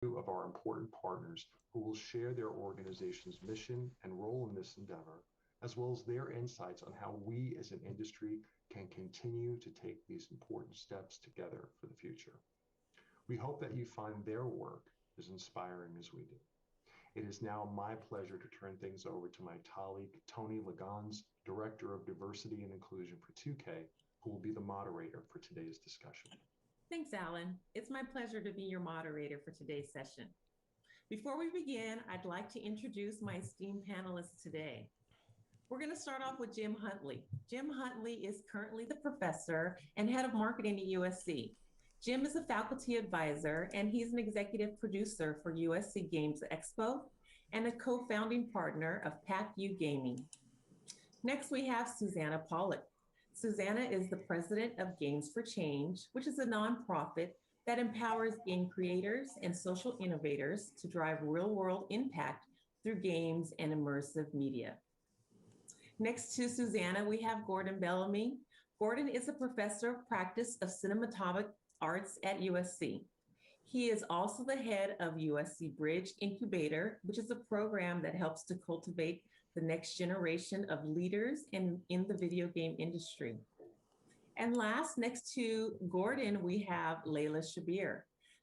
of our important partners who will share their organization's mission and role in this endeavor, as well as their insights on how we as an industry can continue to take these important steps together for the future. We hope that you find their work as inspiring as we do. It is now my pleasure to turn things over to my colleague, Tony Lagans, Director of Diversity and Inclusion for 2K, who will be the moderator for today's discussion. Thanks, Alan. It's my pleasure to be your moderator for today's session. Before we begin, I'd like to introduce my esteemed panelists today. We're going to start off with Jim Huntley. Jim Huntley is currently the professor and head of marketing at USC. Jim is a faculty advisor, and he's an executive producer for USC Games Expo and a co-founding partner of PacU Gaming. Next, we have Susanna Pollock. Susanna is the president of Games for Change, which is a nonprofit that empowers game creators and social innovators to drive real-world impact through games and immersive media. Next to Susanna, we have Gordon Bellamy. Gordon is a professor of practice of cinematographic arts at USC. He is also the head of USC Bridge Incubator, which is a program that helps to cultivate the next generation of leaders in the video game industry. And last, next to Gordon, we have Layla Shabir.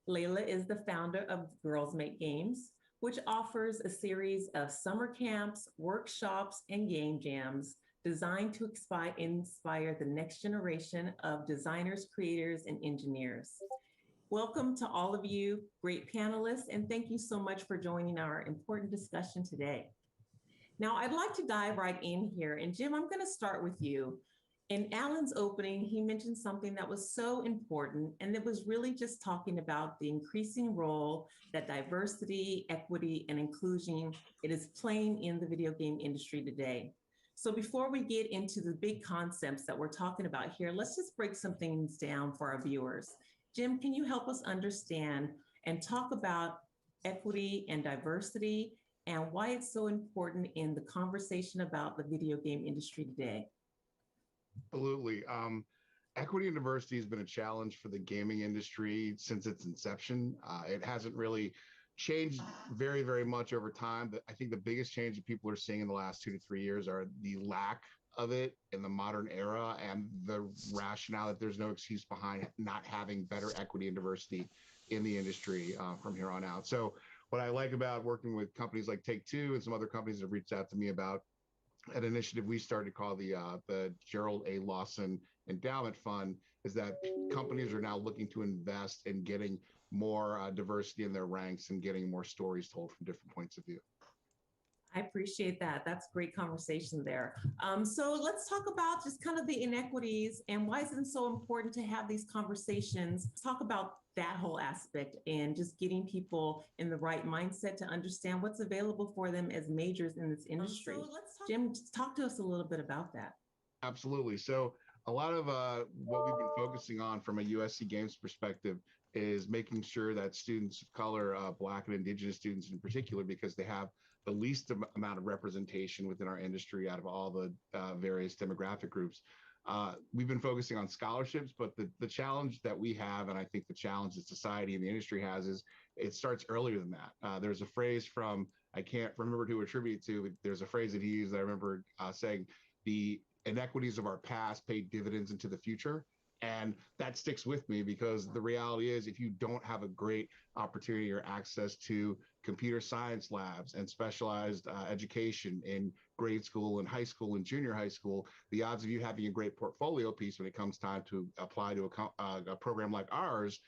Layla is the founder of Girls Make Games, which offers a series of summer camps, workshops, and game jams designed to inspire the next generation of designers, creators, and engineers. Welcome to all of you, great panelists, and thank you so much for joining our important discussion today. Now, I'd like to dive right in here, and Jim, I'm going to start with you. In Alan's opening, he mentioned something that was so important, and it was really just talking about the increasing role that diversity, equity, and inclusion it is playing in the video game industry today. So before we get into the big concepts that we're talking about here, let's just break some things down for our viewers. Jim, can you help us understand and talk about equity and diversity and why it's so important in the conversation about the video game industry today? Absolutely. Equity and diversity has been a challenge for the gaming industry since its inception. It hasn't really changed very, very much over time, but I think the biggest change that people are seeing in the last 2 to 3 years are the lack of it in the modern era and the rationale that there's no excuse behind not having better equity and diversity in the industry from here on out. So what I like about working with companies like Take-Two and some other companies that have reached out to me about an initiative we started to call the Gerald A. Lawson Endowment Fund is that companies are now looking to invest in getting more diversity in their ranks and getting more stories told from different points of view. I appreciate that. That's great conversation there. So let's talk about just kind of the inequities and why is it so important to have these conversations, talk about that whole aspect and just getting people in the right mindset to understand what's available for them as majors in this industry. Jim, talk to us a little bit about that. Absolutely. So a lot of what we've been focusing on from a USC Games perspective is making sure that students of color, Black and Indigenous students in particular, because they have the least amount of representation within our industry out of all the various demographic groups. We've been focusing on scholarships, but the challenge that we have, and I think the challenge that society and the industry has, is it starts earlier than that. There's a phrase from, I can't remember who to attribute it to, but there's a phrase that he used that I remember saying, the inequities of our past pay dividends into the future. And that sticks with me because the reality is if you don't have a great opportunity or access to computer science labs and specialized education in grade school and high school and junior high school, the odds of you having a great portfolio piece when it comes time to apply to a program like ours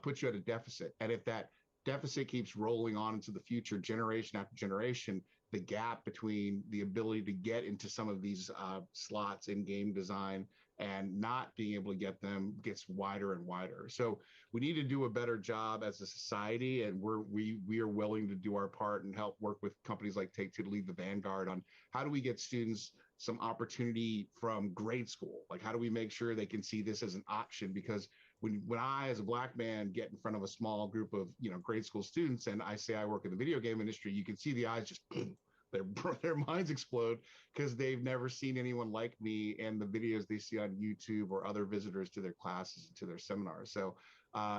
puts you at a deficit. And if that deficit keeps rolling on into the future, generation after generation, the gap between the ability to get into some of these slots in game design and not being able to get them gets wider and wider. So we need to do a better job as a society, and we are willing to do our part and help work with companies like Take-Two to lead the vanguard on how do we get students some opportunity from grade school? Like, how do we make sure they can see this as an option? Because when I, as a Black man, get in front of a small group of grade school students and I say I work in the video game industry, you can see the eyes just their minds explode because they've never seen anyone like me and the videos they see on YouTube or other visitors to their classes, to their seminars. So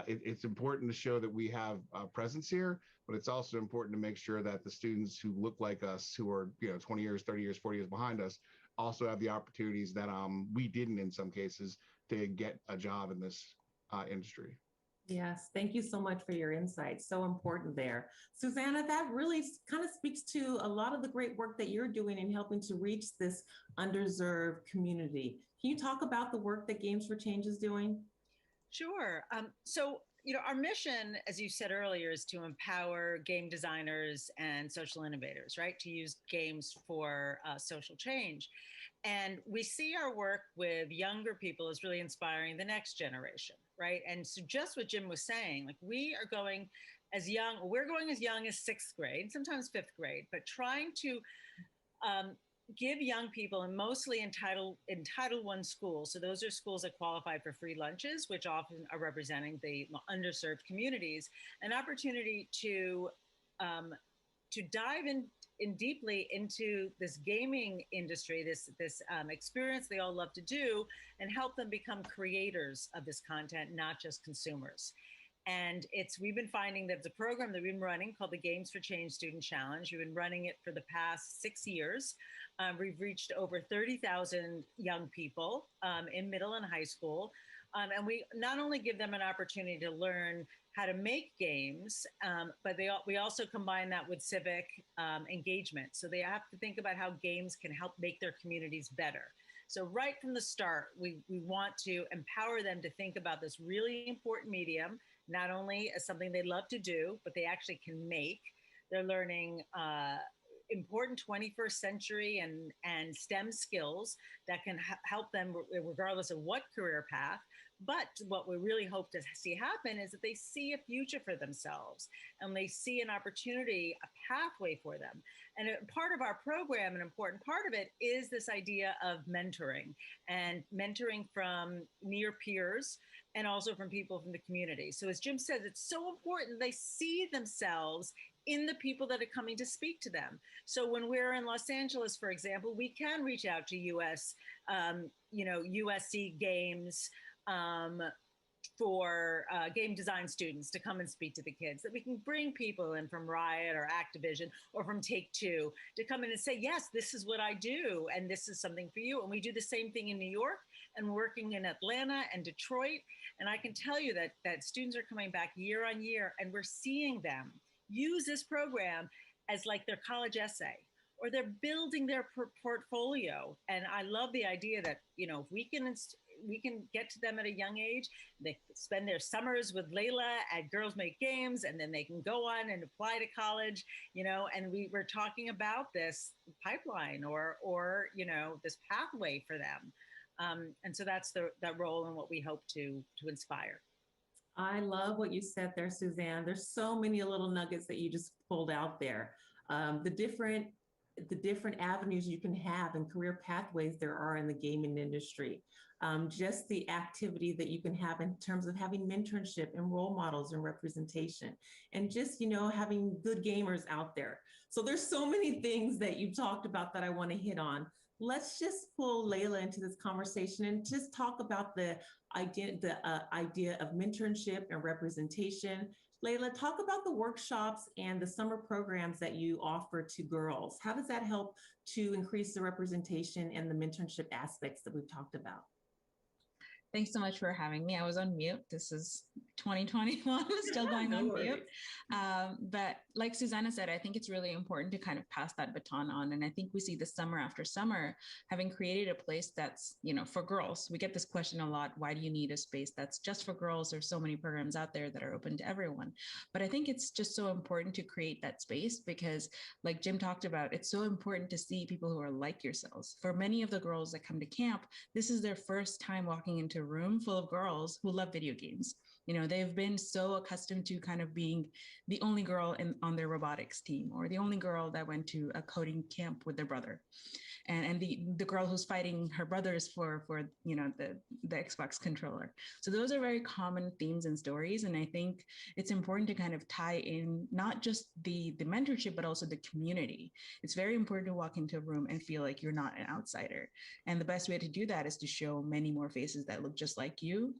it's important to show that we have presence here, but it's also important to make sure that the students who look like us, who are 20 years, 30 years, 40 years behind us, also have the opportunities that we didn't in some cases to get a job in this industry. Yes, thank you so much for your insights. So important there. Susanna, that really kind of speaks to a lot of the great work that you're doing in helping to reach this underserved community. Can you talk about the work that Games for Change is doing? Sure. So, our mission, as you said earlier, is to empower game designers and social innovators, right? To use games for social change. And we see our work with younger people as really inspiring the next generation, right? And so just what Jim was saying, like we're going as young as sixth grade, sometimes fifth grade, but trying to give young people, and mostly in Title I schools, so those are schools that qualify for free lunches, which often are representing the underserved communities, an opportunity to dive in deeply into this gaming industry, this experience they all love to do, and help them become creators of this content, not just consumers. And we've been finding that it's a program that we've been running called the Games for Change Student Challenge. We've been running it for the past 6 years. We've reached over 30,000 young people in middle and high school. And we not only give them an opportunity to learn how to make games, but we also combine that with civic engagement. So they have to think about how games can help make their communities better. So right from the start, we want to empower them to think about this really important medium, not only as something they love to do, but they actually can make. They're learning important 21st century and STEM skills that can help them regardless of what career path. But what we really hope to see happen is that they see a future for themselves and they see an opportunity, a pathway for them. And part of our program, an important part of it, is this idea of mentoring, and mentoring from near peers and also from people from the community. So as Jim says, it's so important they see themselves in the people that are coming to speak to them. So when we're in Los Angeles, for example, we can reach out to USC Games for game design students to come and speak to the kids, that we can bring people in from Riot or Activision or from Take-Two to come in and say, yes, this is what I do, and this is something for you. And we do the same thing in New York and working in Atlanta and Detroit. And I can tell you that students are coming back year on year, and we're seeing them use this program as like their college essay, or they're building their portfolio. And I love the idea that, if we can get to them at a young age, they spend their summers with Layla at Girls Make Games, and then they can go on and apply to college, and we're talking about this pipeline or this pathway for them. And so that's that role and what we hope to inspire. I love what you said there, Suzanne. There's so many little nuggets that you just pulled out there. The different avenues you can have and career pathways there are in the gaming industry. Just the activity that you can have in terms of having mentorship and role models and representation, and just, having good gamers out there. So there's so many things that you talked about that I want to hit on. Let's just pull Layla into this conversation and just talk about the idea of mentorship and representation. Layla, talk about the workshops and the summer programs that you offer to girls. How does that help to increase the representation and the mentorship aspects that we've talked about? Thanks so much for having me. I was on mute. This is 2021, still going on mute. But like Susanna said, I think it's really important to kind of pass that baton on. And I think we see this summer after summer, having created a place that's, for girls. We get this question a lot. Why do you need a space that's just for girls? There's so many programs out there that are open to everyone. But I think it's just so important to create that space because, like Jim talked about, it's so important to see people who are like yourselves. For many of the girls that come to camp, this is their first time walking into a room full of girls who love video games. They've been so accustomed to kind of being the only girl on their robotics team, or the only girl that went to a coding camp with their brother, and the girl who's fighting her brothers for the Xbox controller. So those are very common themes and stories, and I think it's important to kind of tie in not just the mentorship, but also the community. It's very important to walk into a room and feel like you're not an outsider, and the best way to do that is to show many more faces that look just like you,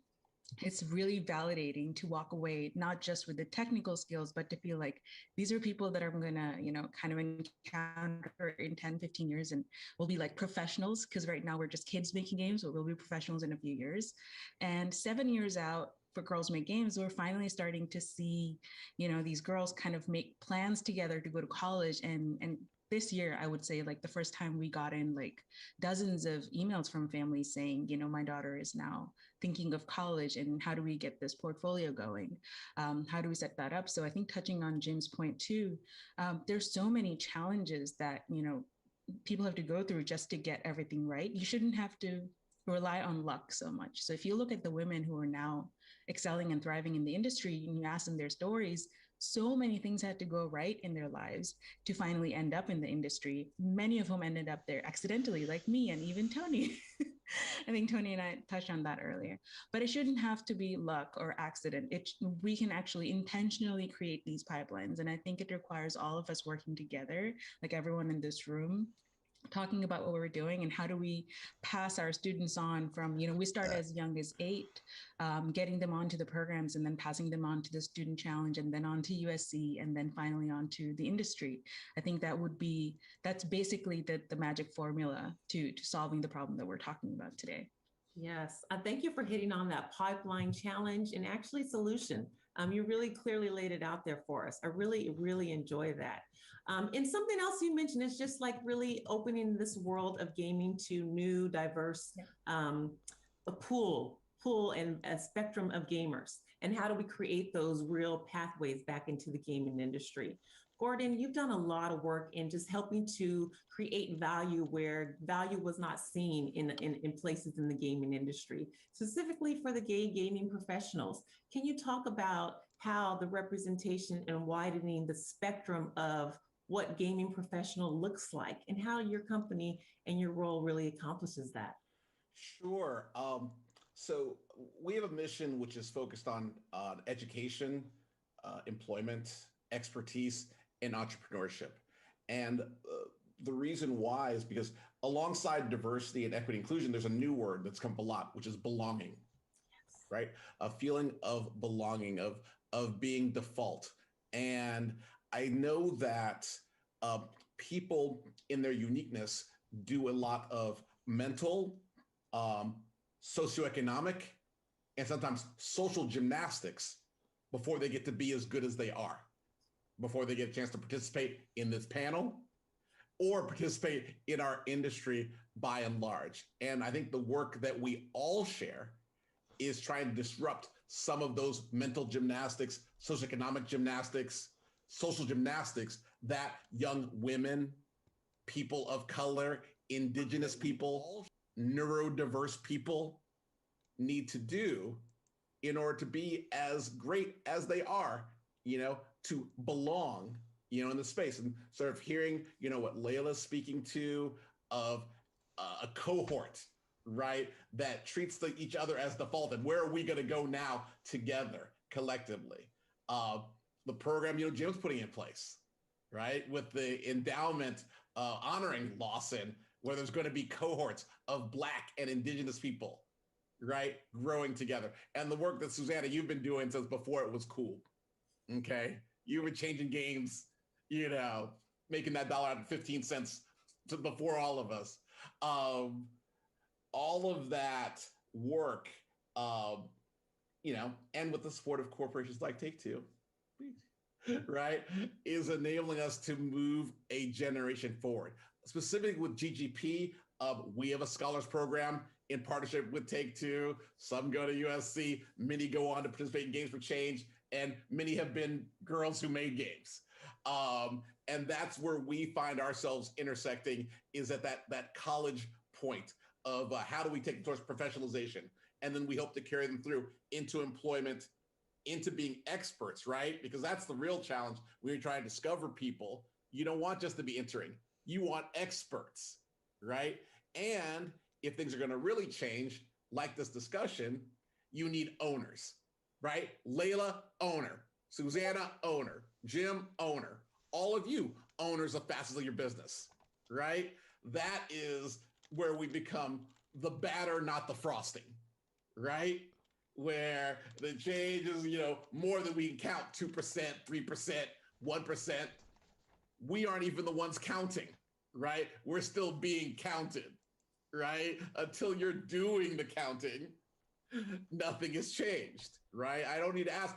it's really validating to walk away, not just with the technical skills, but to feel like these are people that I'm going to, kind of encounter in 10, 15 years and we'll be like professionals. Cause right now we're just kids making games, but we'll be professionals in a few years. And 7 years out for Girls Make Games, we're finally starting to see, these girls kind of make plans together to go to college. And this year, I would say like the first time we got in like dozens of emails from families saying, my daughter is now thinking of college and how do we get this portfolio going? How do we set that up? So I think touching on Jim's point too, there's so many challenges that, people have to go through just to get everything right. You shouldn't have to rely on luck so much. So if you look at the women who are now excelling and thriving in the industry and you ask them their stories, so many things had to go right in their lives to finally end up in the industry. Many of whom ended up there accidentally, like me and even Tony. I think Tony and I touched on that earlier. But it shouldn't have to be luck or accident. We can actually intentionally create these pipelines. And I think it requires all of us working together, like everyone in this room, talking about what we're doing and how do we pass our students on from, we start as young as 8, getting them onto the programs and then passing them on to the student challenge and then on to USC and then finally on to the industry. I think that's basically the magic formula to solving the problem that we're talking about today. Yes, thank you for hitting on that pipeline challenge and actually solution. You really clearly laid it out there for us. I really, really enjoy that. And something else you mentioned is just like really opening this world of gaming to new, diverse, a pool and a spectrum of gamers. And how do we create those real pathways back into the gaming industry? Gordon, you've done a lot of work in just helping to create value where value was not seen in places in the gaming industry, specifically for the gay gaming professionals. Can you talk about how the representation and widening the spectrum of what gaming professional looks like and how your company and your role really accomplishes that? Sure. So we have a mission which is focused on education, employment, expertise, and entrepreneurship. And the reason why is because alongside diversity and equity inclusion, there's a new word that's come up a lot, which is belonging, right? A feeling of belonging, of being default. And I know that people in their uniqueness do a lot of mental, socioeconomic, and sometimes social gymnastics before they get to be as good as they are, before they get a chance to participate in this panel or participate in our industry by and large. And I think the work that we all share is trying to disrupt some of those mental gymnastics, socioeconomic gymnastics, social gymnastics that young women, people of color, indigenous people, neurodiverse people need to do in order to be as great as they are, to belong, in the space. And sort of hearing, what Layla's speaking to of a cohort, right, that treats each other as default. And where are we going to go now together, collectively? The program, Jim's putting in place, right, with the endowment honoring Lawson, where there's going to be cohorts of Black and indigenous people, right, growing together. And the work that Susanna, you've been doing since before it was cool, okay? You were changing games, making that dollar out of 15 cents before all of us. All of that work, and with the support of corporations like Take-Two, right, is enabling us to move a generation forward. Specifically with GGP, we have a scholars program in partnership with Take-Two. Some go to USC, many go on to participate in Games for Change, and many have been girls who made games. And that's where we find ourselves intersecting, is at that college point of how do we take them towards professionalization? And then we hope to carry them through into employment, into being experts, right? Because that's the real challenge when you're trying to discover people. You don't want just to be entering. You want experts, right? And if things are going to really change, like this discussion, you need owners, right? Layla, owner. Susanna, owner. Jim, owner. All of you, owners of facets of your business, right? That is where we become the batter, not the frosting, right? where the change is, more than we can count, 2%, 3%, 1%. We aren't even the ones counting, right? We're still being counted, right? Until you're doing the counting, nothing has changed, right? I don't need to ask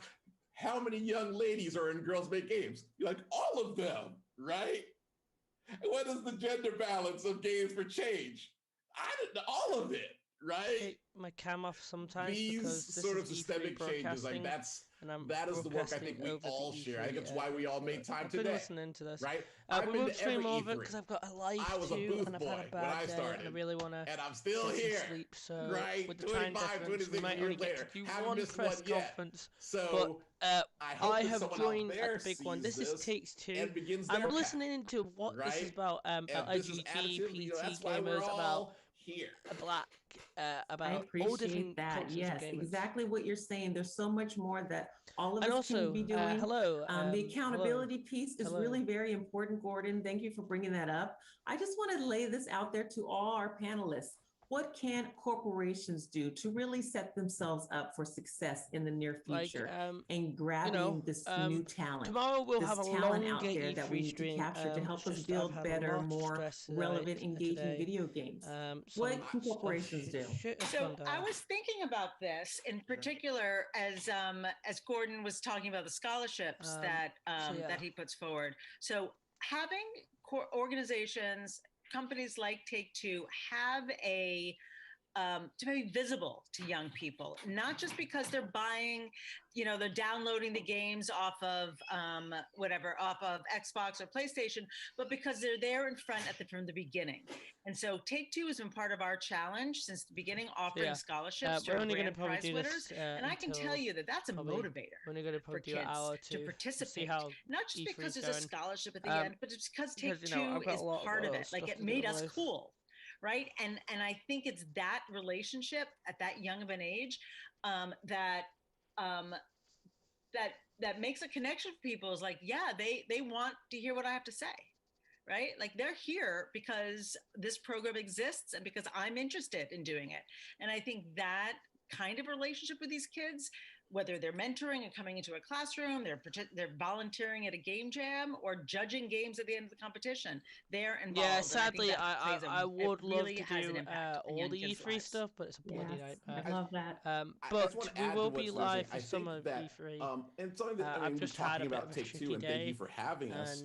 how many young ladies are in Girls Make Games. You're like, all of them, right? What is the gender balance of Games for Change? All of it, right? Take my cam off sometimes These because this sort is of E3 systemic changes, like broadcasting, and I'm that is the work I broadcasting think we over the all share. I think E3, it's why we all made time I've today. been listening to this, right? We won't stream all of it because I've got a live I was a too, booth and I've had a boy when I bad day, started, and I really want to and I'm still get here, some sleep. So right? with the time 25, difference, 26 we might only years get later, to do haven't one missed press one yet. conference. So but I hope I that have someone joined out there at the big one. sees This is Takes Two, and begins and their we're path, listening into what this is right? about Business LGBT, additive, PT that's why we're gamers, all about here. black, I about all appreciate different that. cultures Yes, of gamers. exactly what you're saying. There's so much more that all of And us also, can be doing. hello. The accountability piece is hello. really very important, Gordon. Thank you for bringing that up. I just want to lay this out there to all our panelists. What can corporations do to really set themselves up for success in the near future and grabbing this new talent? Tomorrow we'll have a talent long out there that we need to capture to help us build better, more relevant, engaging video games. What can corporations do? So I was thinking about this in particular as Gordon was talking about the scholarships that he puts forward. So having organizations, companies like Take-Two have to be visible to young people, not just because they're buying, they're downloading the games off of Xbox or PlayStation, but because they're there in front from the beginning. And so Take-Two has been part of our challenge since the beginning, offering scholarships to grand prize winners. And I can tell you that that's a motivator for kids to participate, not just because there's a scholarship at the end, but it's because Take-Two is part of it. Like, it made us cool. Right. And I think it's that relationship at that young of an age that makes a connection for people. Is like, yeah, they want to hear what I have to say. Right. Like, they're here because this program exists and because I'm interested in doing it. And I think that kind of relationship with these kids, whether they're mentoring and coming into a classroom, they're volunteering at a game jam or judging games at the end of the competition, they're involved. Yeah, sadly, I would love to do all the E3 stuff, but it's a bloody nightmare. I love that. But we will be live for some of E3. And something that I've just had a bit of a Take-Two, and thank you for having us.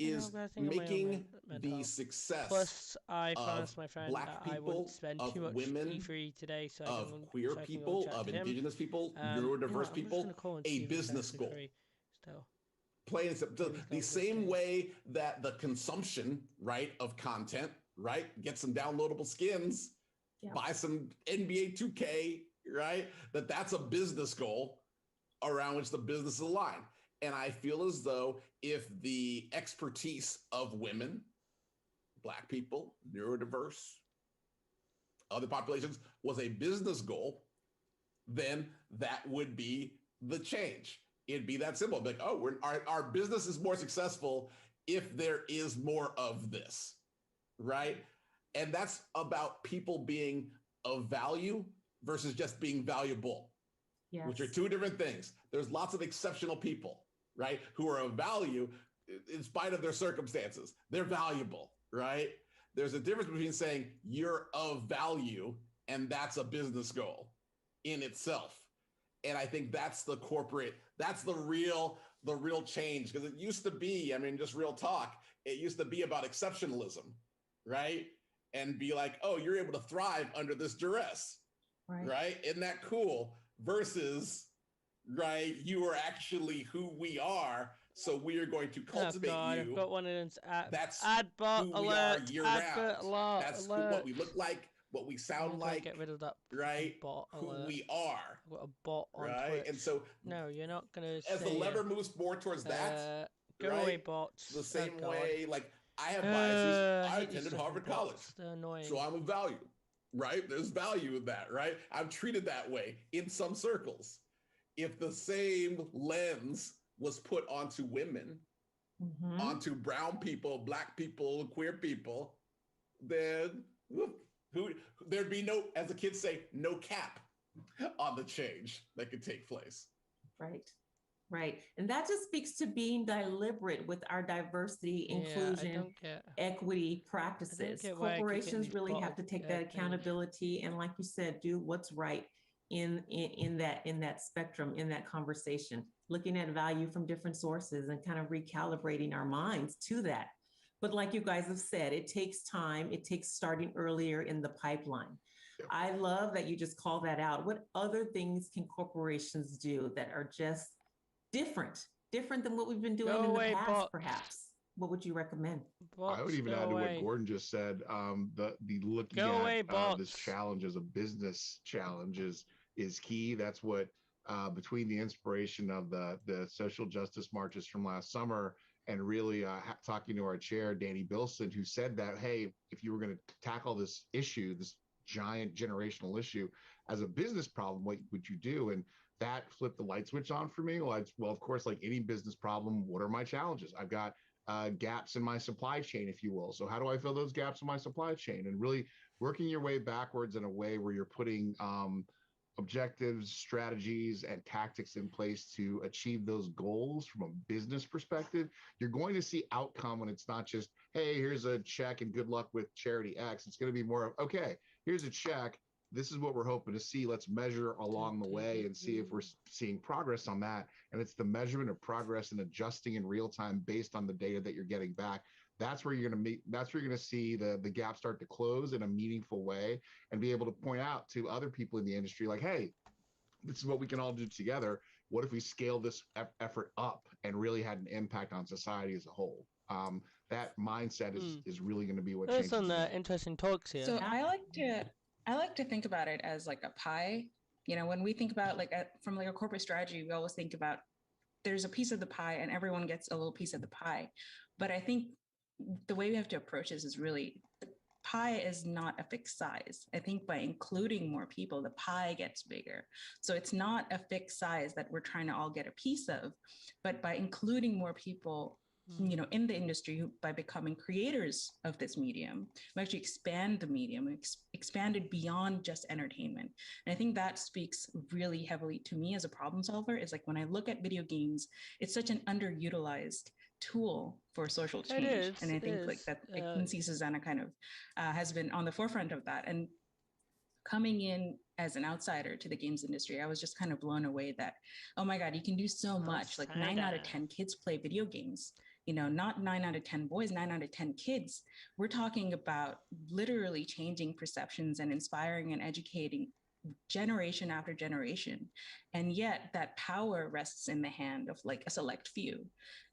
Is making the success Plus, I promised my friend Black that I wouldn't people, spend of too much women, E3 today, so of queer people, of indigenous people, neurodiverse people, a business goal. Plain the same way that the consumption, right, of content, right, get some downloadable skins, buy some NBA 2K, right, that's a business goal around which the business is aligned. And I feel as though if the expertise of women, Black people, neurodiverse, other populations was a business goal, then that would be the change. It'd be that simple. Like, oh, our business is more successful if there is more of this, right? And that's about people being of value versus just being valuable, which are two different things. There's lots of exceptional people, right, who are of value in spite of their circumstances. They're valuable, right? There's a difference between saying you're of value and that's a business goal in itself. And I think that's the real change, because it used to be, just real talk, it used to be about exceptionalism, right? And be like, oh, you're able to thrive under this duress, right? Isn't that cool? Versus, right, you are actually who we are, so we are going to cultivate you. I've got one of those that's who we are year round. That's what we look like, what we sound like. Get rid of that, right? Bot who alert. We are. I've got a bot on right? Twitch. And so, no, you're not gonna. As the lever moves more towards that, go away, bots. The same way, like I have biases. I attended Harvard College, they're annoying. So I'm of value, right? There's value in that, right? I'm treated that way in some circles. If the same lens was put onto women, onto brown people, Black people, queer people, then there'd be no, as the kids say, no cap on the change that could take place. Right. Right. And that just speaks to being deliberate with our diversity, inclusion, equity practices. Corporations really have to take that accountability and, like you said, do what's right in that spectrum, in that conversation, looking at value from different sources and kind of recalibrating our minds to that. But like you guys have said, it takes time. It takes starting earlier in the pipeline. I love that you just call that out. What other things can corporations do that are just different than what we've been doing in the past, perhaps? What would you recommend? I would even add to what Gordon just said. The looking at this challenge as a business challenge is key. That's what between the inspiration of the social justice marches from last summer and really talking to our chair, Danny Bilson, who said that, hey, if you were going to tackle this issue, this giant generational issue as a business problem, what would you do? And that flipped the light switch on for me. Well, of course, like any business problem, what are my challenges? I've got gaps in my supply chain, if you will. So how do I fill those gaps in my supply chain? And really working your way backwards in a way where you're putting objectives, strategies, and tactics in place to achieve those goals from a business perspective. You're going to see outcome when it's not just, hey, here's a check and good luck with charity X. It's going to be more of, okay, here's a check. This is what we're hoping to see. Let's measure along the way and see if we're seeing progress on that. And it's the measurement of progress and adjusting in real time based on the data that you're getting back. That's where you're going to meet. That's where you're going to see the gap start to close in a meaningful way and be able to point out to other people in the industry, like, hey, this is what we can all do together. What if we scale this effort up and really had an impact on society as a whole? That mindset is really going to be what changes. There's some interesting talks here. So I like to think about it as like a pie. You know, when we think about from a corporate strategy, we always think about there's a piece of the pie and everyone gets a little piece of the pie. But I think the way we have to approach this is really the pie is not a fixed size. I think by including more people, the pie gets bigger. So it's not a fixed size that we're trying to all get a piece of, but by including more people, you know, in the industry, by becoming creators of this medium, we actually expand the medium, expand it beyond just entertainment. And I think that speaks really heavily to me as a problem solver. Is like when I look at video games, it's such an underutilized tool for social change. And I think I can see Susanna kind of has been on the forefront of that. And coming in as an outsider to the games industry, I was just kind of blown away that, oh my God, you can do so much. Like 9 out of 10 kids play video games. You know, not 9 out of 10 boys, 9 out of 10 kids. We're talking about literally changing perceptions and inspiring and educating generation after generation. And yet that power rests in the hand of like a select few.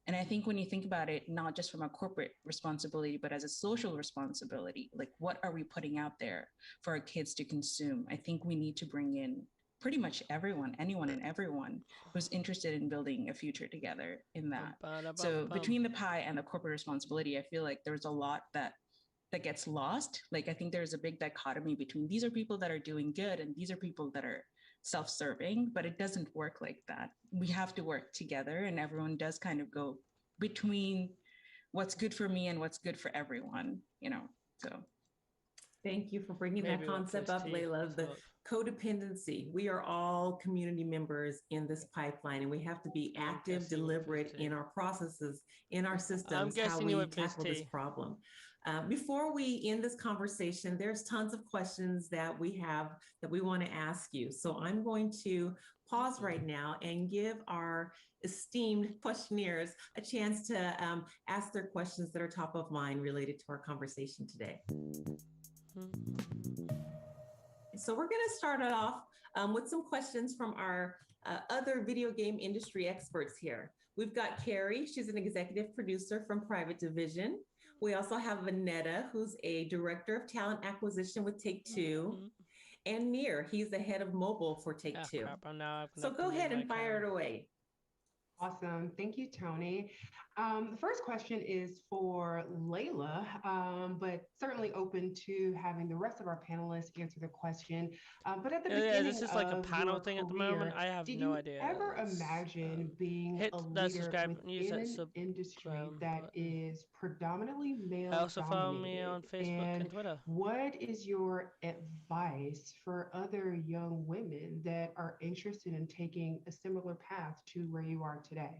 And I think when you think about it, not just from a corporate responsibility, but as a social responsibility, like what are we putting out there for our kids to consume? I think we need to bring in pretty much everyone, anyone and everyone who's interested in building a future together in that. So between the pie and the corporate responsibility, I feel like there's a lot that gets lost. Like I think there's a big dichotomy between these are people that are doing good and these are people that are self-serving, but it doesn't work like that. We have to work together, and everyone does kind of go between what's good for me and what's good for everyone, you know, so. Thank you for bringing that concept up, Layla. The codependency. We are all community members in this pipeline, and we have to be active, deliberate in our processes, in our systems, how we tackle this problem. Before we end this conversation, there's tons of questions that we have that we want to ask you. So I'm going to pause right now and give our esteemed questionnaires a chance to ask their questions that are top of mind related to our conversation today. So we're going to start it off with some questions from our other video game industry experts here. We've got Carrie. She's an executive producer from Private Division. We also have Vanetta, who's a director of talent acquisition with Take-Two. And Nir, he's the head of mobile for Take-Two. So go ahead and fire it away. Awesome. Thank you, Tony. The first question is for Layla, but certainly open to having the rest of our panelists answer the question. But at the beginning this is like a panel thing career, at the moment. I have no idea. Did you ever imagine being a leader within an industry that is predominantly male also follow me dominated? on Facebook and Twitter. What is your advice for other young women that are interested in taking a similar path to where you are today?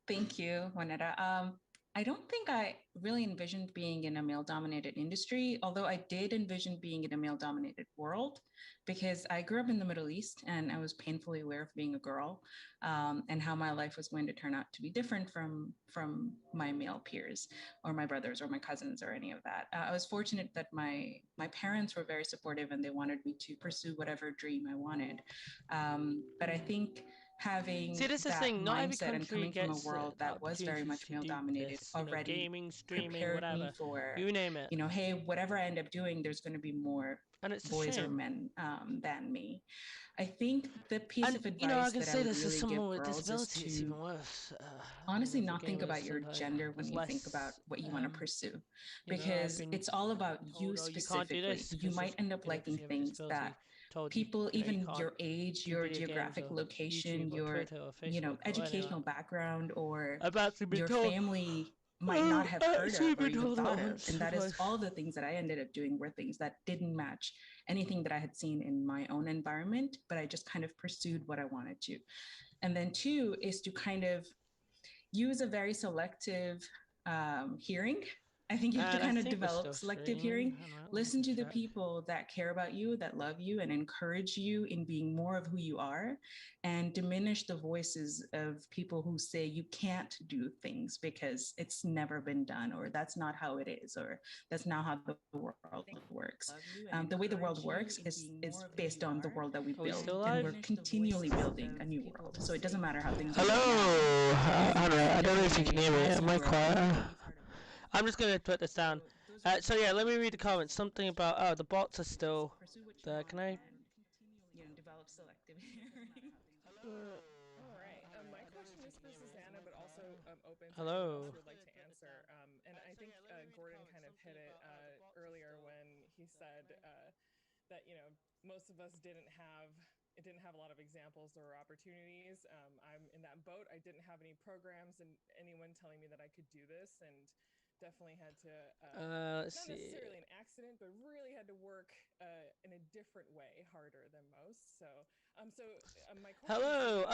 Thank you, Juanita. I don't think I really envisioned being in a male-dominated industry, although I did envision being in a male-dominated world because I grew up in the Middle East and I was painfully aware of being a girl and how my life was going to turn out to be different from my male peers or my brothers or my cousins or any of that. I was fortunate that my parents were very supportive and they wanted me to pursue whatever dream I wanted. But I think having that mindset and coming from a world that was very much male dominated already gaming, streaming, prepared whatever. me for, you name it. Hey, whatever I end up doing, there's going to be more boys or men than me. I think the piece of advice that I would really give girls is to honestly not think about your gender when you think about what you want to pursue, because it's all about you specifically. You might end up liking things that people, even your age, your geographic location, your educational background, or your family might not have heard of or even thought of. And that is all the things that I ended up doing were things that didn't match anything that I had seen in my own environment, but I just kind of pursued what I wanted to. And then two is to kind of use a very selective hearing. I think you have to kind of develop selective hearing, listen to the people that care about you, that love you, and encourage you in being more of who you are, and diminish the voices of people who say you can't do things because it's never been done, or that's not how it is, or that's not how the world works. The way the world works is based on the world that we build, and we're continually building a new world. So it doesn't matter how things are going now. I don't know if you can hear me. Am I quiet? I'm just going to put this down. So yeah, let me read the comments. Something about, the bots are still there. Can I? Develop selective hearing. All right. My question is for Susanna, but also open to Hello. anyone else who would like to answer. And I think Gordon kind of hit it earlier when he said that, most of us didn't have a lot of examples or opportunities. I'm in that boat. I didn't have any programs and anyone telling me that I could do this, and definitely had to not necessarily an accident, but really had to work in a different way, harder than most. So my question hello,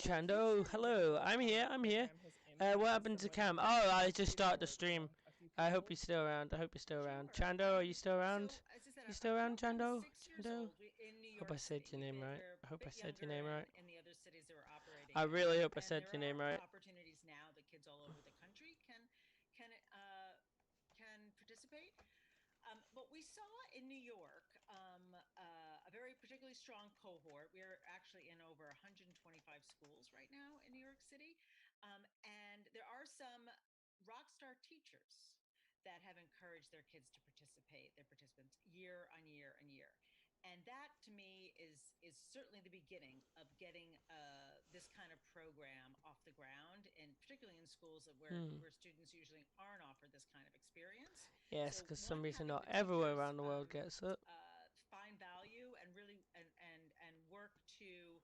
Chando. Hello, I'm here. What happened to Cam? Oh, I just started the stream. I hope he's still around. Chando, are you still around? You still around, Chando? Hope I said your name right. I really hope I said your name right. Opportunities now that kids all over the country can participate. But we saw in New York a very particularly strong cohort. We're actually in over 125 schools right now in New York City. And there are some rock star teachers that have encouraged their kids to participate, their participants, year on year on year. And that, to me, is certainly the beginning of getting this kind of program off the ground, and particularly in schools where students usually aren't offered this kind of experience. Yes, because some reason not everywhere around the world gets it. Find value and really and work to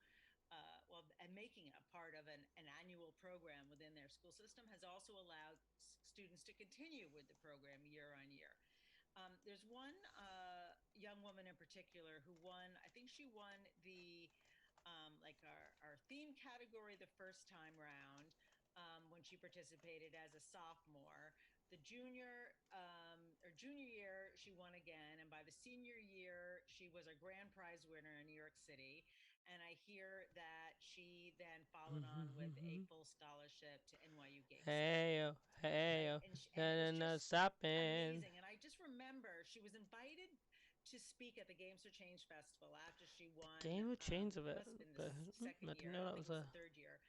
and making it a part of an annual program within their school system has also allowed students to continue with the program year on year. There's one young woman in particular who won. I think she won the our theme category the first time round when she participated as a sophomore. The junior year, she won again, and by the senior year, she was a grand prize winner in New York City. And I hear that she then followed on with a full scholarship to NYU Game School. Amazing. And I just remember she was invited to speak at the Games for Change Festival after she won. Game of Change of it. Second year, I think it was the third year.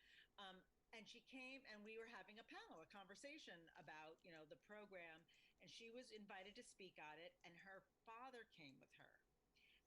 And she came, and we were having a panel, a conversation about, the program, and she was invited to speak on it, and her father came with her.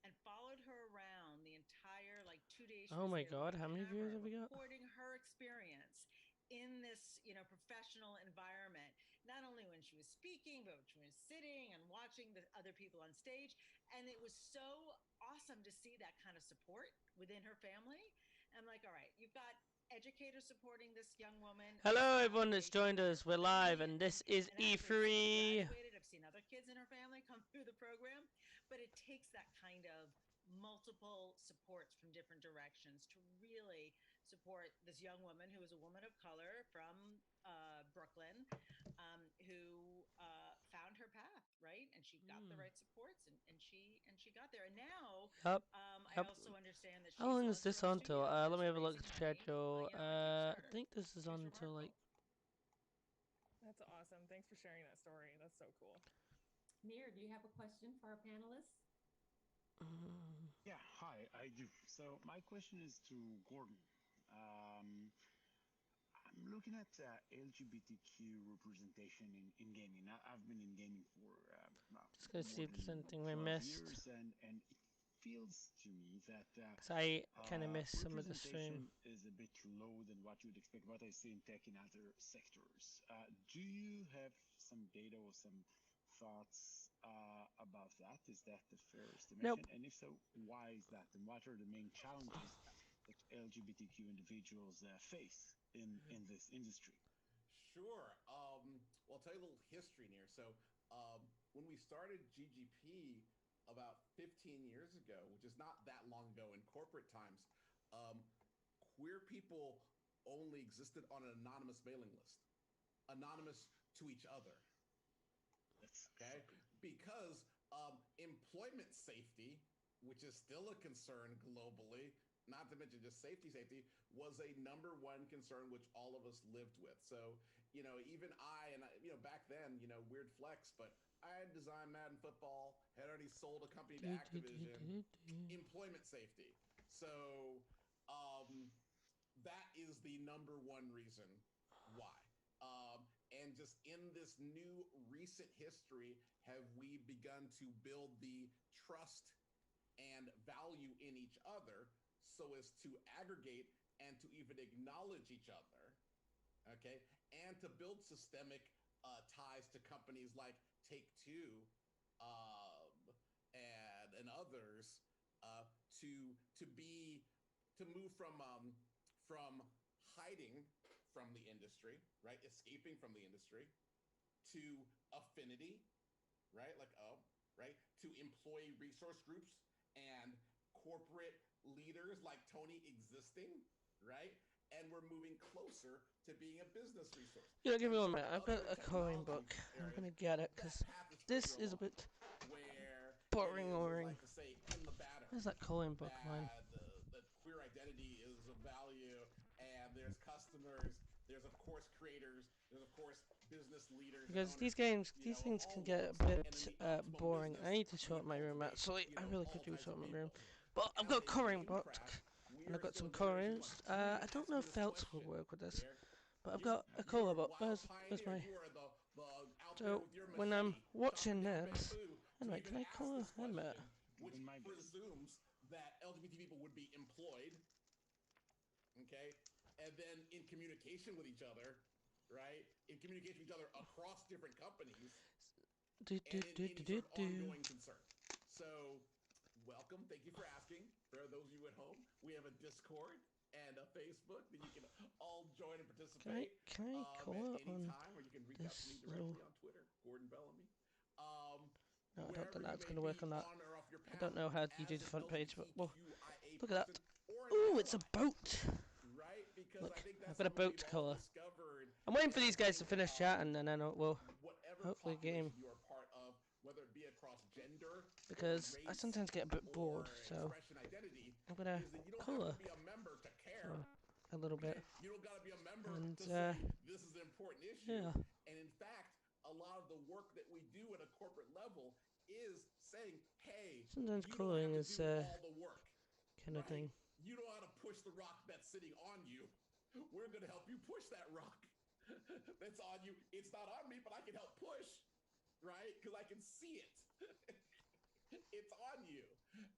and followed her around the entire 2 days. Oh my God, how many viewers have we got? Recording her experience in this, professional environment, not only when she was speaking, but when she was sitting and watching the other people on stage. And it was so awesome to see that kind of support within her family. I'm like, all right, you've got educators supporting this young woman. Hello, everyone that's joined us. We're live, and this is E3. I've seen other kids in her family come through the program, but it takes that kind of multiple supports from different directions to really support this young woman who is a woman of color from Brooklyn, who found her path, right? And she got the right supports, and she got there. And now, I also understand that. How long is this on till? Let me have a look at the schedule. I think this is on until That's awesome. Thanks for sharing that story. That's so cool. Nir, do you have a question for our panelists? Yeah, hi, I do. So my question is to Gordon. I'm looking at LGBTQ representation in gaming. I've been in gaming for just gonna see if there's anything we missed. Years, and it feels to me that I kind of missed some of the stream. Is a bit low than what you would expect, what I see in tech in other sectors. Do you have some data or some thoughts about that? Is that the fair estimation? Nope. And if so, why is that? And what are the main challenges that LGBTQ individuals face in this industry? Sure. Well, I'll tell you a little history here. So when we started GGP about 15 years ago, which is not that long ago in corporate times, queer people only existed on an anonymous mailing list, anonymous to each other. Okay, because employment safety, which is still a concern globally, not to mention just safety, was a number one concern which all of us lived with. So, even back then, weird flex, but I had designed Madden Football, had already sold a company to Activision, employment safety. So that is the number one reason why. And just in this new recent history, have we begun to build the trust and value in each other so as to aggregate and to even acknowledge each other, okay? And to build systemic ties to companies like Take-Two and others to move from hiding from the industry, right? Escaping from the industry, to affinity, right? Right? To employee resource groups and corporate leaders like Tony existing, right? And we're moving closer to being a business resource. Give me 1 minute. I've got a coloring book. I'm gonna get it because this is a bit boring. Like to say in the batter, where's that coloring book, man? The queer identity is of value, and there's customers, there's of course creators, there's of course business leaders. Because these things can get a bit boring. I need to sort my room actually. I really could do sort my room. But I've got a coloring book, and I've got some colors. I don't know if felts will work with this, but I've got a color book. Where's my... So, when I'm watching this... Anyway, can I color? Wait a minute. Which presumes that LGBT people would be employed, okay? And then in communication with each other, right? In communication with each other across different companies, and in ongoing concern. So, welcome. Thank you for asking. For those of you at home, we have a Discord and a Facebook that you can all join and participate. Can I color at any on time, or you can reach out to me directly on Twitter, Gordon Bellamy. No, I don't think that's going to work on that. I don't know how you do the front page, but well, look at that. Ooh, it's a boat. Look, I've got a boat colour. I'm waiting for these guys to finish chatting, and then we'll hopefully game. Because I sometimes get a bit bored, so I'm going to colour for a little bit. And, this is an important issue. yeah. And in fact, a lot of the work that we do at a corporate level is saying, hey, sometimes colouring is kind of thing. You know how to push the rock that's sitting on you. We're going to help you push that rock that's on you. It's not on me, but I can help push, right? Because I can see it. It's on you.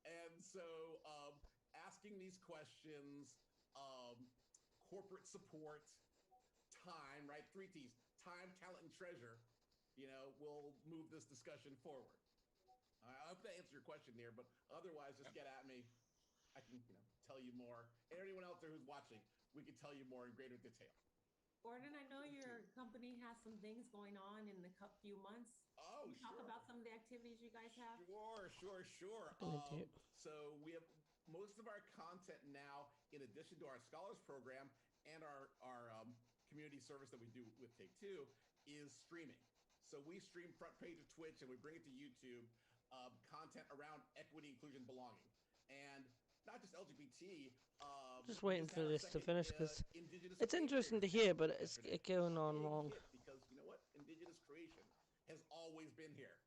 And so asking these questions, corporate support, time, right? 3 T's, time, talent, and treasure, will move this discussion forward. I hope that answers your question there, but otherwise just get at me. I can, tell you more. And anyone out there who's watching, we can tell you more in greater detail. Gordon, I know your company has some things going on in the few months. Oh, sure. Talk about some of the activities you guys have. Sure. So we have most of our content now, in addition to our scholars program and our community service that we do with Take Two, is streaming. So we stream front page of Twitch and we bring it to YouTube, content around equity, inclusion, belonging, and not just LGBT. Just waiting for this to finish because it's interesting to hear, but it's going on long. Because you know what? Indigenous creation has always been here.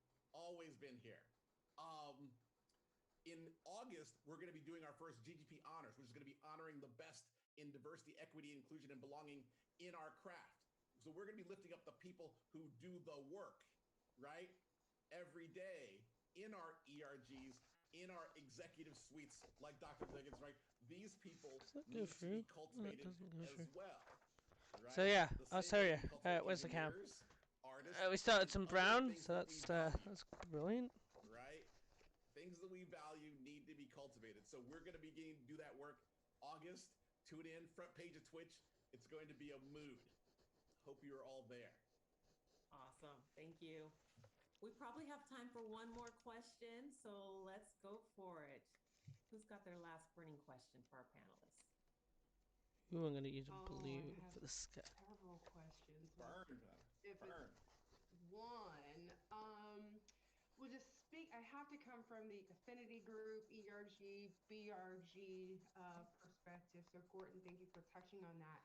In August, we're going to be doing our first GGP honors, which is going to be honoring the best in diversity, equity, inclusion, and belonging in our craft. So we're going to be lifting up the people who do the work, right? Every day in our ERGs, in our executive suites, like Dr. Diggins, right? These people need to be cultivated as well. Right? So yeah, I'll show you. Where's the cam? We started some brown, so that's brilliant. Right? Things that we value need to be cultivated. So we're going to begin to do that work August. Tune in, front page of Twitch. It's going to be a mood. Hope you're all there. Awesome. Thank you. We probably have time for one more question, so let's go for it. Who's got their last burning question for our panelists? We were going to use a blue for the sky. Several questions. Burn. One, we'll just speak. I have to come from the affinity group, ERG, BRG perspective. So, Gordon, thank you for touching on that.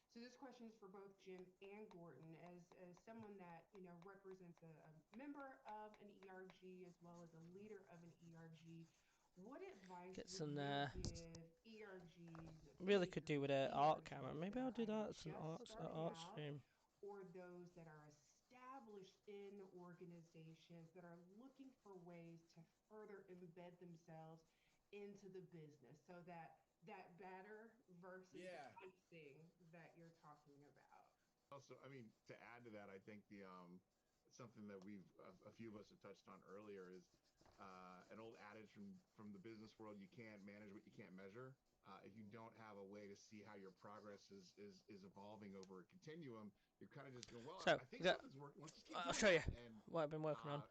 So this question is for both Jim and Gordon, as someone that represents a member of an ERG as well as a leader of an ERG. What advice Get would some you give ERGs? Really could do with an art camera. Maybe I'll do that. Some art stream. Or those that are established in organizations that are looking for ways to further embed themselves into the business, so that better versus the pacing that you're talking about. Also, I mean, to add to that, I think the something that a few of us have touched on earlier is an old adage from the business world: you can't manage what you can't measure. If you don't have a way to see how your progress is evolving over a continuum, you're kind of just going, well, I think something's working. Let's just keep I'll show you what I've been working on.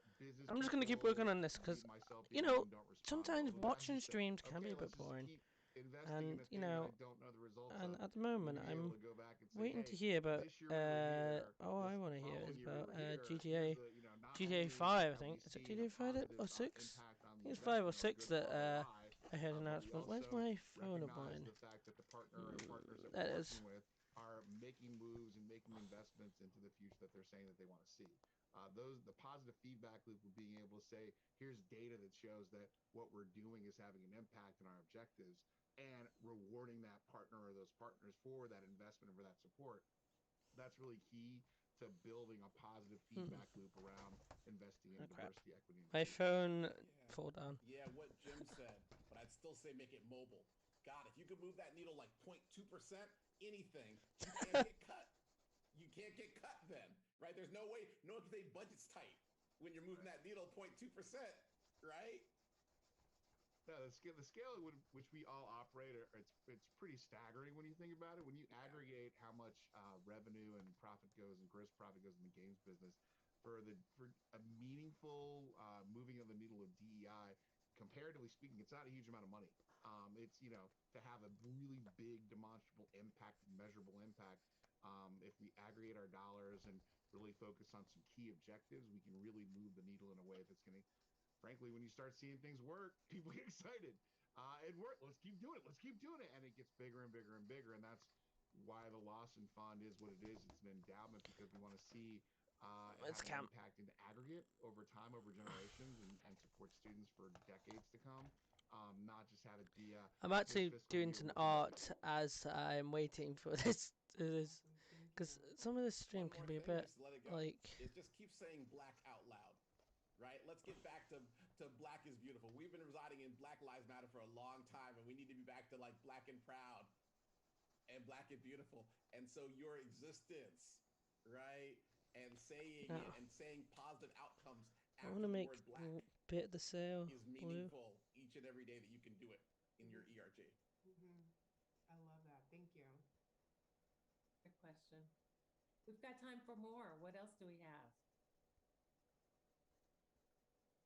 I'm just going to keep working on this because, sometimes watching streams can be a bit boring. And, and at the moment, I'm waiting to hear about, all I want to hear is about GTA 5, I think. Is it GTA 5 or 6? I think it's 5 or 6 that I heard an announcement. Where's my phone of mine? The fact that the partners that That we're is. working with are making moves and making investments into the future that they're saying that they want to see. The positive feedback loop of being able to say, here's data that shows that what we're doing is having an impact on our objectives, and rewarding that partner or those partners for that investment and for that support. That's really key to building a positive feedback loop around investing in diversity, equity, and my phone fall down. Yeah, what Jim said, but I'd still say make it mobile. God, if you could move that needle like 0.2%, anything, you can't get cut. You can't get cut then, right? There's no way, no one can say budget's tight when you're moving that needle 0.2%, right? Yeah, the scale at which we all operate, it's pretty staggering when you think about it. When you aggregate how much revenue and profit goes and gross profit goes in the games business, for a meaningful moving of the needle of DEI, comparatively speaking, it's not a huge amount of money. It's to have a really big demonstrable impact, measurable impact. If we aggregate our dollars and really focus on some key objectives, we can really move the needle in a way that's going to. Frankly, when you start seeing things work, people get excited. It worked. Let's keep doing it. Let's keep doing it. And it gets bigger and bigger and bigger. And that's why the Lawson Fund is what it is. It's an endowment because we want to see have an impact in the aggregate over time, over generations, and support students for decades to come. Not just have it be I'm actually doing some art as I'm waiting for this. Because some of this stream can be a bit like... Just keep saying black out loud. Right? Let's get back to to Black is Beautiful. We've been residing in Black Lives Matter for a long time, and we need to be back to like Black and Proud and Black and Beautiful. And so your existence, right, and saying it and saying positive outcomes I after want to the make word Black bit of the sale is meaningful each and every day that you can do it in your ERG. I love that. Thank you. Good question. We've got time for more. What else do we have?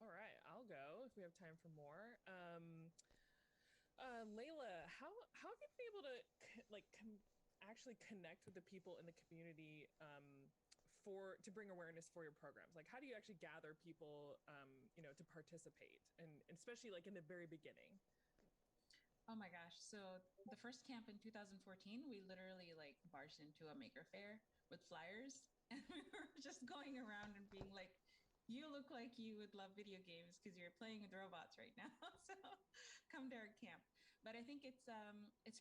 All right, I'll go if we have time for more. Layla, how have you been able to actually connect with the people in the community to bring awareness for your programs? Like, how do you actually gather people, to participate, and especially like in the very beginning? Oh my gosh. So the first camp in 2014, we literally like barged into a maker fair with flyers, and we were just going around and being like, you look like you would love video games because you're playing with robots right now. So come to our camp. But I think it's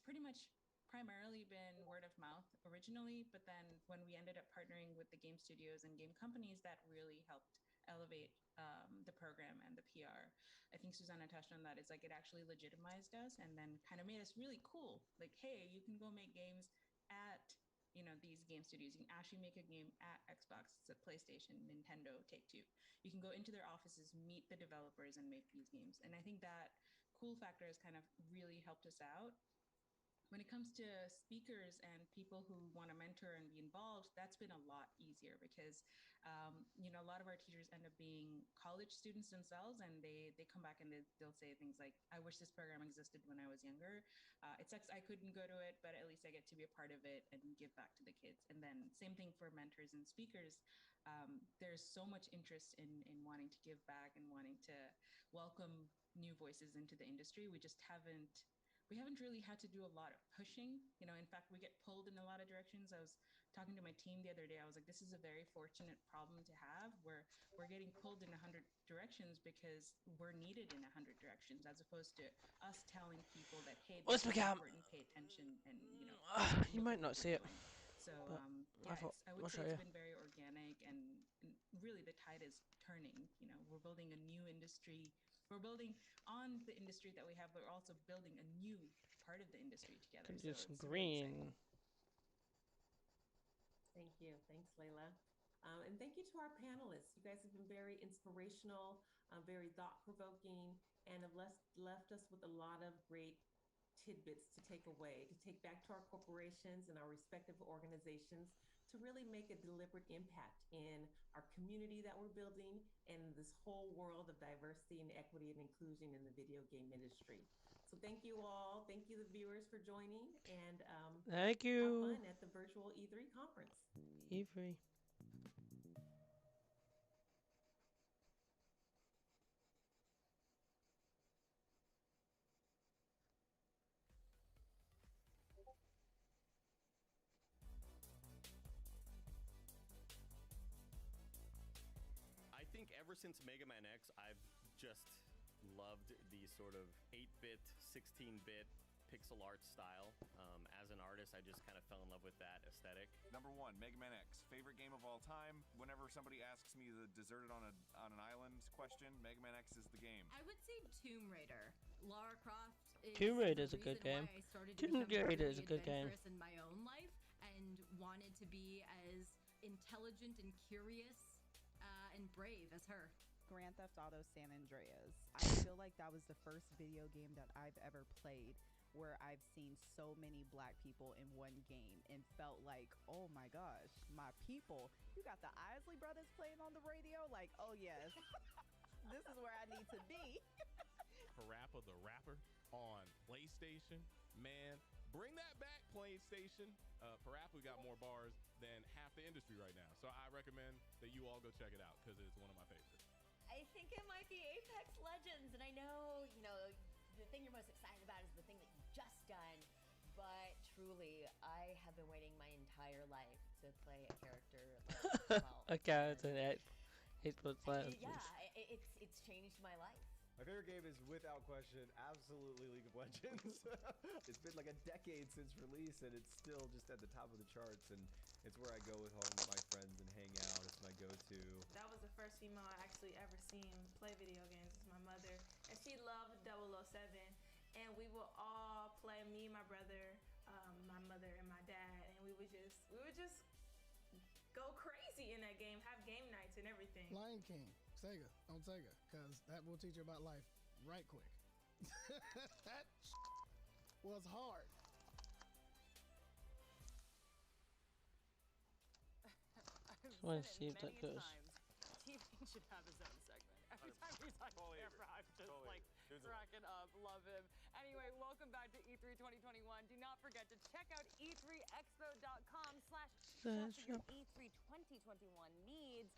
pretty much primarily been word of mouth originally, but then when we ended up partnering with the game studios and game companies, that really helped elevate the program and the PR. I think Susanna touched on that. It's like it actually legitimized us and then kind of made us really cool. Like, hey, you can go make games at these game studios. You can actually make a game at Xbox, PlayStation, Nintendo, Take-Two. You can go into their offices, meet the developers, and make these games. And I think that cool factor has kind of really helped us out. When it comes to speakers and people who want to mentor and be involved, that's been a lot easier because, a lot of our teachers end up being college students themselves, and they come back and they'll say things like, I wish this program existed when I was younger. It sucks I couldn't go to it, but at least I get to be a part of it and give back to the kids. And then same thing for mentors and speakers. There's so much interest in wanting to give back and wanting to welcome new voices into the industry. We haven't really had to do a lot of pushing. In fact, we get pulled in a lot of directions. I was talking to my team the other day. I was like, this is a very fortunate problem to have where we're getting pulled in 100 directions because we're needed in 100 directions, as opposed to us telling people that, hey, this is important, pay attention, and, you might not see it. So, I would say it's been very organic, and really the tide is turning. We're building a new industry. We're building on the industry that we have, but we're also building a new part of the industry together. Can so do some it's green. Really Thank you. Thanks, Layla. And thank you to our panelists. You guys have been very inspirational, very thought-provoking, and have left us with a lot of great tidbits to take away, to take back to our corporations and our respective organizations to really make a deliberate impact in our community that we're building and this whole world of diversity and equity and inclusion in the video game industry. So thank you all. Thank you, the viewers, for joining, and thank you. Have fun at the virtual E3 conference. E3. I think ever since Mega Man X, I've just loved the sort of 8-bit, 16-bit pixel art style. As an artist, I just kind of fell in love with that aesthetic. Number one, Mega Man X, favorite game of all time. Whenever somebody asks me the deserted on an island question, Mega Man X is the game. I would say Tomb Raider. Lara Croft is Tomb Raider is a good game. Tomb Raider is a good game. In my own life, and wanted to be as intelligent and curious and brave as her. Grand Theft Auto San Andreas. I feel like that was the first video game that I've ever played where I've seen so many black people in one game and felt like, oh my gosh, my people. You got the Isley Brothers playing on the radio? Like, oh yes, this is where I need to be. Parappa the Rapper on PlayStation. Man, bring that back, PlayStation. Parappa got more bars than half the industry right now. So I recommend that you all go check it out because it's one of my favorites. I think it might be Apex Legends. And I know, the thing you're most excited about is the thing that you've just done. But truly, I have been waiting my entire life to play a character like, well, a character that Xbox Live. Yeah, it's changed my life. My favorite game is, without question, absolutely League of Legends. It's been like a decade since release, and it's still just at the top of the charts. And It's where I go with all my friends and hang out. It's my go-to. That was the first female I actually ever seen play video games. It's my mother, and she loved 007. And we would all play, me, my brother, my mother, and my dad, and we would just go crazy in that game, have game nights and everything. Lion King, Sega, on Sega, because that will teach you about life right quick. That was hard. I want to see if that goes. TV should have his own segment. Every time he's on camera, I'm just like cracking up. Love him. Anyway, welcome back to E3 2021. Do not forget to check out e3expo.com/shop for your E3 2021 needs.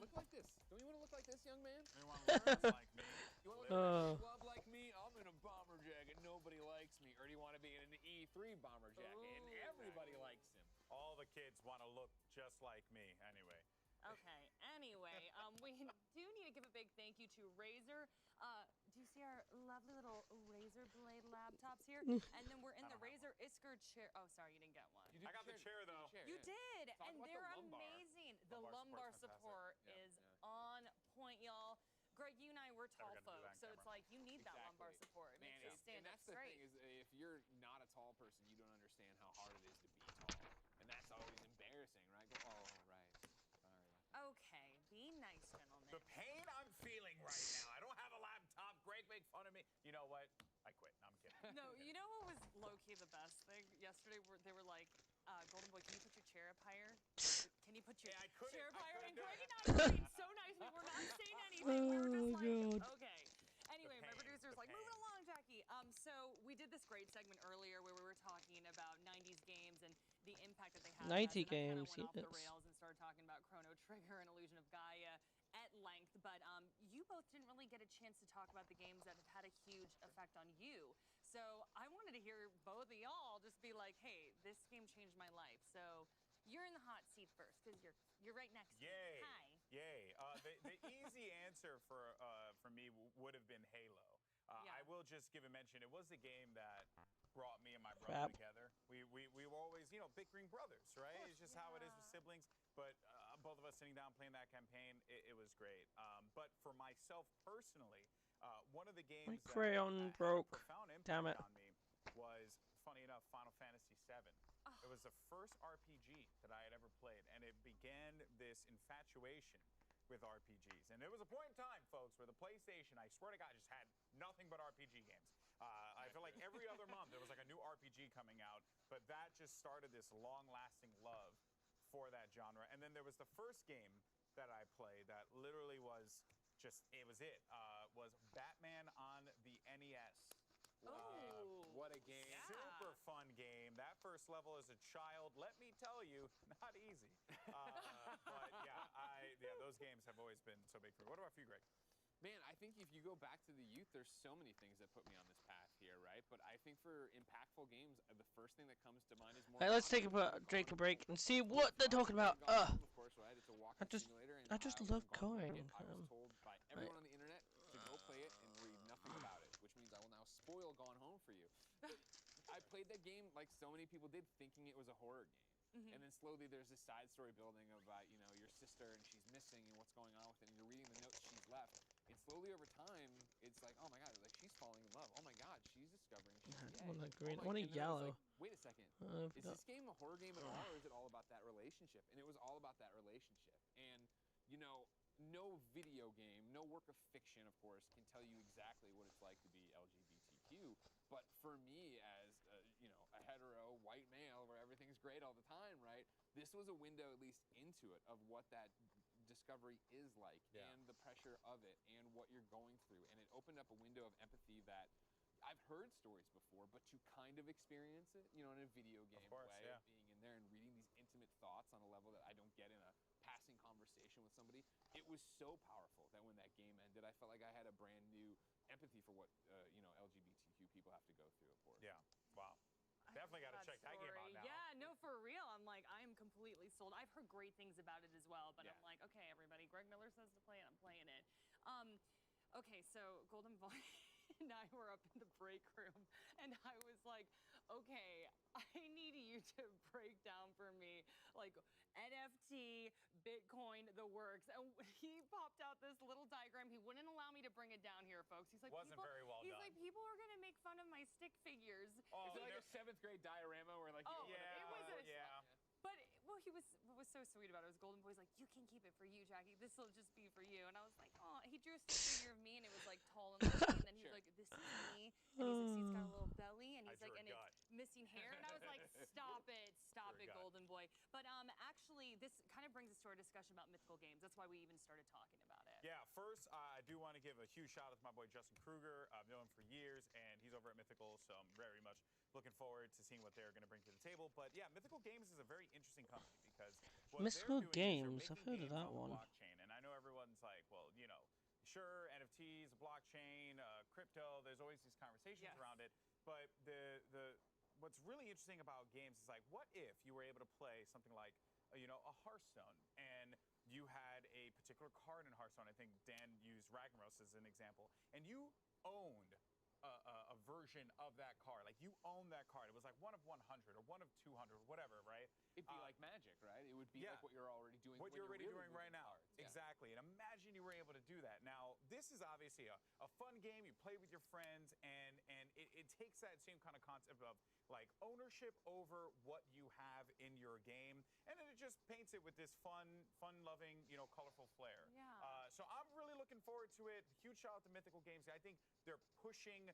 Look like this. Don't you want to look like this, young man? You want to look like me? You want to look like like me? I'm in a bomber jacket. Nobody likes me. Or do you want to be in an E3 bomber jacket and everybody likes him? All the kids want to look just like me anyway. Okay, anyway, we do need to give a big thank you to Razer. Do you see our lovely little Razer Blade laptops here? And then we're in the Razer Isker chair. Oh, sorry, you didn't get one. I got the chair, though. You did, and they're amazing. The lumbar support is on point, y'all. Greg, you and I, we're tall folks, so it's like you need that lumbar support. It makes you stand up straight. And that's the thing is, if you're not a tall person, you don't understand how hard it is to be tall. And that's always embarrassing, right? Oh, right. Okay, be nice, gentlemen. The pain I'm feeling right now. I don't have a laptop. Greg make fun of me. You know what? I quit. No, I'm kidding. No, you know what was low-key the best thing? Yesterday, they were like, Golden Boy, can you put your chair up higher? Can you put your chair up higher? And Greg and I were being so nice. We were not saying anything. We were just like, okay. Anyway, my producer's like, move it along, Jackie. So we did this great segment earlier where we were talking about 90s games and the impact that they had. 90 games, went off the rails and started talking about Chrono Trigger and Illusion of Gaia at length. But you both didn't really get a chance to talk about the games that have had a huge effect on you. So I wanted to hear both of y'all just be like, hey, this game changed my life. So you're in the hot seat first because you're right next to me. Hi. Yay. The easy answer for me would have been Halo. I will just give a mention. It was the game that brought me and my brother together. We were always, bickering brothers, right? It's just how it is with siblings. But both of us sitting down playing that campaign, it was great. But for myself personally, one of the games My crayon broke. Profound Damn it. impact on me was, funny enough, Final Fantasy VII. It was the first RPG that I had ever played, and it began this infatuation with RPGs. And there was a point in time, folks, where the PlayStation, I swear to God, just had nothing but RPG games. I feel like every other month there was like a new RPG coming out, but that just started this long-lasting love for that genre. And then there was the first game that I played that literally was just, was Batman on the NES. What a game. Super fun game. That first level as a child, let me tell you, not easy. But yeah, those games have always been so big for me. What about for you, Greg? Man, I think if you go back to the youth, there's so many things that put me on this path here, right? But I think for impactful games, the first thing that comes to mind is more. Alright, let's take a break and see what they're talking about. Of course, right? It's a walking simulator, and I just love coloring. I was told by everyone on the internet to go play it and read nothing about it, which means I will now spoil Gone Home for you. I played that game like so many people did, thinking it was a horror game. And then slowly there's this side story building about, your sister and she's missing and what's going on with it, and you're reading the notes she's left. And slowly over time, it's like, oh my God, like she's falling in love. Oh my God, she's discovering she's gay. I want a green, I Oh want a my- and then I was yellow. like, wait a second, is this game a horror game at all, or is it all about that relationship? And it was all about that relationship. And, no video game, no work of fiction, of course, can tell you exactly what it's like to be LGBTQ. But for me, as a hetero white male, where everything's great all the time, right? This was a window, at least, into it of what that discovery is like, and the pressure of it, and what you're going through. And it opened up a window of empathy that I've heard stories before, but to kind of experience it, in a video game way, of being in there and reading these intimate thoughts on a level that I don't get in a passing conversation with somebody, it was so powerful that when that game ended, I felt like I had a brand new empathy for what LGBTQ people have to go through, of course. Yeah. Wow. Definitely got to check that game out now. Yeah, no, for real. I'm like, I am completely sold. I've heard great things about it as well, but I'm like, okay, everybody, Greg Miller says to play it, I'm playing it. Okay, so Golden Boy and I were up in the break room, and I was like, okay, I need you to break down for me, like NFT, Bitcoin, the works. And he popped out this little diagram. He wouldn't allow me to bring it down here, folks. He's like, Wasn't very well he's done. like, people are gonna make fun of my stick figures. Is it like a 7th grade diorama where like it was a, yeah. But well, he was what was so sweet about it was Golden Boy's like, you can keep it for you, Jackie. This will just be for you. And I was like, oh. He drew a stick figure of me, and it was like tall and little. And then he was like, this is me. And he's like, see, it's got a little belly, and he's like, and it's missing hair. And I was like, stop it, Golden Boy. But actually, this kind of brings us to our discussion about mythical games. That's why we even started talking about it. Yeah, first, I do want to give a huge shout out to my boy Justin Kruger. I've known him for years, and he's over at Mythical, so I'm very much looking forward to seeing what they're going to bring to the table. But yeah, Mythical Games is a very interesting company because Mythical Games, I've heard of that one. Blockchain, and I know everyone's like, well, you know, sure, NFTs, blockchain, crypto. There's always these conversations around it. But what's really interesting about games is like, what if you were able to play something like, you know, a Hearthstone, and you had a particular card in Hearthstone. I think Dan used Ragnaros as an example, and you owned a version of that card. Like, you own that card. It was like 1 of 100 or 1 of 200 or whatever, right? It'd be like Magic, right? It would be like what you're already doing. What you're already doing right now. Exactly. And imagine you were able to do that. Now, this is obviously a fun game. You play with your friends, and it takes that same kind of concept of like ownership over what you have in your game, and then it just paints it with this fun-loving, you know, colorful flair. Yeah. So I'm really looking forward to it. Huge shout out to Mythical Games. I think they're pushing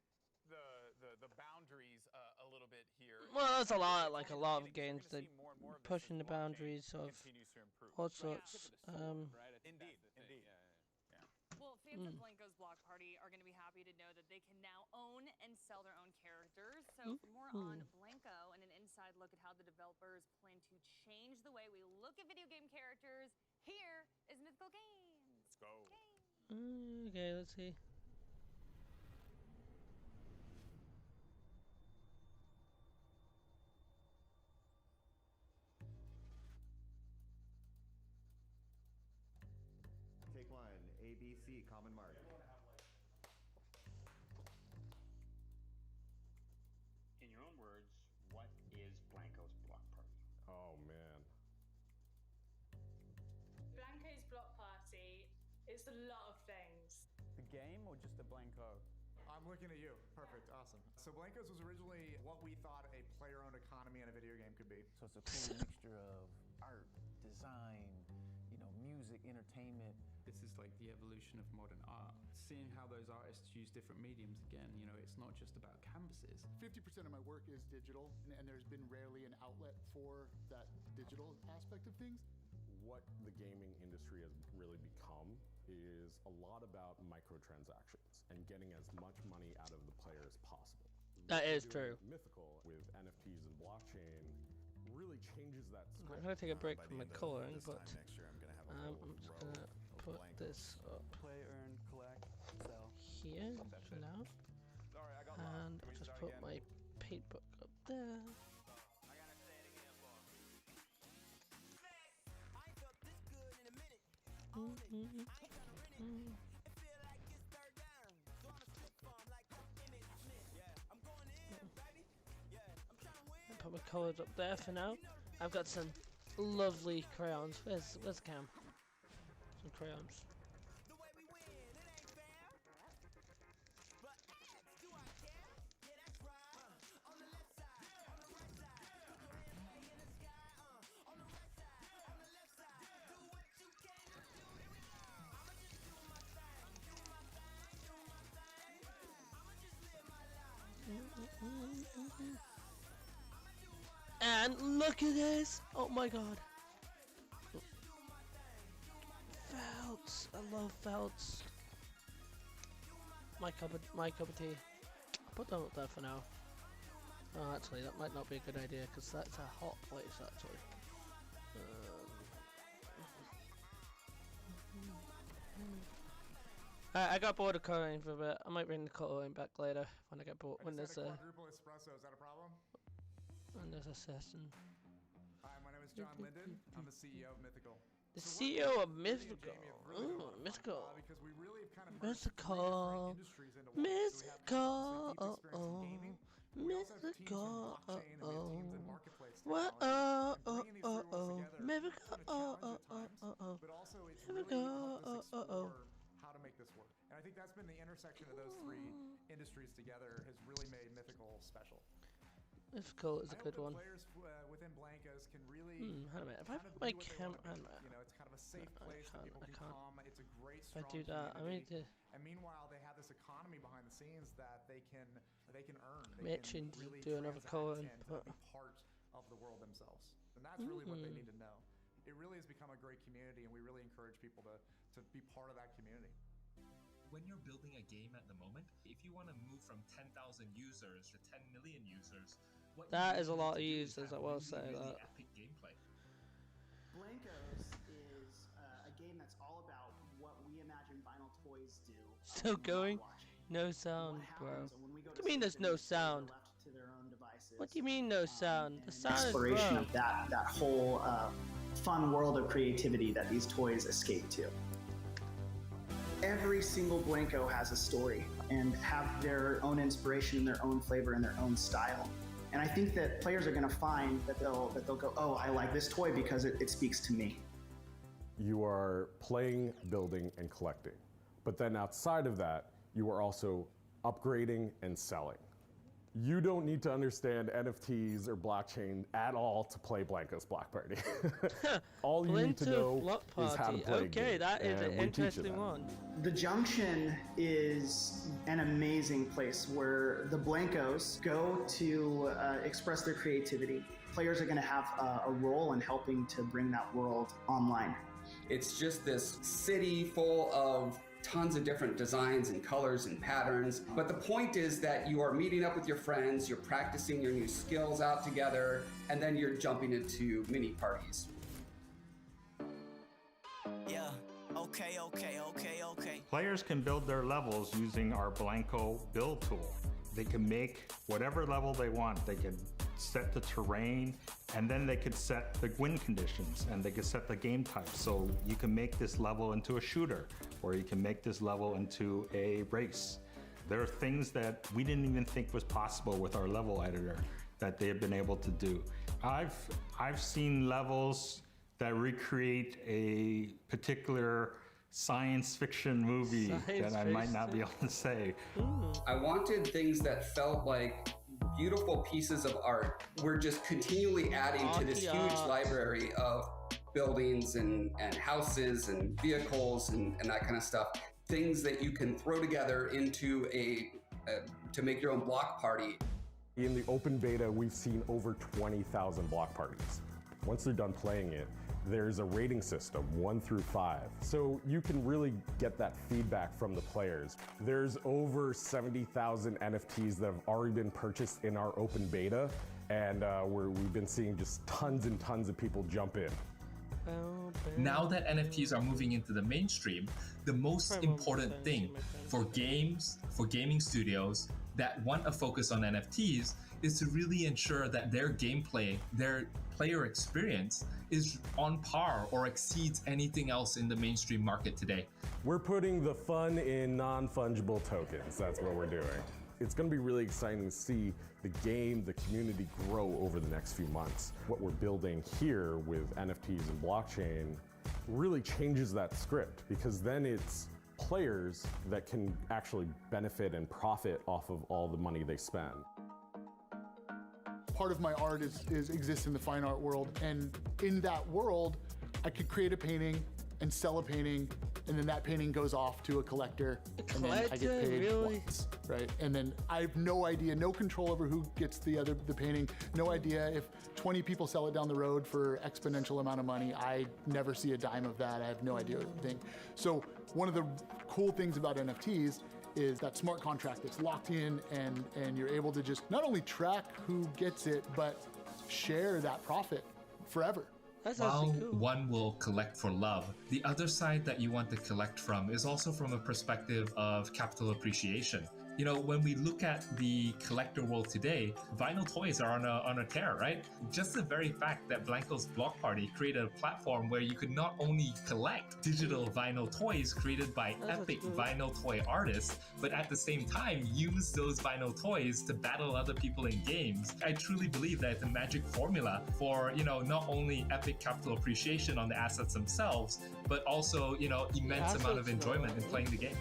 the boundaries a little bit here. Well, that's a lot of games that pushing the boundaries of all sorts. Indeed. Well, fans of Blanco's Block Party are going to be happy to know that they can now own and sell their own characters. So for more on Blanco and an inside look at how the developers plan to change the way we look at video game characters, here is Mythical Games. Let's go. Okay, let's see. Take one, ABC, Common Mark. In your own words, what is Blanco's Block Party? Oh, man. Blanco's Block Party is a lot of things. The game or just the Blanco? I'm looking at you. Perfect. Awesome. So Blancos was originally what we thought a player-owned economy in a video game could be. So it's a cool mixture of art, design, you know, music, entertainment. This is like the evolution of modern art. Seeing how those artists use different mediums again, you know, it's not just about canvases. 50% of my work is digital, and there's been rarely an outlet for that digital aspect of things. What the gaming industry has really become is a lot about microtransactions and getting as much money out of the player as possible. That is true. Mythical with NFTs and blockchain really changes that scope. I'm gonna take a break from my coloring, but next year I'm gonna have I'm just gonna put this up. Play, earn, collect, sell. Here for now, and I'll just put my paint book up there. Put my colours up there for now. I've got some lovely crayons. Where's Cam? Some crayons. And look at this! Oh my god! Felts! I love felts. My cup of tea. I'll put them up there for now. Oh, actually, that might not be a good idea because that's a hot place. Actually. I got bored of coloring for a bit. I might bring the coloring back later when I get bored. When there's a quadruple espresso, is that a problem? When there's a session. Hi, my name is John Linden. I'm the CEO of Mythical. The CEO of Mythical. Ooh, Mythical. Because we really have kind of Mythical. Mythical. Mythical. What? think that's been the intersection of those three industries together has really made Mythical special. Mythical is a good one. Players within Blankos can really Hang on a minute. If I kind of put my do what they camera, wanna be. You know, it's kind of a safe place that people can come. It's a great, if I strong do that, I need community. to. And meanwhile, they have this economy behind the scenes that they can earn. May They can actually really do another transact call and and be part of the world themselves. And that's really what they need to know. It really has become a great community, and we really encourage people to be part of that community. When you're building a game at the moment, if you want to move from 10,000 users to 10 million users, what that is a lot of users, I will say that. Epic gameplay. Blankos is a game that's all about what we imagine vinyl toys do. Still going? No sound, bro. What do you mean there's no sound? What do you mean no sound? The sound is exploration of that whole fun world of creativity that these toys escape to. Every single Blanko has a story and have their own inspiration and their own flavor and their own style. And I think that players are going to find that they'll go, oh, I like this toy because it speaks to me. You are playing, building, and collecting. But then outside of that, you are also upgrading and selling. You don't need to understand NFTs or blockchain at all to play Blankos Block Party. All you need to know is how to play a game, that is an and we teach you interesting that. one. The Junction is an amazing place where the Blankos go to express their creativity. Players are going to have a role in helping to bring that world online. It's just this city full of tons of different designs and colors and patterns. But the point is that you are meeting up with your friends, you're practicing your new skills out together, and then you're jumping into mini parties. Yeah, okay. Players can build their levels using our Blanko build tool. They can make whatever level they want. They can set the terrain, and then they could set the win conditions, and they could set the game type. So you can make this level into a shooter, or you can make this level into a race. There are things that we didn't even think was possible with our level editor that they have been able to do. I've seen levels that recreate a particular science fiction movie I might not be able to say. I wanted things that felt like beautiful pieces of art. We're just continually adding to this huge library of buildings and houses and vehicles and that kind of stuff. Things that you can throw together into to make your own block party. In the open beta, we've seen over 20,000 block parties. Once they're done playing it, there's a rating system, 1 through 5. So you can really get that feedback from the players. There's over 70,000 NFTs that have already been purchased in our open beta, and we've been seeing just tons and tons of people jump in. Now that NFTs are moving into the mainstream, the most important thing for games, for gaming studios that want to focus on NFTs is to really ensure that their gameplay, their player experience is on par or exceeds anything else in the mainstream market today. We're putting the fun in non-fungible tokens. That's what we're doing. It's going to be really exciting to see the game, the community grow over the next few months. What we're building here with NFTs and blockchain really changes that script, because then it's players that can actually benefit and profit off of all the money they spend. Part of my art exists in the fine art world, and in that world, I could create a painting and sell a painting, and then that painting goes off to a collector, and then I get paid once, right? And then I have no idea, no control over who gets the painting, no idea if 20 people sell it down the road for exponential amount of money. I never see a dime of that. I have no idea what to think. So one of the cool things about NFTs is that smart contract that's locked in, and you're able to just not only track who gets it, but share that profit forever. While one will collect for love, the other side that you want to collect from is also from a perspective of capital appreciation. You know, when we look at the collector world today, vinyl toys are on a tear, right? Just the very fact that Blankos Block Party created a platform where you could not only collect digital vinyl toys created by epic vinyl toy artists, but at the same time use those vinyl toys to battle other people in games. I truly believe that it's a magic formula for, you know, not only epic capital appreciation on the assets themselves, but also, you know, immense amount of enjoyment in playing the game.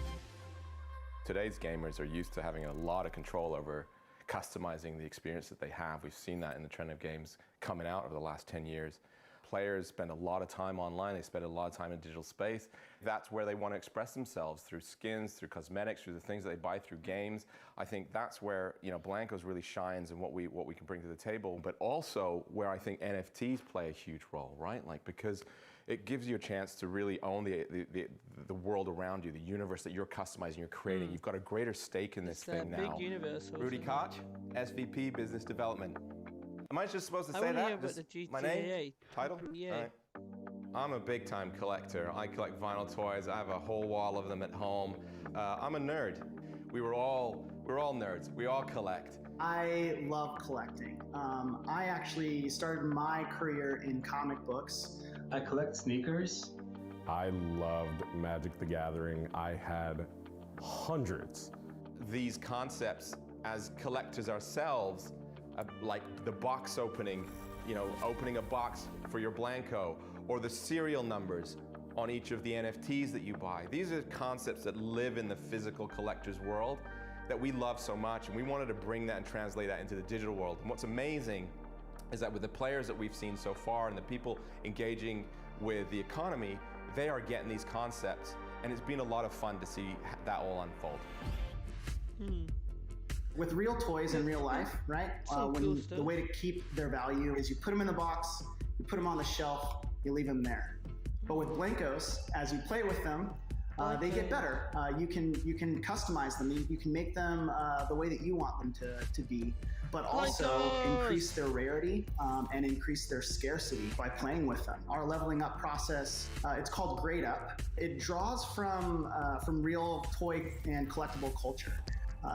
Today's gamers are used to having a lot of control over customizing the experience that they have. We've seen that in the trend of games coming out over the last 10 years. Players spend a lot of time online, they spend a lot of time in digital space. That's where they want to express themselves, through skins, through cosmetics, through the things that they buy through games. I think that's where, you know, Blankos really shines and what we can bring to the table, but also where I think NFTs play a huge role, right? Like, because it gives you a chance to really own the world around you, the universe that you're customizing, you're creating. You've got a greater stake in this thing now. Big universe. Rudy Koch, SVP Business Development. Am I just supposed to say I that? Hear about the GTA my name? Title? Yeah. All right. I'm a big time collector. I collect vinyl toys. I have a whole wall of them at home. I'm a nerd. We're all nerds. We all collect. I love collecting. I actually started my career in comic books. I collect sneakers. I loved Magic the Gathering. I had hundreds. These concepts as collectors ourselves, like the box opening, you know, opening a box for your Blanco, or the serial numbers on each of the NFTs that you buy. These are concepts that live in the physical collector's world that we love so much, and we wanted to bring that and translate that into the digital world. And what's amazing is that with the players that we've seen so far and the people engaging with the economy, they are getting these concepts, and it's been a lot of fun to see that all unfold. With real toys in real life, right? The way to keep their value is you put them in the box, you put them on the shelf, you leave them there. But with Blankos, as you play with them, they get better. You can customize them. You can make them the way that you want them to be, but also increase their rarity and increase their scarcity by playing with them. Our leveling up process, it's called Grade Up. It draws from real toy and collectible culture.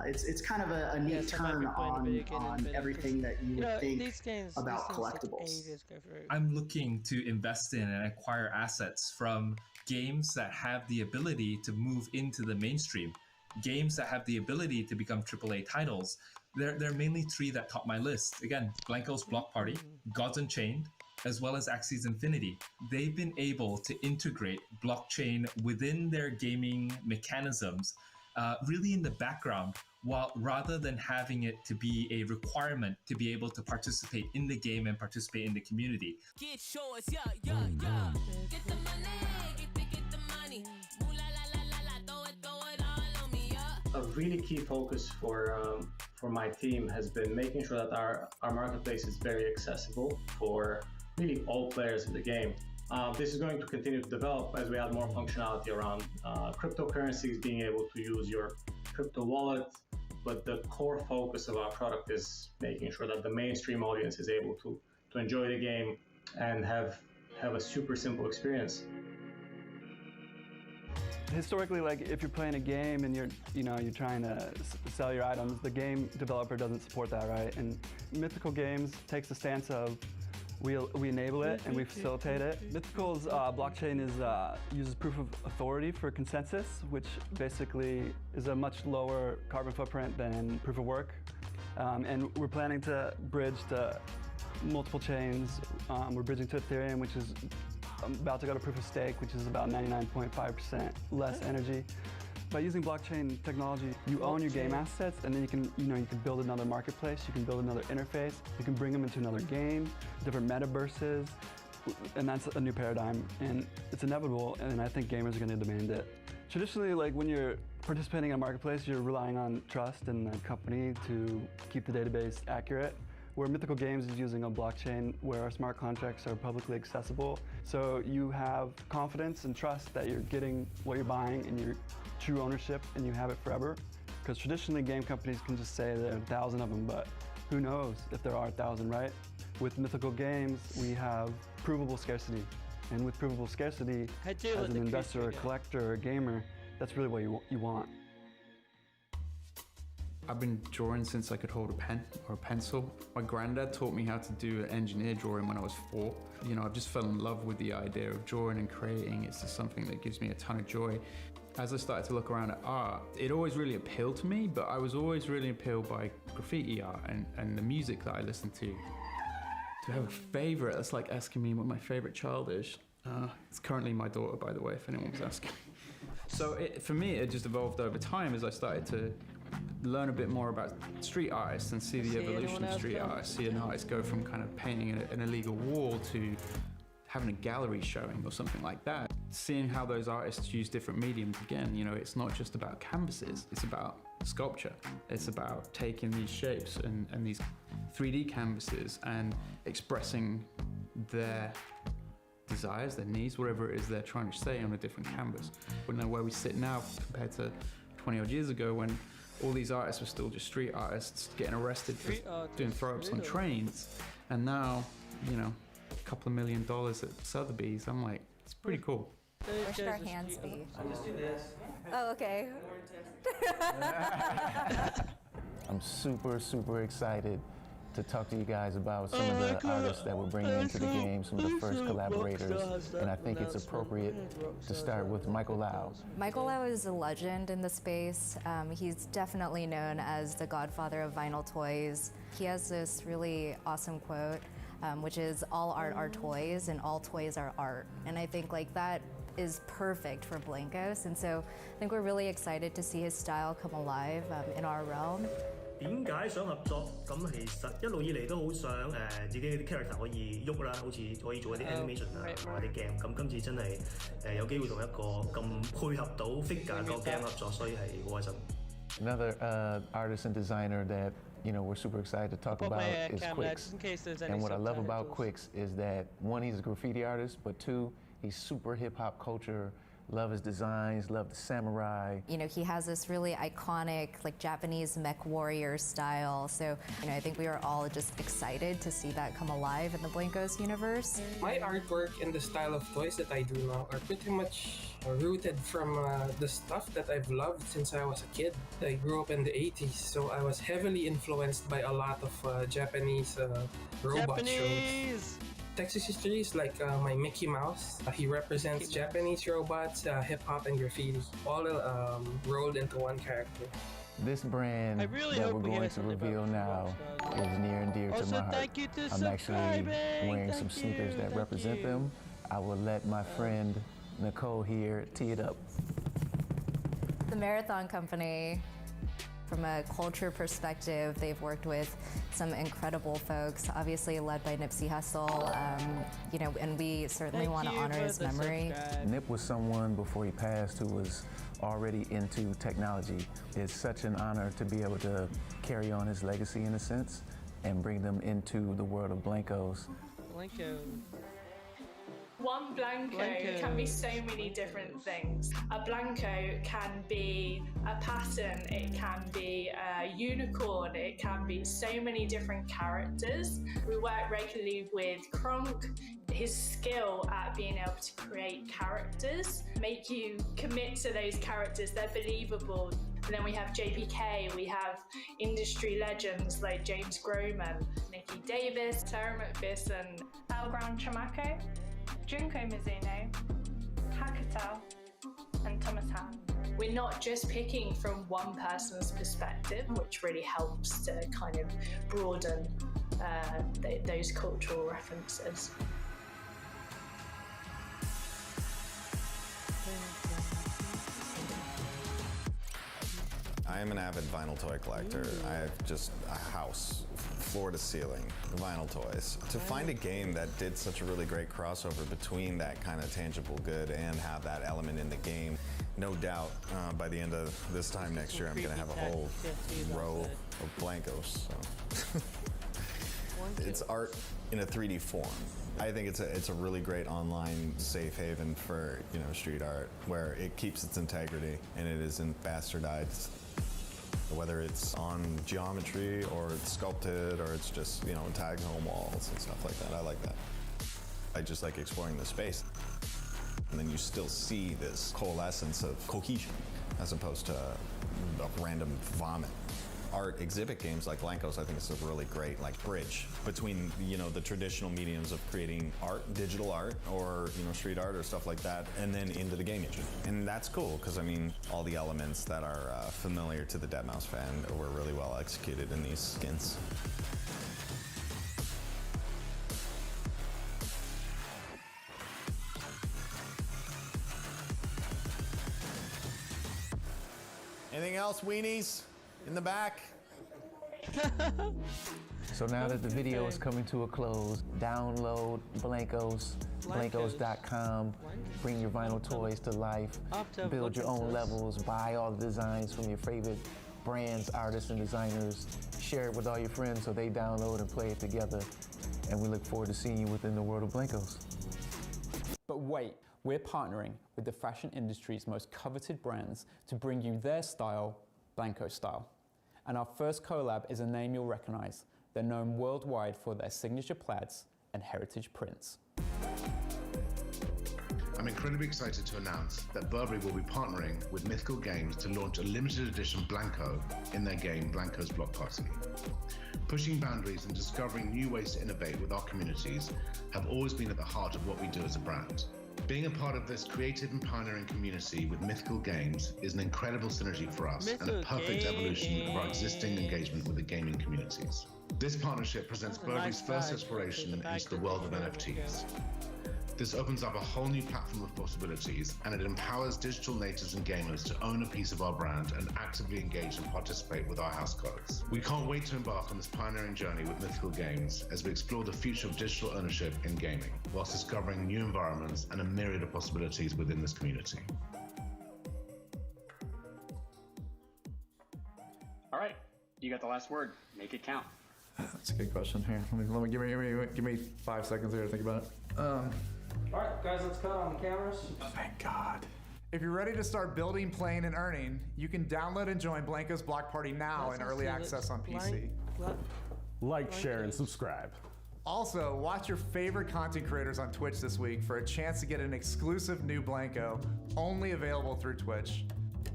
It's kind of a neat turn on everything that you would think about collectibles. I'm looking to invest in and acquire assets from games that have the ability to move into the mainstream, games that have the ability to become AAA titles. There are mainly three that top my list. Again, Blanko's Block Party, Gods Unchained, as well as Axis Infinity. They've been able to integrate blockchain within their gaming mechanisms really in the background, while rather than having it to be a requirement to be able to participate in the game and participate in the community. Get yours, yeah. Get the money, get the money. Ooh la la, throw it all on me, yeah. A really key focus for my team has been making sure that our marketplace is very accessible for really all players in the game. This is going to continue to develop as we add more functionality around cryptocurrencies, being able to use your crypto wallet, but the core focus of our product is making sure that the mainstream audience is able to enjoy the game and have a super simple experience. Historically, like if you're playing a game and you're trying to sell your items, the game developer doesn't support that, right? And Mythical Games takes the stance of we enable it and we facilitate it. Mythical's blockchain uses proof of authority for consensus, which basically is a much lower carbon footprint than proof of work. And we're planning to bridge to multiple chains. We're bridging to Ethereum, which is about to go to proof of stake, which is about 99.5% less energy. By using blockchain technology, you own your game assets, and then you can build another marketplace, you can build another interface, you can bring them into another game, different metaverses, and that's a new paradigm, and it's inevitable, and I think gamers are going to demand it. Traditionally, like when you're participating in a marketplace, you're relying on trust in the company to keep the database accurate. Where Mythical Games is using a blockchain where our smart contracts are publicly accessible, so you have confidence and trust that you're getting what you're buying and your true ownership, and you have it forever. Because traditionally game companies can just say there are 1,000 of them, but who knows if there are 1,000, right? With Mythical Games, we have provable scarcity. And with provable scarcity, as an investor, a collector, or a gamer, that's really what you want. I've been drawing since I could hold a pen or a pencil. My granddad taught me how to do an engineer drawing when I was 4. You know, I've just fell in love with the idea of drawing and creating. It's just something that gives me a ton of joy. As I started to look around at art, it always really appealed to me, but I was always really appealed by graffiti art and the music that I listened to. To have a favorite, that's like asking me what my favorite child is. It's currently my daughter, by the way, if anyone was asking. So for me, it just evolved over time as I started to learn a bit more about street artists and see the evolution of street artists. See an artist go from kind of painting an illegal wall to having a gallery showing or something like that. Seeing how those artists use different mediums again, you know, it's not just about canvases, it's about sculpture. It's about taking these shapes and these 3D canvases and expressing their desires, their needs, whatever it is they're trying to say on a different canvas. We know where we sit now compared to 20 odd years ago when all these artists were still just street artists getting arrested for doing throw-ups on trains. And now, you know, a couple of $1 million at Sotheby's. I'm like, it's pretty cool. Where should our hands be? Let's do this. Oh, okay. I'm super excited to talk to you guys about some of the artists that we're bringing into the game, some of the first collaborators, and I think it's appropriate to start with Michael Lau. Michael Lau is a legend in the space. He's definitely known as the godfather of vinyl toys. He has this really awesome quote, which is, all art are toys and all toys are art. And I think like that is perfect for Blankos, and so I think we're really excited to see his style come alive in our realm. 點解想合作？咁其實一路以嚟都好想自己啲 character 可以喐啦，好似可以做一啲 animation 啊，或者 game。咁今次真係有機會同一個咁配合到 figure 個 game 合作，所以係好開心。Another artist and designer that we're super excited to talk about is Quicks. And what I love about Quicks is that one, he's a graffiti artist, but two, he's super hip hop culture. Love his designs, love the samurai. You know, he has this really iconic, like Japanese mech warrior style. So, I think we are all just excited to see that come alive in the Blankos universe. My artwork and the style of toys that I do now are pretty much rooted from the stuff that I've loved since I was a kid. I grew up in the 80s, so I was heavily influenced by a lot of Japanese robot shows. Toxicity is like my Mickey Mouse. He represents Japanese robots, hip-hop, and graffiti, all rolled into one character. This brand that we're going to reveal now is near and dear to my heart. I'm actually wearing some sneakers that represent them. I will let my friend Nicole here tee it up. The Marathon Company, from a culture perspective, they've worked with some incredible folks, obviously led by Nipsey Hussle, and we certainly want to honor his memory. Nip was someone before he passed who was already into technology. It's such an honor to be able to carry on his legacy in a sense and bring them into the world of Blankos. One Blanco can be so many different things. A Blanco can be a pattern, it can be a unicorn, it can be so many different characters. We work regularly with Kronk. His skill at being able to create characters, make you commit to those characters, they're believable. And then we have JPK, we have industry legends like James Groman, Nikki Davis, Sarah McPherson, Algron Chamako, Junko Mizuno, Hector, and Thomas Han. We're not just picking from one person's perspective, which really helps to kind of broaden those cultural references. I am an avid vinyl toy collector. I have just a house, floor to ceiling, vinyl toys. To find a game that did such a really great crossover between that kind of tangible good and have that element in the game, no doubt by the end of this time next year, I'm going to have a whole row of Blankos. So. It's art in a 3D form. I think it's a really great online safe haven for street art where it keeps its integrity and it isn't bastardized. Whether it's on geometry or it's sculpted or it's just tags on walls and stuff like that. I like that. I just like exploring the space. And then you still see this coalescence of cohesion as opposed to a random vomit. Art exhibit games like Blankos, I think is a really great bridge between the traditional mediums of creating art, digital art, or street art or stuff like that, and then into the game engine. And that's cool because all the elements that are familiar to the Deadmau5 fan were really well executed in these skins. Anything else, weenies? In the back? So now that the video is coming to a close, download Blankos, blankos.com, bring your vinyl toys to life, build your own levels, buy all the designs from your favorite brands, artists, and designers, share it with all your friends so they download and play it together, and we look forward to seeing you within the world of Blankos. But wait, we're partnering with the fashion industry's most coveted brands to bring you their style, Blanco style. And our first collab is a name you'll recognize. They're known worldwide for their signature plaids and heritage prints. I'm incredibly excited to announce that Burberry will be partnering with Mythical Games to launch a limited edition Blanco in their game Blanco's Block Party. Pushing boundaries and discovering new ways to innovate with our communities have always been at the heart of what we do as a brand. Being a part of this creative and pioneering community with Mythical Games is an incredible synergy for us and a perfect evolution of our existing engagement with the gaming communities. This partnership presents Burberry's first exploration into the world of NFTs. This opens up a whole new platform of possibilities, and it empowers digital natives and gamers to own a piece of our brand and actively engage and participate with our house codes. We can't wait to embark on this pioneering journey with Mythical Games as we explore the future of digital ownership in gaming, whilst discovering new environments and a myriad of possibilities within this community. All right, you got the last word. Make it count. That's a good question. Here, give me 5 seconds here to think about it. All right, guys, let's cut on the cameras. Thank God. If you're ready to start building, playing, and earning, you can download and join Blanco's Block Party now in early access on PC. Like, share, and subscribe. Also, watch your favorite content creators on Twitch this week for a chance to get an exclusive new Blanco, only available through Twitch.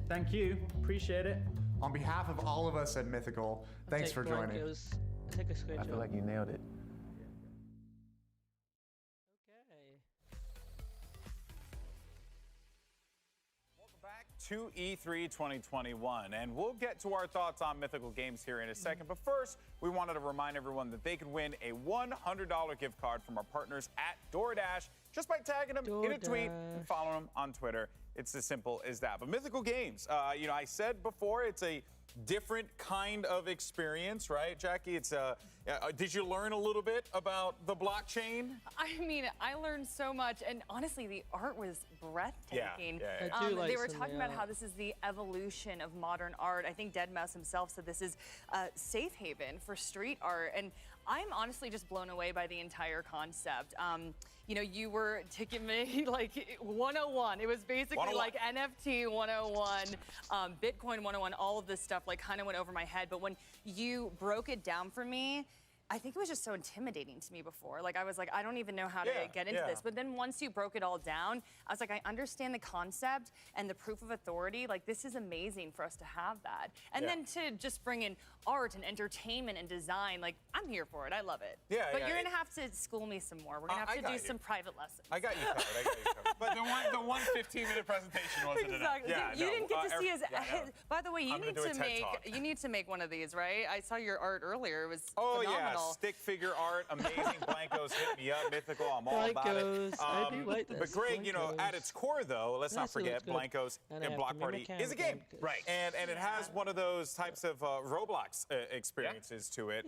Thank you. Appreciate it. On behalf of all of us at Mythical, thanks for joining. Take a screenshot. I feel like you nailed it. To E3 2021, and we'll get to our thoughts on Mythical Games here in a second. But first, we wanted to remind everyone that they could win a $100 gift card from our partners at DoorDash just by tagging them in a tweet and following them on Twitter. It's as simple as that. But Mythical Games, I said before, it's a different kind of experience, right, Jackie? It's did you learn a little bit about the blockchain? I mean, I learned so much, and honestly, the art was breathtaking. Yeah. They were talking about how this is the evolution of modern art. I think Deadmau5 himself said this is a safe haven for street art, and I'm honestly just blown away by the entire concept. You were taking me like 101. It was basically like NFT 101, Bitcoin 101, all of this stuff like kind of went over my head. But when you broke it down for me, I think it was just so intimidating to me before. Like, I was like, I don't even know how to get into this. But then once you broke it all down, I was like, I understand the concept and the proof of authority. Like, this is amazing for us to have that. And then to just bring in art and entertainment and design, like, I'm here for it. I love it. But you're going to have to school me some more. We're going to have to do some private lessons. I got you covered. But the one 15-minute presentation wasn't enough. You didn't get to see his. By the way, you need to make one of these, right? I saw your art earlier. It was phenomenal. Stick figure art, amazing. Blankos, hit me up. Mythical, I'm all about it. I do like this. But Greg, at its core, though, let's not forget, Blankos and Block Party is a game. Right. And it has one of those types of Roblox experiences to it,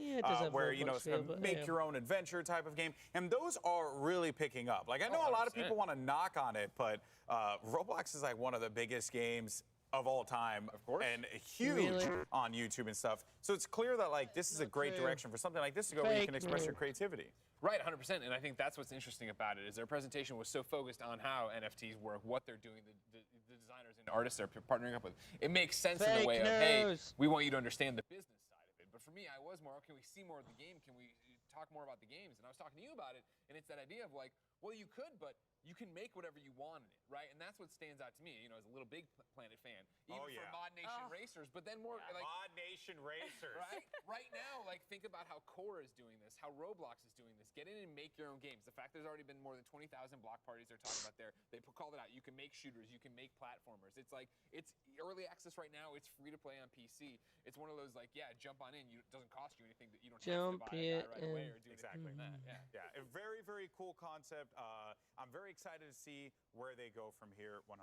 where, it's a make your own adventure type of game. And those are really picking up. Like, I know a lot of people want to knock on it, but Roblox is like one of the biggest games of all time, of course, and huge on YouTube and stuff. So it's clear that this is a great direction for something like this to go, where you can express your creativity. Right, 100%. And I think that's what's interesting about it, is their presentation was so focused on how NFTs work, what they're doing, the designers and artists they're partnering up with. It makes sense in the way of, hey, we want you to understand the business side of it. But for me, I was more, can we see more of the game? Can we talk more about the games? And I was talking to you about it, and it's that idea of well, you could, but you can make whatever you want in it, right? And that's what stands out to me, as a little Big Planet fan. Even for Mod Nation Racers, but then more Mod Nation Racers. Right? Right now, think about how Core is doing this, how Roblox is doing this. Get in and make your own games. The fact there's already been more than 20,000 block parties they're talking about there. They called it out. You can make shooters. You can make platformers. It's it's early access right now. It's free to play on PC. It's one of those jump on in. It doesn't cost you anything that you don't have to buy it right away or do anything like that. Yeah, a very, very cool concept. concept. I'm very excited to see where they go from here. 100%,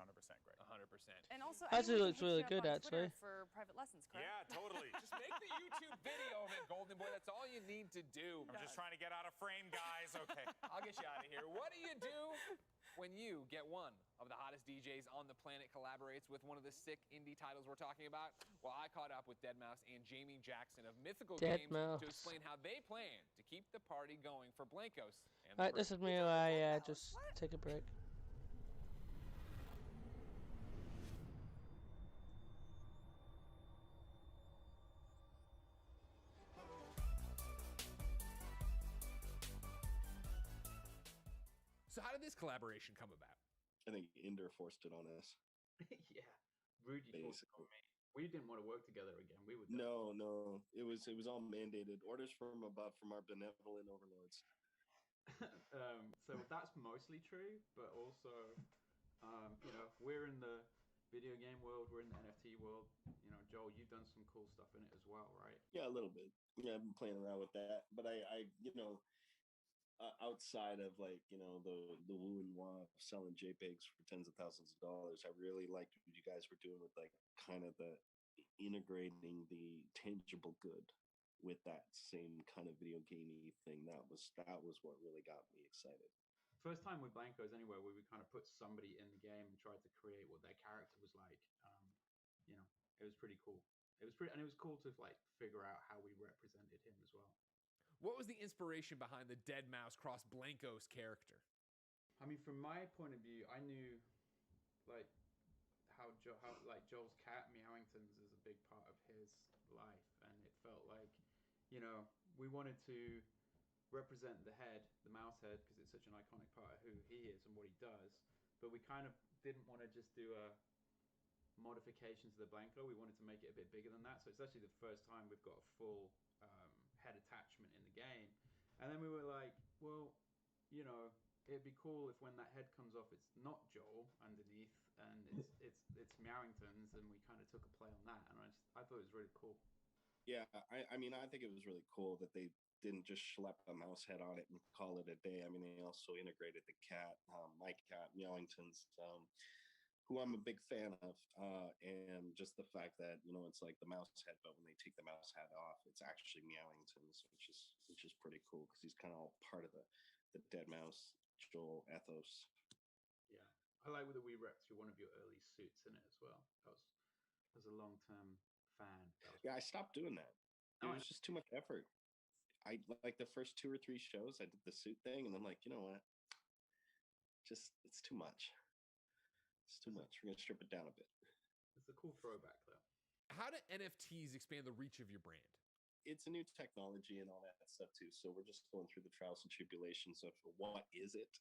Greg. 100%. And also, Actually, anyone looks can hit really you up good, on actually. Twitter for private lessons, correct? Yeah, totally. Just make the YouTube video of it, Golden Boy. That's all you need to do. I'm just trying to get out of frame, guys. Okay. I'll get you out of here. What do you do when you get one of the hottest DJs on the planet collaborates with one of the sick indie titles we're talking about? Well, I caught up with Deadmau5 and Jamie Jackson of Mythical Games to explain how they plan to keep the party going for Blankos. All right, this is me. I just take a break. So how did this collaboration come about? I think Inder forced it on us. Yeah, Rudy forced it on me. We didn't want to work together again. We would. No. It was all mandated. Orders from above, from our benevolent overlords. So that's mostly true, but also, we're in the video game world. We're in the NFT world. Joel, you've done some cool stuff in it as well, right? Yeah, a little bit. Yeah, I've been playing around with that, but I outside of the woo and wah of selling JPEGs for tens of thousands of dollars, I really liked what you guys were doing with kind of the integrating the tangible good with that same kind of video gamey thing. That was what really got me excited. First time with Blankos anyway, where we kind of put somebody in the game and tried to create what their character was like. It was pretty cool. It was cool to figure out how we represented him as well. What was the inspiration behind the Deadmau5 cross Blankos character? I mean, from my point of view, I knew how Joel's cat Meowingtons is a big part of his life, and it felt like we wanted to represent the head, the mouse head, because it's such an iconic part of who he is and what he does. But we kind of didn't want to just do a modification to the Blanco. We wanted to make it a bit bigger than that. So it's actually the first time we've got a full head attachment in the game. And then we were like, well, it'd be cool if when that head comes off, it's not Joel underneath, and it's Meowingtons, and we kind of took a play on that. And I thought it was really cool. Yeah, I mean, I think it was really cool that they didn't just schlep a mouse head on it and call it a day. I mean, they also integrated the cat, my cat, Meowingtons, who I'm a big fan of, and just the fact that it's like the mouse head, but when they take the mouse head off, it's actually Meowingtons, which is pretty cool because he's kind of all part of the Deadmau5 Joel ethos. Yeah, I like that we repped through one of your early suits in it as well. As a long-term fan. Yeah, I stopped doing that. It was just too much effort. I like the first 2 or 3 shows, I did the suit thing, and I'm like, you know what? It's too much. It's too much. We're gonna strip it down a bit. It's a cool throwback, though. How do NFTs expand the reach of your brand? It's a new technology and all that stuff too. So we're just going through the trials and tribulations of what is it?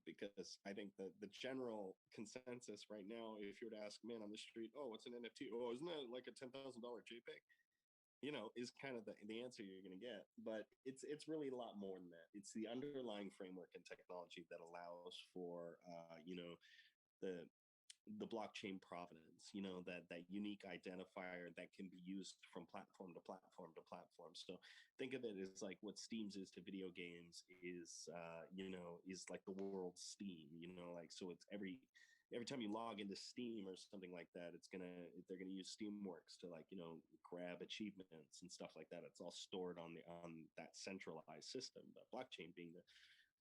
Because I think the general consensus right now, if you were to ask a man on the street, oh, what's an NFT? Oh, isn't that like a $10,000 JPEG? Is kind of the answer you're going to get. But it's really a lot more than that. It's the underlying framework and technology that allows for, the blockchain provenance, that unique identifier that can be used from platform to platform to platform. So think of it as like what Steam's is to video games is like the world's Steam, so it's every time you log into Steam or something like that, they're gonna use Steamworks to grab achievements and stuff like that. It's all stored on that centralized system. But blockchain being the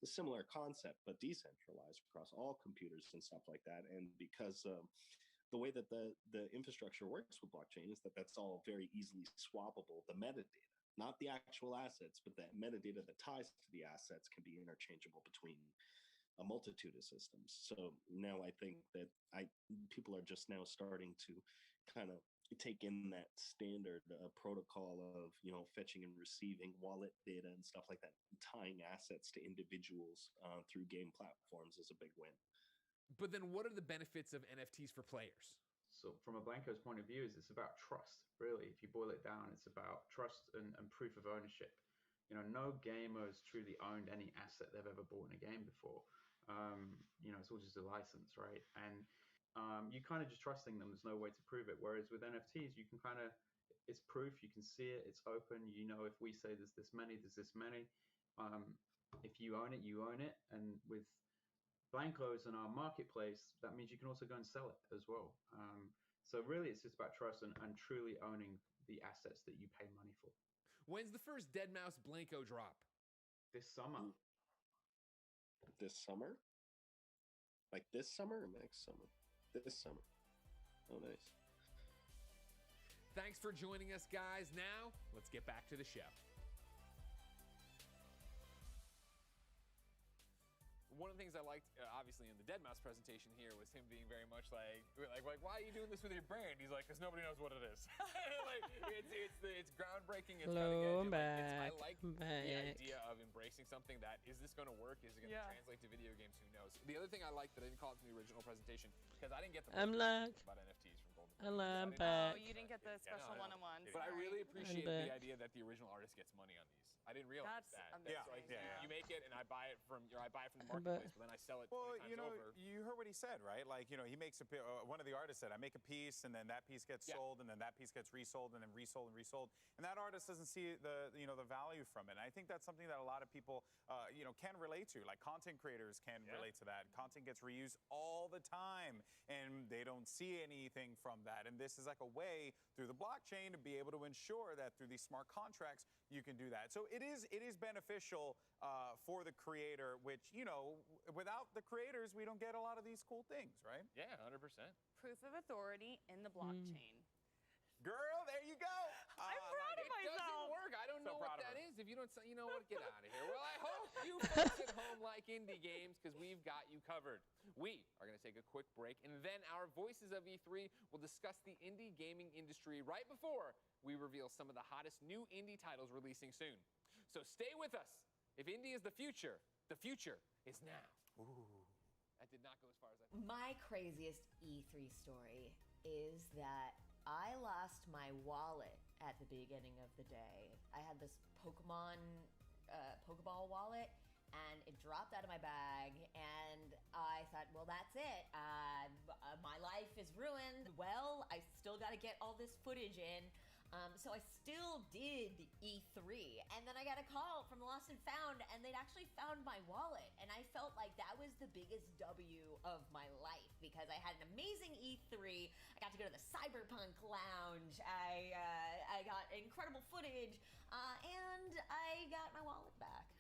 similar concept, but decentralized across all computers and stuff like that. And because the way that the infrastructure works with blockchain is that's all very easily swappable. The metadata, not the actual assets, but the metadata that ties to the assets can be interchangeable between a multitude of systems. So now I think that people are just now starting to kind of take in that standard protocol of fetching and receiving wallet data and stuff like that, tying assets to individuals through game platforms is a big win. But then what are the benefits of NFTs for players? So from a Blanco's point of view, it's about trust, really. If you boil it down, it's about trust and proof of ownership. No gamer has truly owned any asset they've ever bought in a game before. It's all just a license, right? And you kind of just trusting them. There's no way to prove it. Whereas with NFTs, you can it's proof. You can see it. It's open. If we say there's this many, there's this many. if you own it, you own it. And with Blankos and our marketplace, that means you can also go and sell it as well. So really, it's just about trust and truly owning the assets that you pay money for. When's the first Dead Mouse Blanko drop? This summer. This summer? Like this summer or next summer? This summer. Oh, nice. Thanks for joining us, guys. Now, let's get back to the show. One of the things I liked, obviously, in the Dead Mouse presentation here was him being very much like, why are you doing this with your brand? He's like, because nobody knows what it is. Like, it's groundbreaking. It's Hello, cutting edge. I'm I back. like the idea of embracing something that, is this going to work? Is it going to translate to video games? Who knows? The other thing I liked that I didn't call it from the original presentation, because I didn't get the I'm back. about NFTs from Golden. I'm back. Oh, you didn't get the special one-on-ones. But I really appreciate the idea that the original artist gets money on these. I didn't realize that. Amazing. Like, you make it, and I buy it from the marketplace, but then I sell it. Well, 20 times over. you heard what he said, right? Like, he makes one of the artists said, I make a piece, and then that piece gets sold, and then that piece gets resold, and then resold and resold, and that artist doesn't see the value from it. And I think that's something that a lot of people, can relate to. Like, content creators can relate to that. Content gets reused all the time, and they don't see anything from that. And this is like a way through the blockchain to be able to ensure that through these smart contracts you can do that. So it is beneficial for the creator, which, without the creators, we don't get a lot of these cool things, right? Yeah, 100%. Proof of authority in the blockchain. Girl, there you go. I'm proud of myself. It doesn't work. I don't know what that is. If you don't, you know what? Get out of here. Well, I hope you folks at home like indie games, because we've got you covered. We are going to take a quick break, and then our voices of E3 will discuss the indie gaming industry right before we reveal some of the hottest new indie titles releasing soon. So stay with us. If indie is the future is now. Ooh. That did not go as far as I thought. My craziest E3 story is that I lost my wallet at the beginning of the day. I had this Pokeball wallet, and it dropped out of my bag, and I thought, well, that's it. My life is ruined. Well, I still got to get all this footage in. So I still did E3, and then I got a call from Lost and Found, and they'd actually found my wallet, and I felt like that was the biggest W of my life, because I had an amazing E3. I got to go to the Cyberpunk Lounge. I got incredible footage, and I got my wallet back.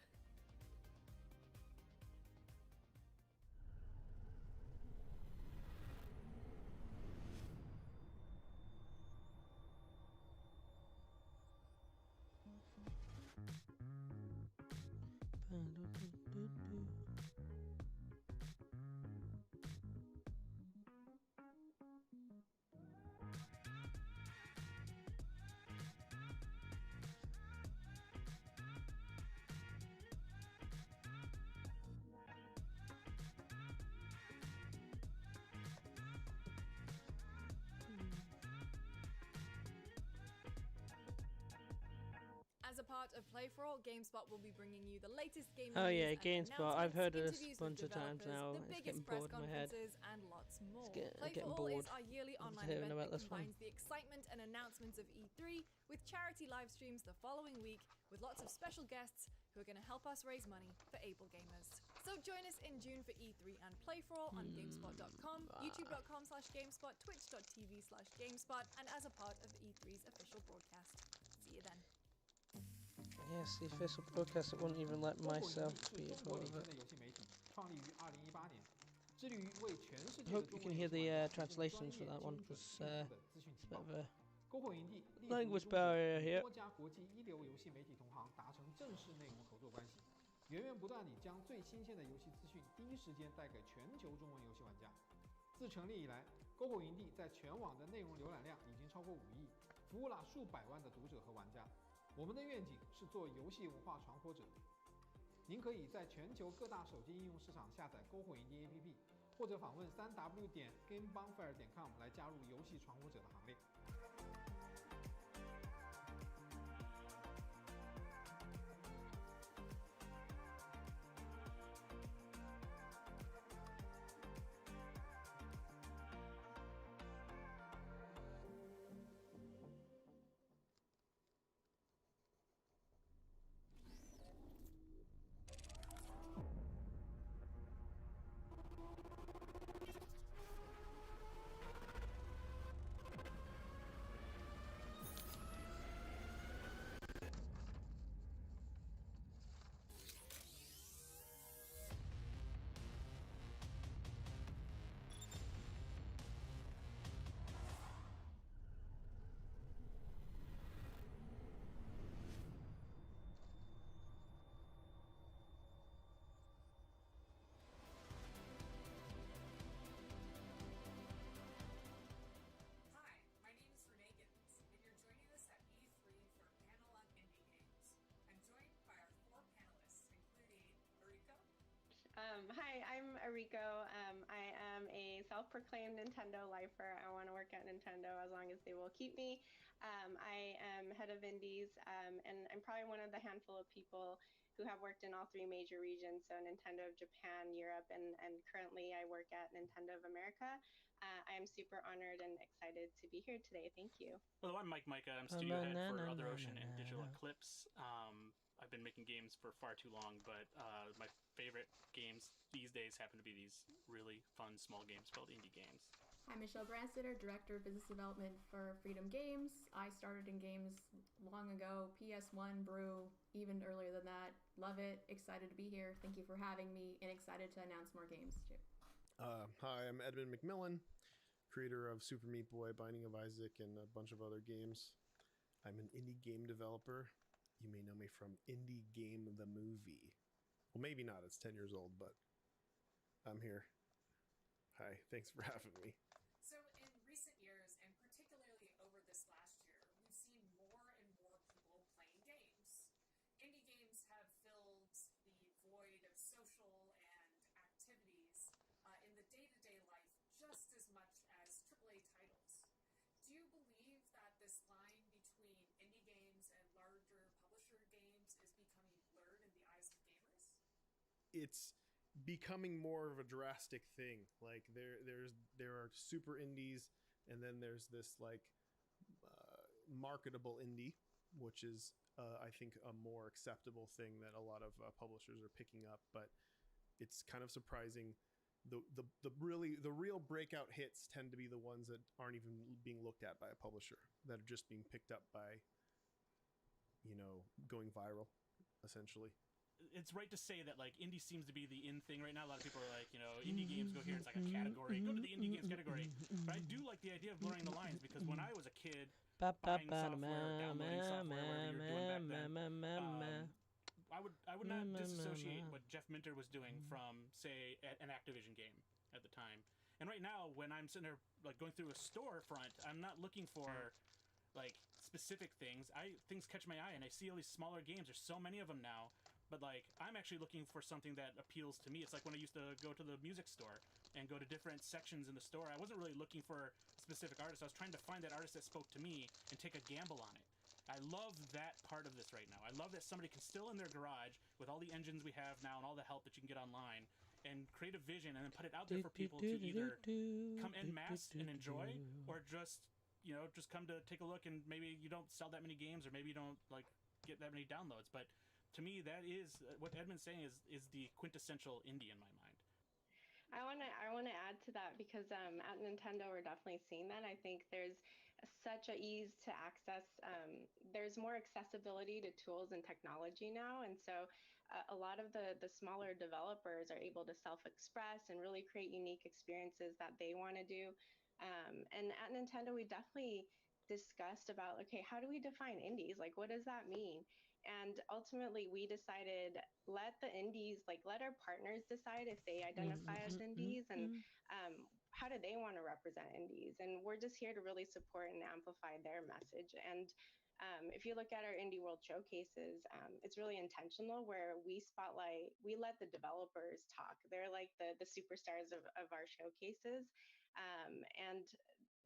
As a part of Play For All, GameSpot will be bringing you the latest gaming Oh news yeah, and GameSpot. I've heard of this a interviews bunch with of times developers, now. the It's biggest getting press bored in my head. conferences, and lots more. I'm Play getting For All bored. is our yearly I'm just online hearing event about that this one. combines the excitement and announcements of E3 with charity live streams the following week, with lots of special guests who are going to help us raise money for able gamers. So join us in June for E3 and Play For All on GameSpot.com, YouTube.com/GameSpot, Twitch.tv/GameSpot, and as a part of E3's official broadcast. See you then. Yes, the official broadcast. It wouldn't even let myself be a part of it. Hope you can hear the translations for that one, because it's a bit of a language barrier here. 源源不断地将最新鲜的游戏资讯第一时间带给全球中文游戏玩家。自成立以来 ，GoGo 营地在全网的内容浏览量已经超过5亿，服务了数百万的读者和玩家。我们的愿景是做游戏文化传播者。您可以在全球各大手机应用市场下载 GoGo 营地 APP， 或者访问3w.gamebonfire.com 来加入游戏传播者的行列。Ariko. I am a self-proclaimed Nintendo lifer. I want to work at Nintendo as long as they will keep me. I am head of indies, and I'm probably one of the handful of people who have worked in all 3 major regions, so Nintendo of Japan, Europe, and currently I work at Nintendo of America. I am super honored and excited to be here today. Thank you. Hello, I'm Mike Micah. I'm studio head for Other Ocean and Digital Eclipse. I've been making games for far too long, but my favorite games these days happen to be these really fun small games called indie games. I'm Michelle Branstetter, Director of Business Development for Freedom Games. I started in games long ago, PS1, Brew, even earlier than that. Love it, excited to be here. Thank you for having me, and excited to announce more games too. Hi, I'm Edmund McMillan, creator of Super Meat Boy, Binding of Isaac, and a bunch of other games. I'm an indie game developer. You may know me from Indie Game the Movie. Well, maybe not, it's 10 years old, but I'm here. Hi, thanks for having me. So in recent years, and particularly over this last year, we've seen more and more people playing games. Indie games have filled the void of social and activities in the day-to-day life just as much as AAA titles. Do you believe that this line between indie games and larger publisher games is becoming blurred in the eyes of gamers? It's becoming more of a drastic thing. Like there are super indies, and then there's this like marketable indie, which is I think a more acceptable thing that a lot of publishers are picking up. But it's kind of surprising. The real breakout hits tend to be the ones that aren't even being looked at by a publisher, that are just being picked up by, going viral, essentially. It's right to say that like indie seems to be the in thing right now. A lot of people are like, indie games go here. It's like a category. Go to the indie games category. But I do like the idea of blurring the lines, because when I was a kid, buying software, downloading software, whatever you were doing back then, I would not disassociate what Jeff Minter was doing from, say, an Activision game at the time. And right now, when I'm sitting there like going through a storefront, I'm not looking for like specific things. Things catch my eye, and I see all these smaller games. There's so many of them now. But like, I'm actually looking for something that appeals to me. It's like when I used to go to the music store and go to different sections in the store. I wasn't really looking for a specific artist. I was trying to find that artist that spoke to me and take a gamble on it. I love that part of this right now. I love that somebody can still in their garage, with all the engines we have now and all the help that you can get online, and create a vision and then put it out there for people to either come en masse and enjoy, or just come to take a look, and maybe you don't sell that many games, or maybe you don't like get that many downloads. But to me, that is what Edmund's saying is the quintessential indie in my mind. I want to add to that, because at Nintendo we're definitely seeing that. I think there's such a ease to access. There's more accessibility to tools and technology now, and so a lot of the smaller developers are able to self-express and really create unique experiences that they want to do. And at Nintendo, we definitely discussed about, okay, how do we define indies? Like, what does that mean? And ultimately, we decided, let the indies, let our partners decide if they identify as indies, and how do they want to represent indies. And we're just here to really support and amplify their message. And if you look at our Indie World showcases, it's really intentional, where we let the developers talk. They're like the superstars of our showcases. And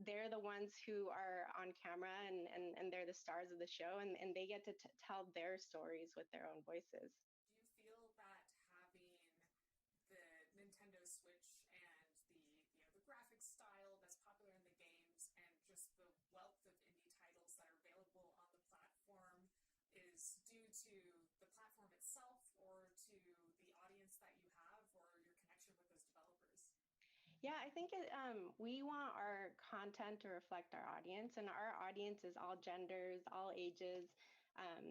they're the ones who are on camera, and they're the stars of the show, and they get to tell their stories with their own voices. Do you feel that having the Nintendo Switch and the graphics style that's popular in the games, and just the wealth of indie titles that are available on the platform, is due to the platform itself, or to the audience that you have, or your connection with those developers? Yeah, I think we want our content to reflect our audience, and our audience is all genders, all ages.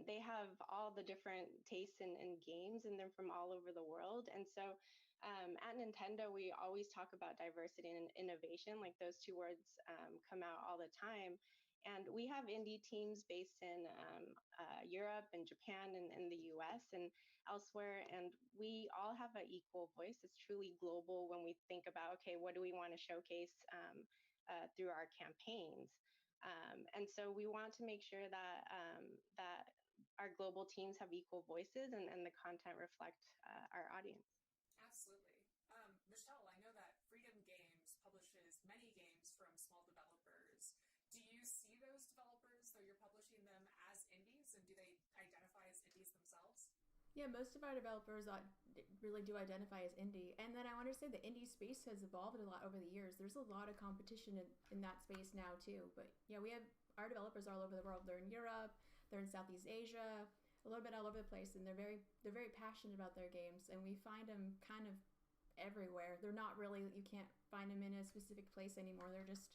They have all the different tastes in games, and they're from all over the world. And so at Nintendo, we always talk about diversity and innovation. Like, those two words come out all the time. And we have indie teams based in Europe and Japan and the US and elsewhere. And we all have an equal voice. It's truly global when we think about, okay, what do we want to showcase through our campaigns? And so we want to make sure that our global teams have equal voices, and the content reflect our audience. Absolutely. Michelle, I know that Freedom Games publishes many games from small developers. Do you see those developers, though you're publishing them, as indies, and do they identify as indies themselves? Yeah, most of our developers really do identify as indie. And then I want to say the indie space has evolved a lot over the years. There's a lot of competition in that space now, too. But yeah, we have our developers all over the world. They're in Europe, they're in Southeast Asia, a little bit all over the place, and they're very passionate about their games. And we find them kind of everywhere. They're not really, you can't find them in a specific place anymore. They're just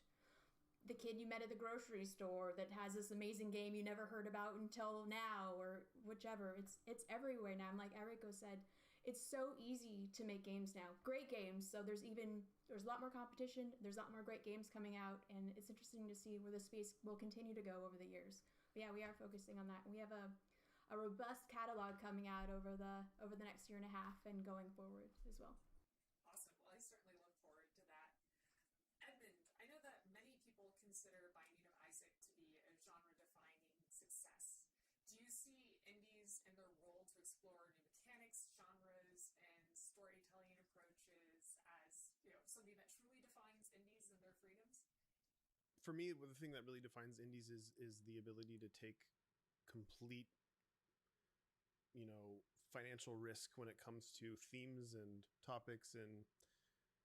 the kid you met at the grocery store that has this amazing game you never heard about until now, or whichever. It's everywhere now. And like Eriko said, it's so easy to make games now. Great games. So there's a lot more competition. There's a lot more great games coming out, and it's interesting to see where the space will continue to go over the years. But yeah, we are focusing on that. We have a robust catalog coming out over the next year and a half and going forward as well. Awesome. Well, I certainly look forward to that. Edmund, I know that many people consider Binding of Isaac to be a genre-defining success. Do you see indies in their role to explore new mechanics, genres, and storytelling approaches as, something that truly defines indies and their freedoms? For me, the thing that really defines indies is the ability to take complete, financial risk when it comes to themes and topics and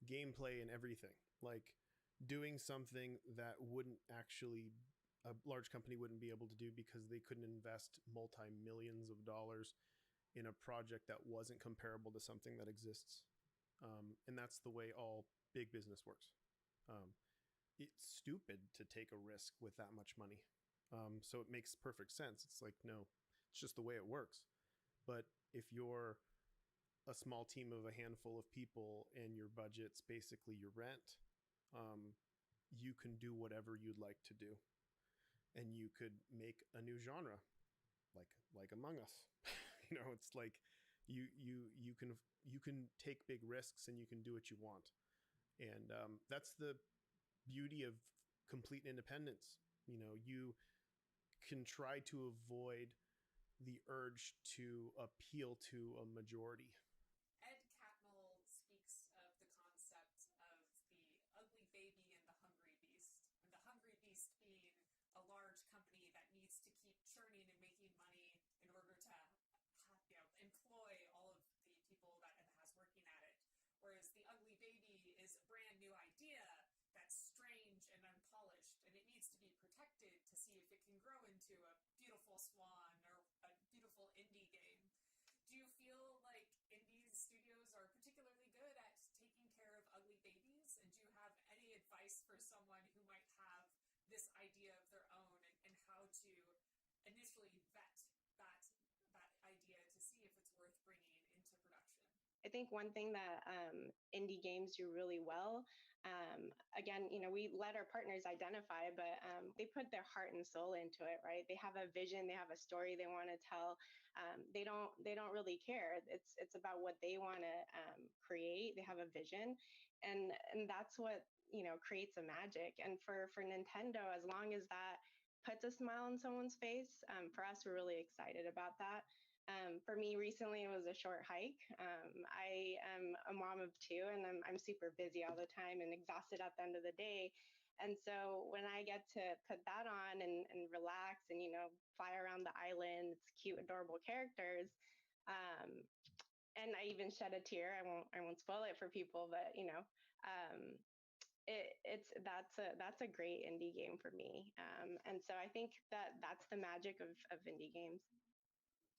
gameplay and everything. Like doing something that a large company wouldn't be able to do because they couldn't invest multi-millions of dollars in a project that wasn't comparable to something that exists. And that's the way all big business works. It's stupid to take a risk with that much money. So it makes perfect sense. It's like, no, it's just the way it works. But if you're a small team of a handful of people and your budget's basically your rent, you can do whatever you'd like to do. And you could make a new genre, like Among Us. It's like you can take big risks and you can do what you want. And that's the beauty of complete independence. You can try to avoid the urge to appeal to a majority. Ed Catmull speaks of the concept of the ugly baby and the hungry beast. And the hungry beast being a large company that needs to keep churning and making money in order to employ all of the people that it has working at it. Whereas the ugly baby is a brand new idea that's strange and unpolished, and it needs to be protected to see if it can grow into a beautiful swan or a beautiful indie game. Do you feel like indie studios are particularly good at taking care of ugly babies? And do you have any advice for someone who might have this idea of their own and how to initially vet that idea to see if it's worth bringing into production? I think one thing that indie games do really well, again, we let our partners identify, but they put their heart and soul into it, right? They have a vision, they have a story they want to tell. They don't really care. It's about what they want to create. They have a vision, and that's what creates a magic. And for Nintendo, as long as that puts a smile on someone's face, for us, we're really excited about that. For me, recently, it was a short hike. I am a mom of two, and I'm super busy all the time and exhausted at the end of the day. And so when I get to put that on and relax and, fly around the island, it's cute, adorable characters. And I even shed a tear. I won't spoil it for people, but, that's a great indie game for me. And so I think that's the magic of indie games.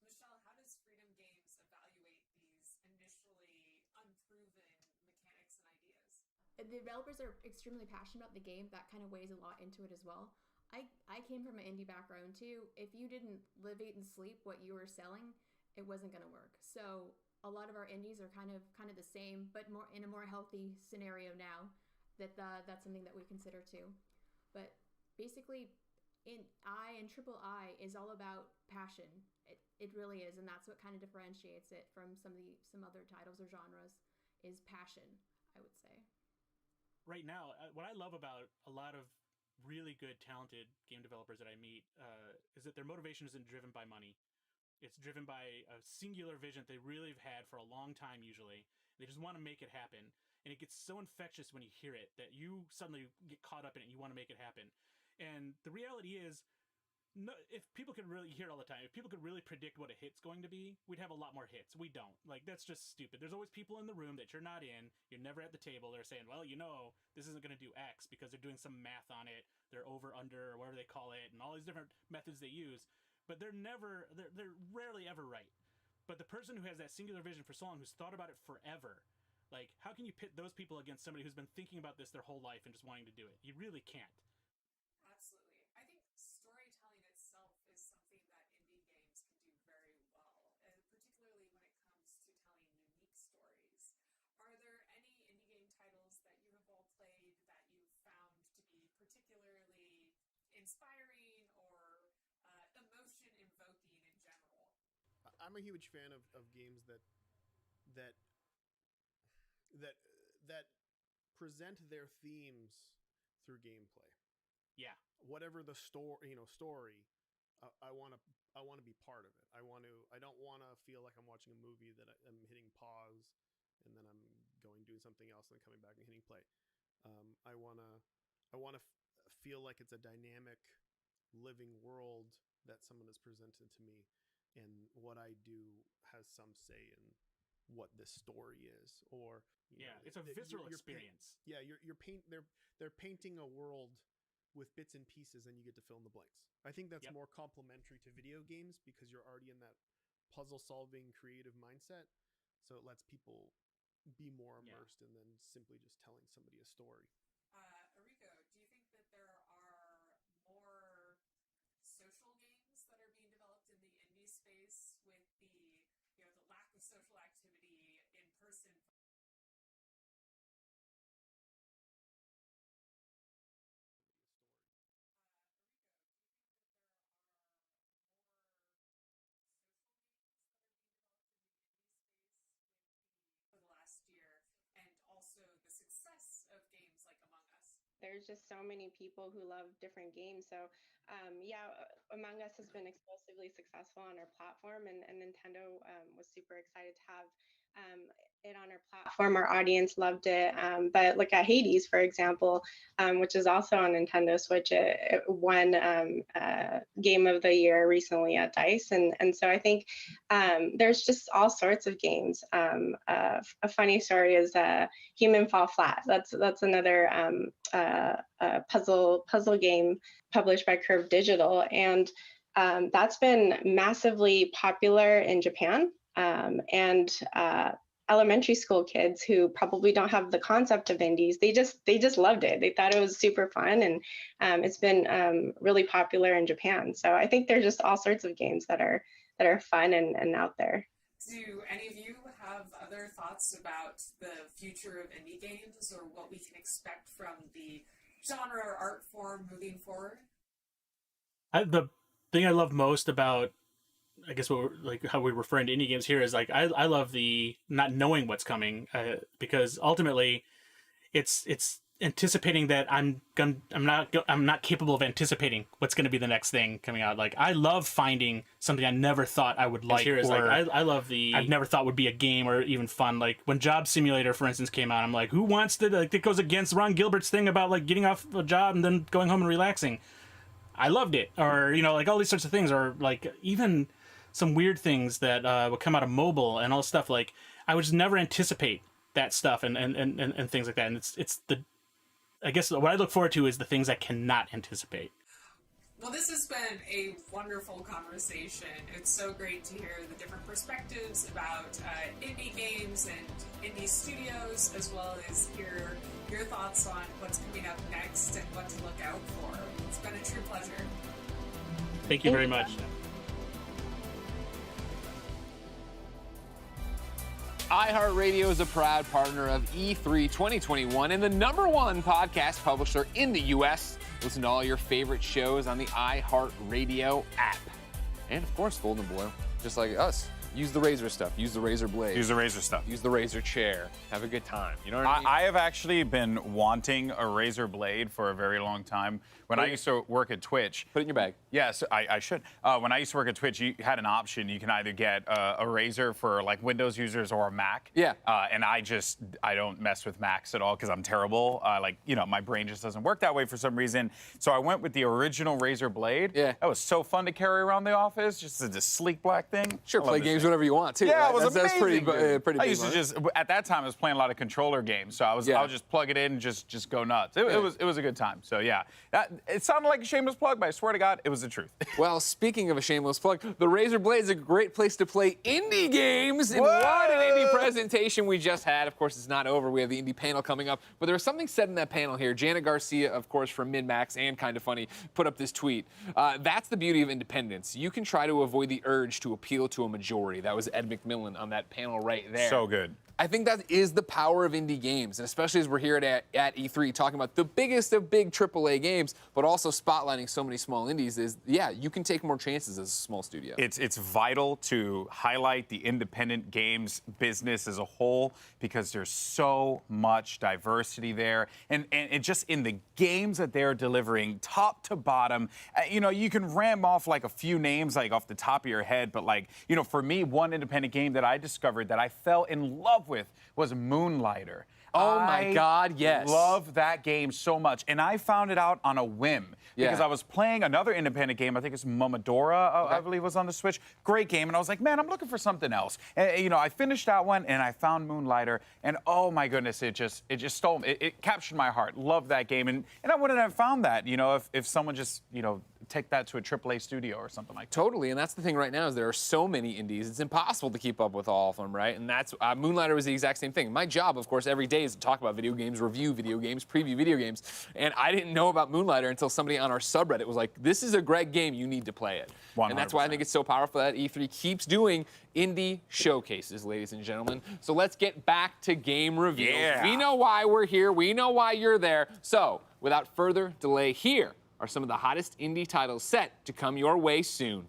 Michelle, how does Freedom Games evaluate these initially unproven mechanics and ideas? The developers are extremely passionate about the game. That kind of weighs a lot into it as well. I came from an indie background too. If you didn't live, eat, and sleep what you were selling, it wasn't going to work. So a lot of our indies are kind of the same, but more in a more healthy scenario now. That's something that we consider too. But basically, Triple I is all about passion. It really is, and that's what kind of differentiates it from some other titles or genres is passion, I would say. Right now, what I love about a lot of really good, talented game developers that I meet is that their motivation isn't driven by money. It's driven by a singular vision that they really have had for a long time, usually. They just want to make it happen. and it gets so infectious when you hear it that you suddenly get caught up in it and you want to make it happen. And the reality is, no, if people could really hear it all the time, if people could really predict what a hit's going to be, we'd have a lot more hits. We don't. Like, that's just stupid. There's always people in the room that you're not in. You're never at the table. They're saying, well, this isn't going to do X because they're doing some math on it. They're over, under, or whatever they call it, and all these different methods they use. But they're rarely ever right. But the person who has that singular vision for so long, who's thought about it forever, like, how can you pit those people against somebody who's been thinking about this their whole life and just wanting to do it? You really can't. Absolutely. I think storytelling itself is something that indie games can do very well, particularly when it comes to telling unique stories. Are there any indie game titles that you have all played that you found to be particularly inspiring or emotion-invoking in general? I'm a huge fan of games that present their themes through gameplay. Yeah. Whatever the story, I want to be part of it. I don't want to feel like I'm watching a movie that I'm hitting pause and then I'm doing something else and then coming back and hitting play. I want to feel like it's a dynamic, living world that someone has presented to me, and what I do has some say in what this story is. Or it's a visceral experience. They're painting a world with bits and pieces, and you get to fill in the blanks. I think that's more complementary to video games because you're already in that puzzle-solving, creative mindset. So it lets people be more immersed in than simply just telling somebody a story. Arico, do you think that there are more social games that are being developed in the indie space with the lack of social activity in person? The success of games like Among Us. There's just so many people who love different games. So Among Us has been explosively successful on our platform, and Nintendo was super excited to have it on our platform. Our audience loved it. But look at Hades, for example, which is also on Nintendo Switch. It won Game of the Year recently at DICE. And so I think there's just all sorts of games. A funny story is Human Fall Flat. That's another puzzle game published by Curve Digital. And that's been massively popular in Japan. And elementary school kids who probably don't have the concept of indies, they just loved it. They thought it was super fun, and it's been really popular in Japan. So I think there's just all sorts of games that are fun and out there. Do any of you have other thoughts about the future of indie games or what we can expect from the genre or art form moving forward? The thing I love most about, I guess, how we're referring to indie games here is like I love the not knowing what's coming, because ultimately it's anticipating that I'm not capable of anticipating what's going to be the next thing coming out. Like, I love finding something I never thought I would like, I love I've never thought would be a game or even fun. Like when Job Simulator, for instance, came out, I'm like, who wants to, like, it goes against Ron Gilbert's thing about like getting off a job and then going home and relaxing. I loved it. Or, like all these sorts of things, or like even some weird things that would come out of mobile and all this stuff. Like, I would just never anticipate that stuff and things like that. And it's I guess what I look forward to is the things I cannot anticipate. Well, this has been a wonderful conversation. It's so great to hear the different perspectives about indie games and indie studios, as well as hear your thoughts on what's coming up next and what to look out for. It's been a true pleasure. Thank you very much. iHeartRadio is a proud partner of E3 2021 and the #1 podcast publisher in the U.S. Listen to all your favorite shows on the iHeartRadio app. And, of course, Golden Boy, just like us, Use the Razer stuff. Use the Razer blade. Use the Razer stuff. Use the Razer chair. Have a good time. You know what I mean? I have actually been wanting a Razer blade for a very long time. When I used to work at Twitch. Put it in your bag. Yes, I should. When I used to work at Twitch, you had an option. You can either get a Razer for like Windows users or a Mac. Yeah. And I don't mess with Macs at all because I'm terrible. My brain just doesn't work that way for some reason. So I went with the original Razer blade. Yeah. That was so fun to carry around the office. Just a sleek black thing. Sure, play games whenever you want too. Yeah, right? it was amazing. That's pretty. I big used to just at that time I was playing a lot of controller games, so I would just plug it in and just go nuts. It was a good time. So yeah, it sounded like a shameless plug, but I swear to God, it was the truth. Well, speaking of a shameless plug, the Razer blade is a great place to play indie games. And what an indie presentation we just had. Of course, it's not over. We have the indie panel coming up, but there was something said in that panel here. Janet Garcia, of course, from MinMax and Kind of Funny, put up this tweet. That's the beauty of independence. You can try to avoid the urge to appeal to a majority. That was Ed McMillan on that panel right there. So good. I think that is the power of indie games, and especially as we're here at E3 talking about the biggest of big AAA games, but also spotlighting so many small indies is, you can take more chances as a small studio. It's vital to highlight the independent games business as a whole because there's so much diversity there, and just in the games that they're delivering, top to bottom. You can ram off like a few names like off the top of your head, but for me, one independent game that I discovered that I fell in love with was Moonlighter. Oh my God, yes. I love that game so much. And I found it out on a whim because I was playing another independent game. I think it's Momodora, I believe was on the Switch. Great game. And I was like, man, I'm looking for something else. And, I finished that one and I found Moonlighter. And oh my goodness, it just stole me. It captured my heart. Love that game. And I wouldn't have found that, if someone just, take that to a AAA studio or something like that. Totally, and that's the thing right now is there are so many indies, it's impossible to keep up with all of them, right? And that's, Moonlighter was the exact same thing. My job, of course, every day is to talk about video games, review video games, preview video games, and I didn't know about Moonlighter until somebody on our subreddit was like, this is a great game, you need to play it. 100%. And that's why I think it's so powerful that E3 keeps doing indie showcases, ladies and gentlemen. So let's get back to game reveals. Yeah. We know why we're here, we know why you're there, so without further delay, here are some of the hottest indie titles set to come your way soon.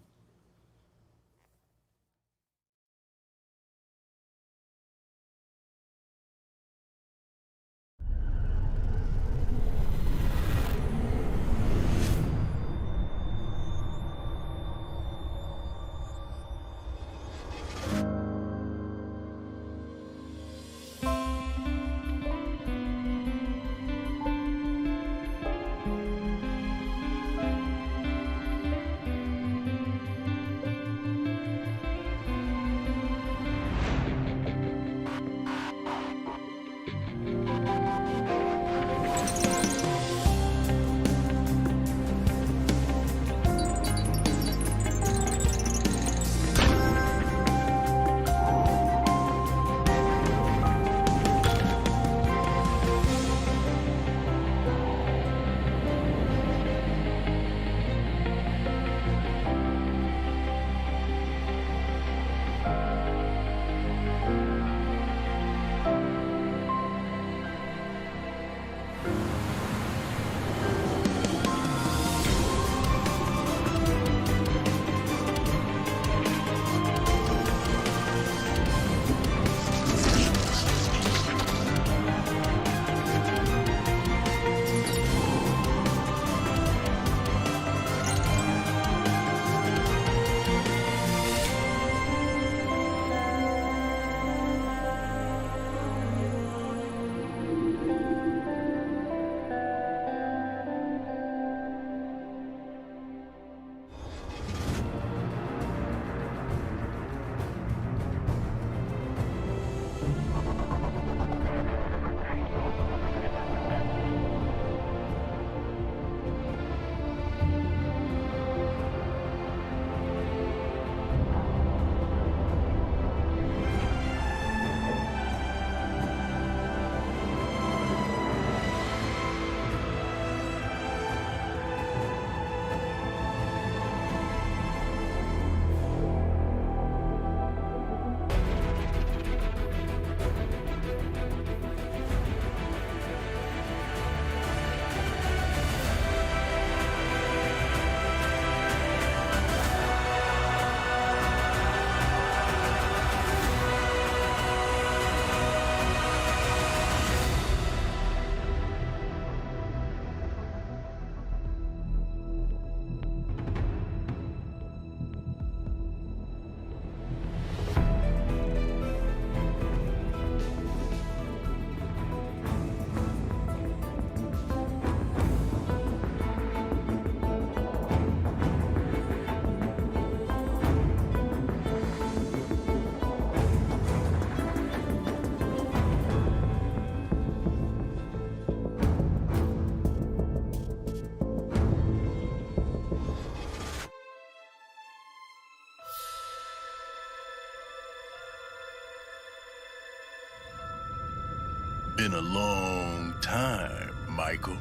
been a long time, Michael.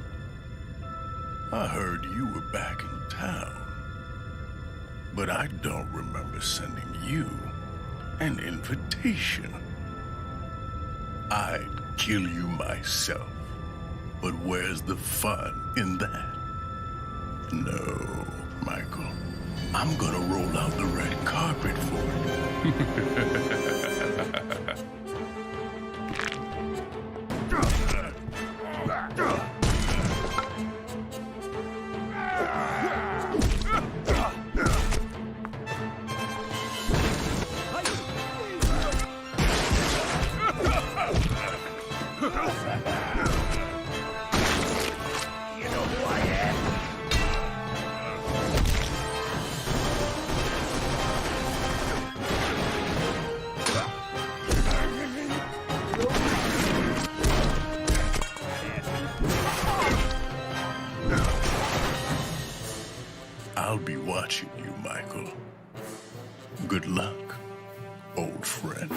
I heard you were back in town. But I don't remember sending you an invitation. I'd kill you myself. But where's the fun in that? No, Michael. I'm gonna roll out the red carpet for you. I'll be watching you, Michael. Good luck, old friend.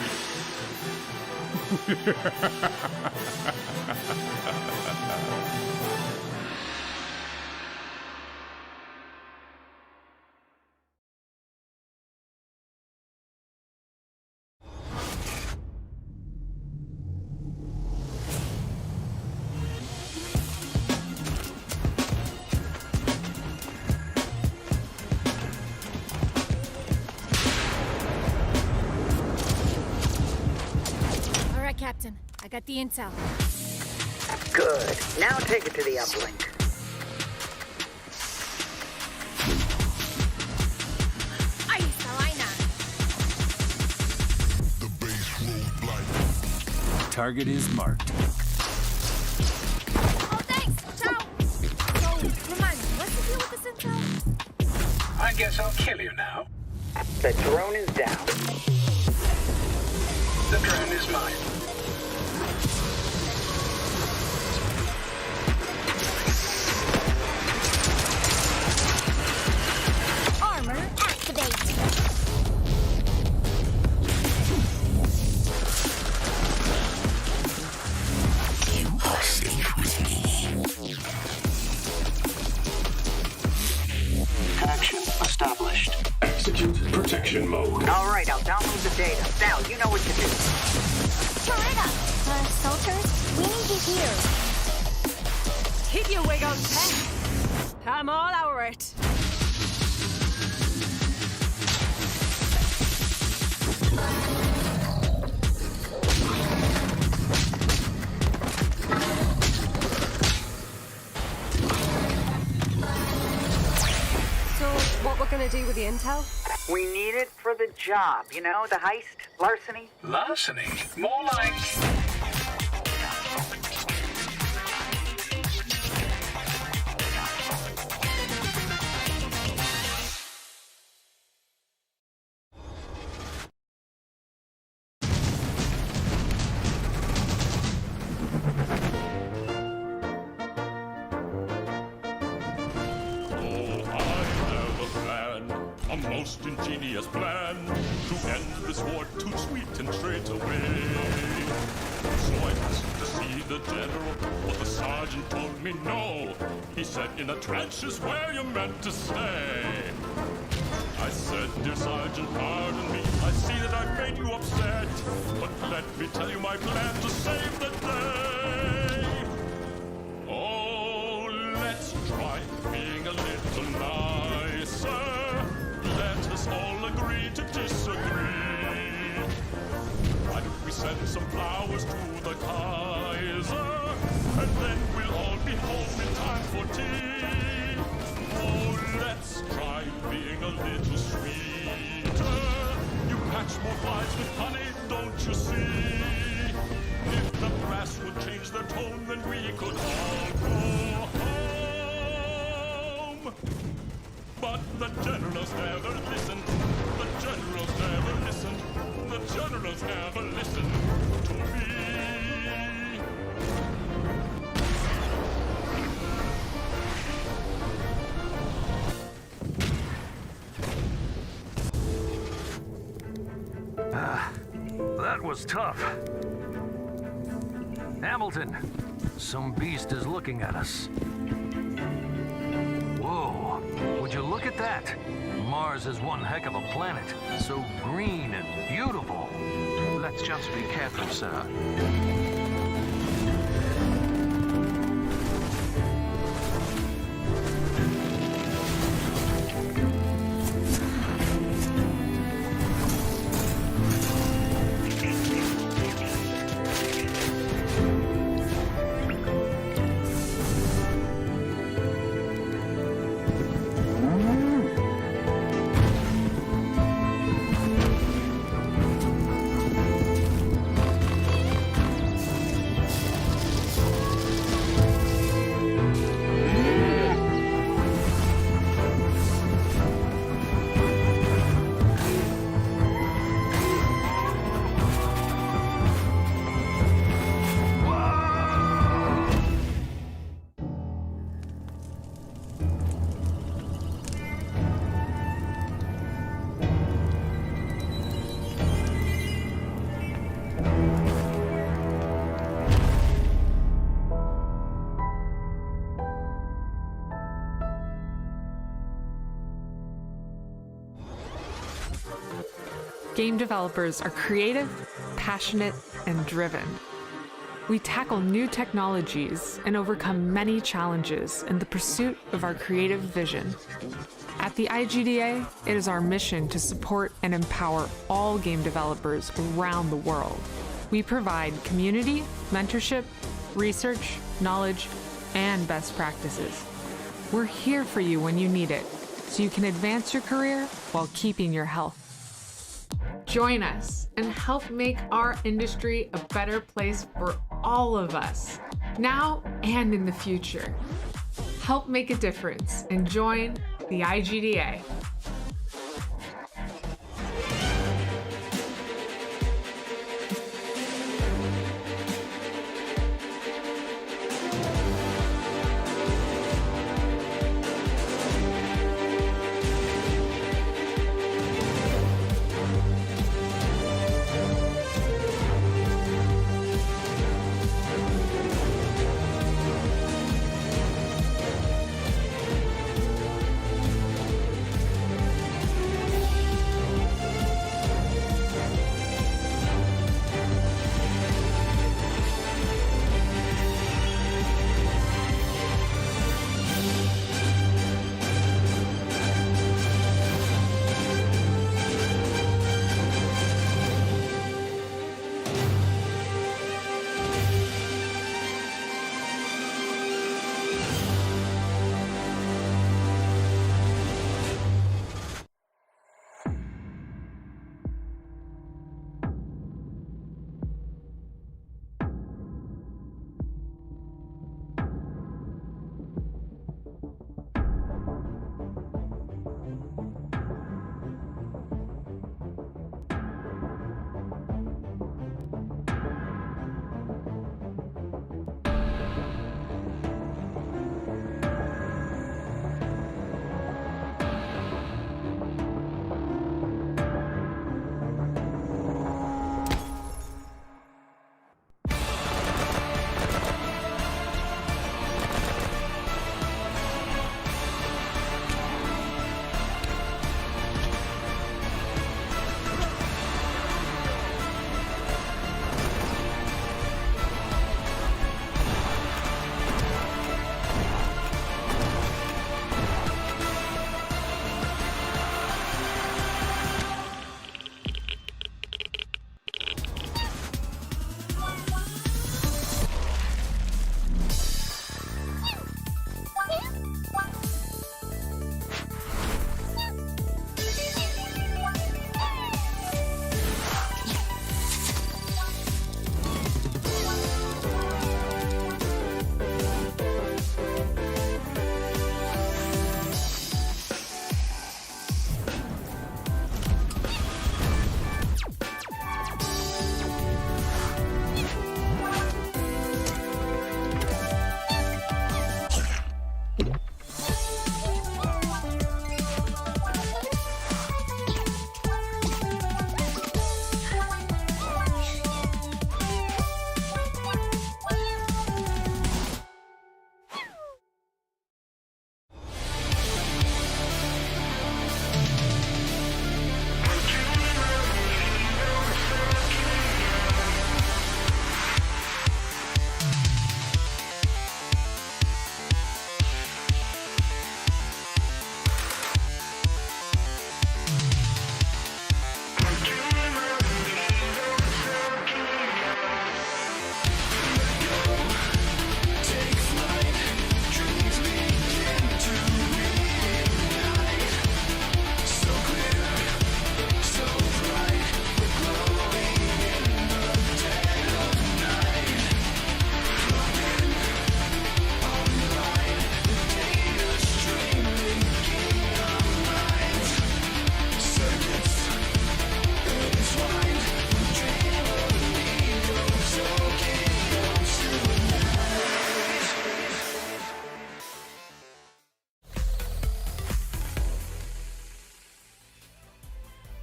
Captain, I got the intel. Good. Now take it to the uplink. Ahí está vaina. The base road blind. Target is marked. Oh, thanks. Ciao. So, remind me, what's the deal with this intel? I guess I'll kill you now. The drone is down. The drone is mine. Armor activate. You are safe with me. Connection established. Execute protection mode. All right, I'll download the data. Now, you know what to do. Toretta, soldiers, we need you here. Keep your wig on tech. I'm all over it. So, what we're gonna do with the intel? We need it for the job, you know, the heist, larceny. Larceny? More like... most ingenious plan to end this war too sweet and straight away. So I asked to see the general, but the sergeant told me no. He said in the trenches where you're meant to stay. I said, dear sergeant, pardon me, I see that I've made you upset, but let me tell you my plan to save the day. Oh, let's try being a little nicer. Let us all agree to disagree. Why don't we send some flowers to the Kaiser, and then we'll all be home in time for tea. Oh, let's try being a little sweeter. You catch more flies with honey, don't you see? If the brass would change their tone, then we could all go home. But the generals never listened. The generals never listened. The generals never listened to me. That was tough. Hamilton, some beast is looking at us. Whoa, would you look at that? Mars is one heck of a planet, so green and beautiful. Let's just be careful, sir. Game developers are creative, passionate, and driven. We tackle new technologies and overcome many challenges in the pursuit of our creative vision. At the IGDA, it is our mission to support and empower all game developers around the world. We provide community, mentorship, research, knowledge, and best practices. We're here for you when you need it, so you can advance your career while keeping your health. Join us and help make our industry a better place for all of us, now and in the future. Help make a difference and join the IGDA.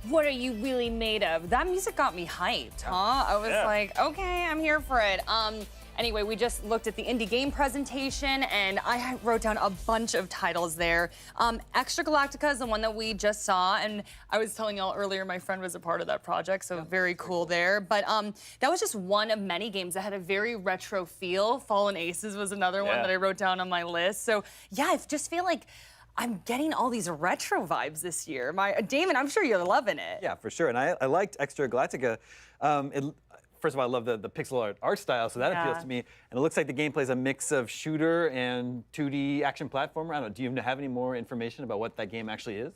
what are you really made of? That music got me hyped, huh? I was like, okay, I'm here for it. Anyway, we just looked at the indie game presentation, and I wrote down a bunch of titles there. Extra Galactica is the one that we just saw, and I was telling y'all earlier, my friend was a part of that project, so very cool there. But that was just one of many games that had a very retro feel. Fallen Aces was another one that I wrote down on my list. So yeah, I just feel like I'm getting all these retro vibes this year. Damon, I'm sure you're loving it. Yeah, for sure. And I liked Extra Galactica. First of all, I love the pixel art style, so that appeals to me. And it looks like the gameplay is a mix of shooter and 2D action platformer. I don't know, do you have any more information about what that game actually is?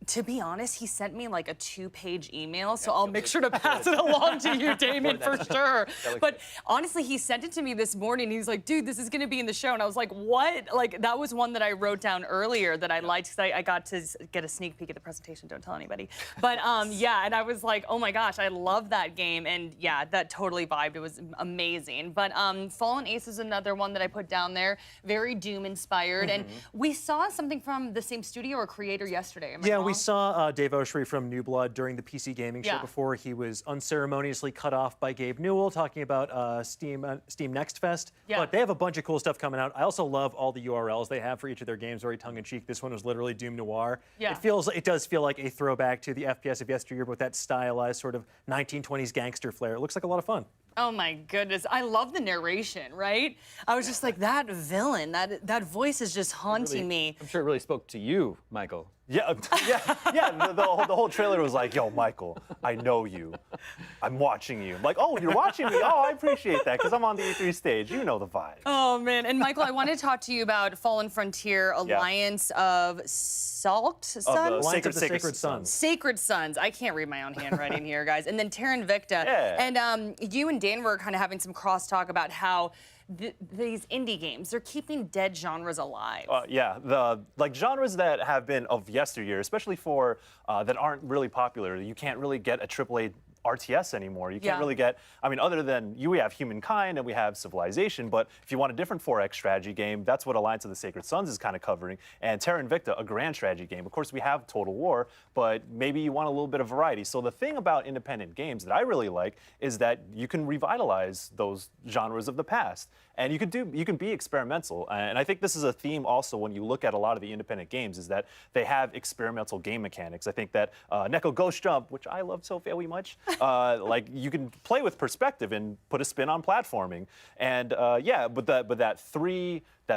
To be honest, he sent me like a 2-page email, so I'll make sure to pass it along to you, Damon, for sure. But honestly, he sent it to me this morning. He's like, dude, this is going to be in the show. And I was like, what? Like, that was one that I wrote down earlier that I liked because I got to get a sneak peek at the presentation. Don't tell anybody. But yeah, and I was like, oh my gosh, I love that game. And yeah, that totally vibed. It was amazing. But Fallen Ace is another one that I put down there. Very Doom inspired. And we saw something from the same studio or creator yesterday. Am I wrong? We saw Dave Oshry from New Blood during the PC Gaming Show before he was unceremoniously cut off by Gabe Newell talking about Steam Next Fest. But they have a bunch of cool stuff coming out. I also love all the URLs they have for each of their games, very tongue-in-cheek. This one was literally Doom Noir. It does feel like a throwback to the FPS of yesteryear, but with that stylized sort of 1920s gangster flair. It looks like a lot of fun. Oh my goodness, I love the narration, right? I was just like, that villain, that voice is just haunting me. I'm sure it really spoke to you, Michael. Yeah. The whole trailer was like, yo, Michael, I know you. I'm watching you. I'm like, oh, you're watching me? Oh, I appreciate that because I'm on the E3 stage. You know the vibe. Oh, man. And Michael, I want to talk to you about Fallen Frontier Alliance of Salt Sons? Alliance of the Sacred Sons. Sacred Sons. I can't read my own handwriting here, guys. And then Terra Invicta. And you and Dan were kind of having some crosstalk about how these indie games, they're keeping dead genres alive. The genres that have been of yesteryear, especially for that aren't really popular. You can't really get a AAA RTS anymore. You can't really get, I mean, other than we have Humankind and we have Civilization, but if you want a different 4X strategy game, that's what Alliance of the Sacred Sons is kind of covering. And Terra Invicta, a grand strategy game. Of course, we have Total War, but maybe you want a little bit of variety. So the thing about independent games that I really like is that you can revitalize those genres of the past. And you can be experimental. And I think this is a theme also when you look at a lot of the independent games, is that they have experimental game mechanics. I think that Neko Ghost Jump, which I love so very much, like you can play with perspective and put a spin on platforming. And but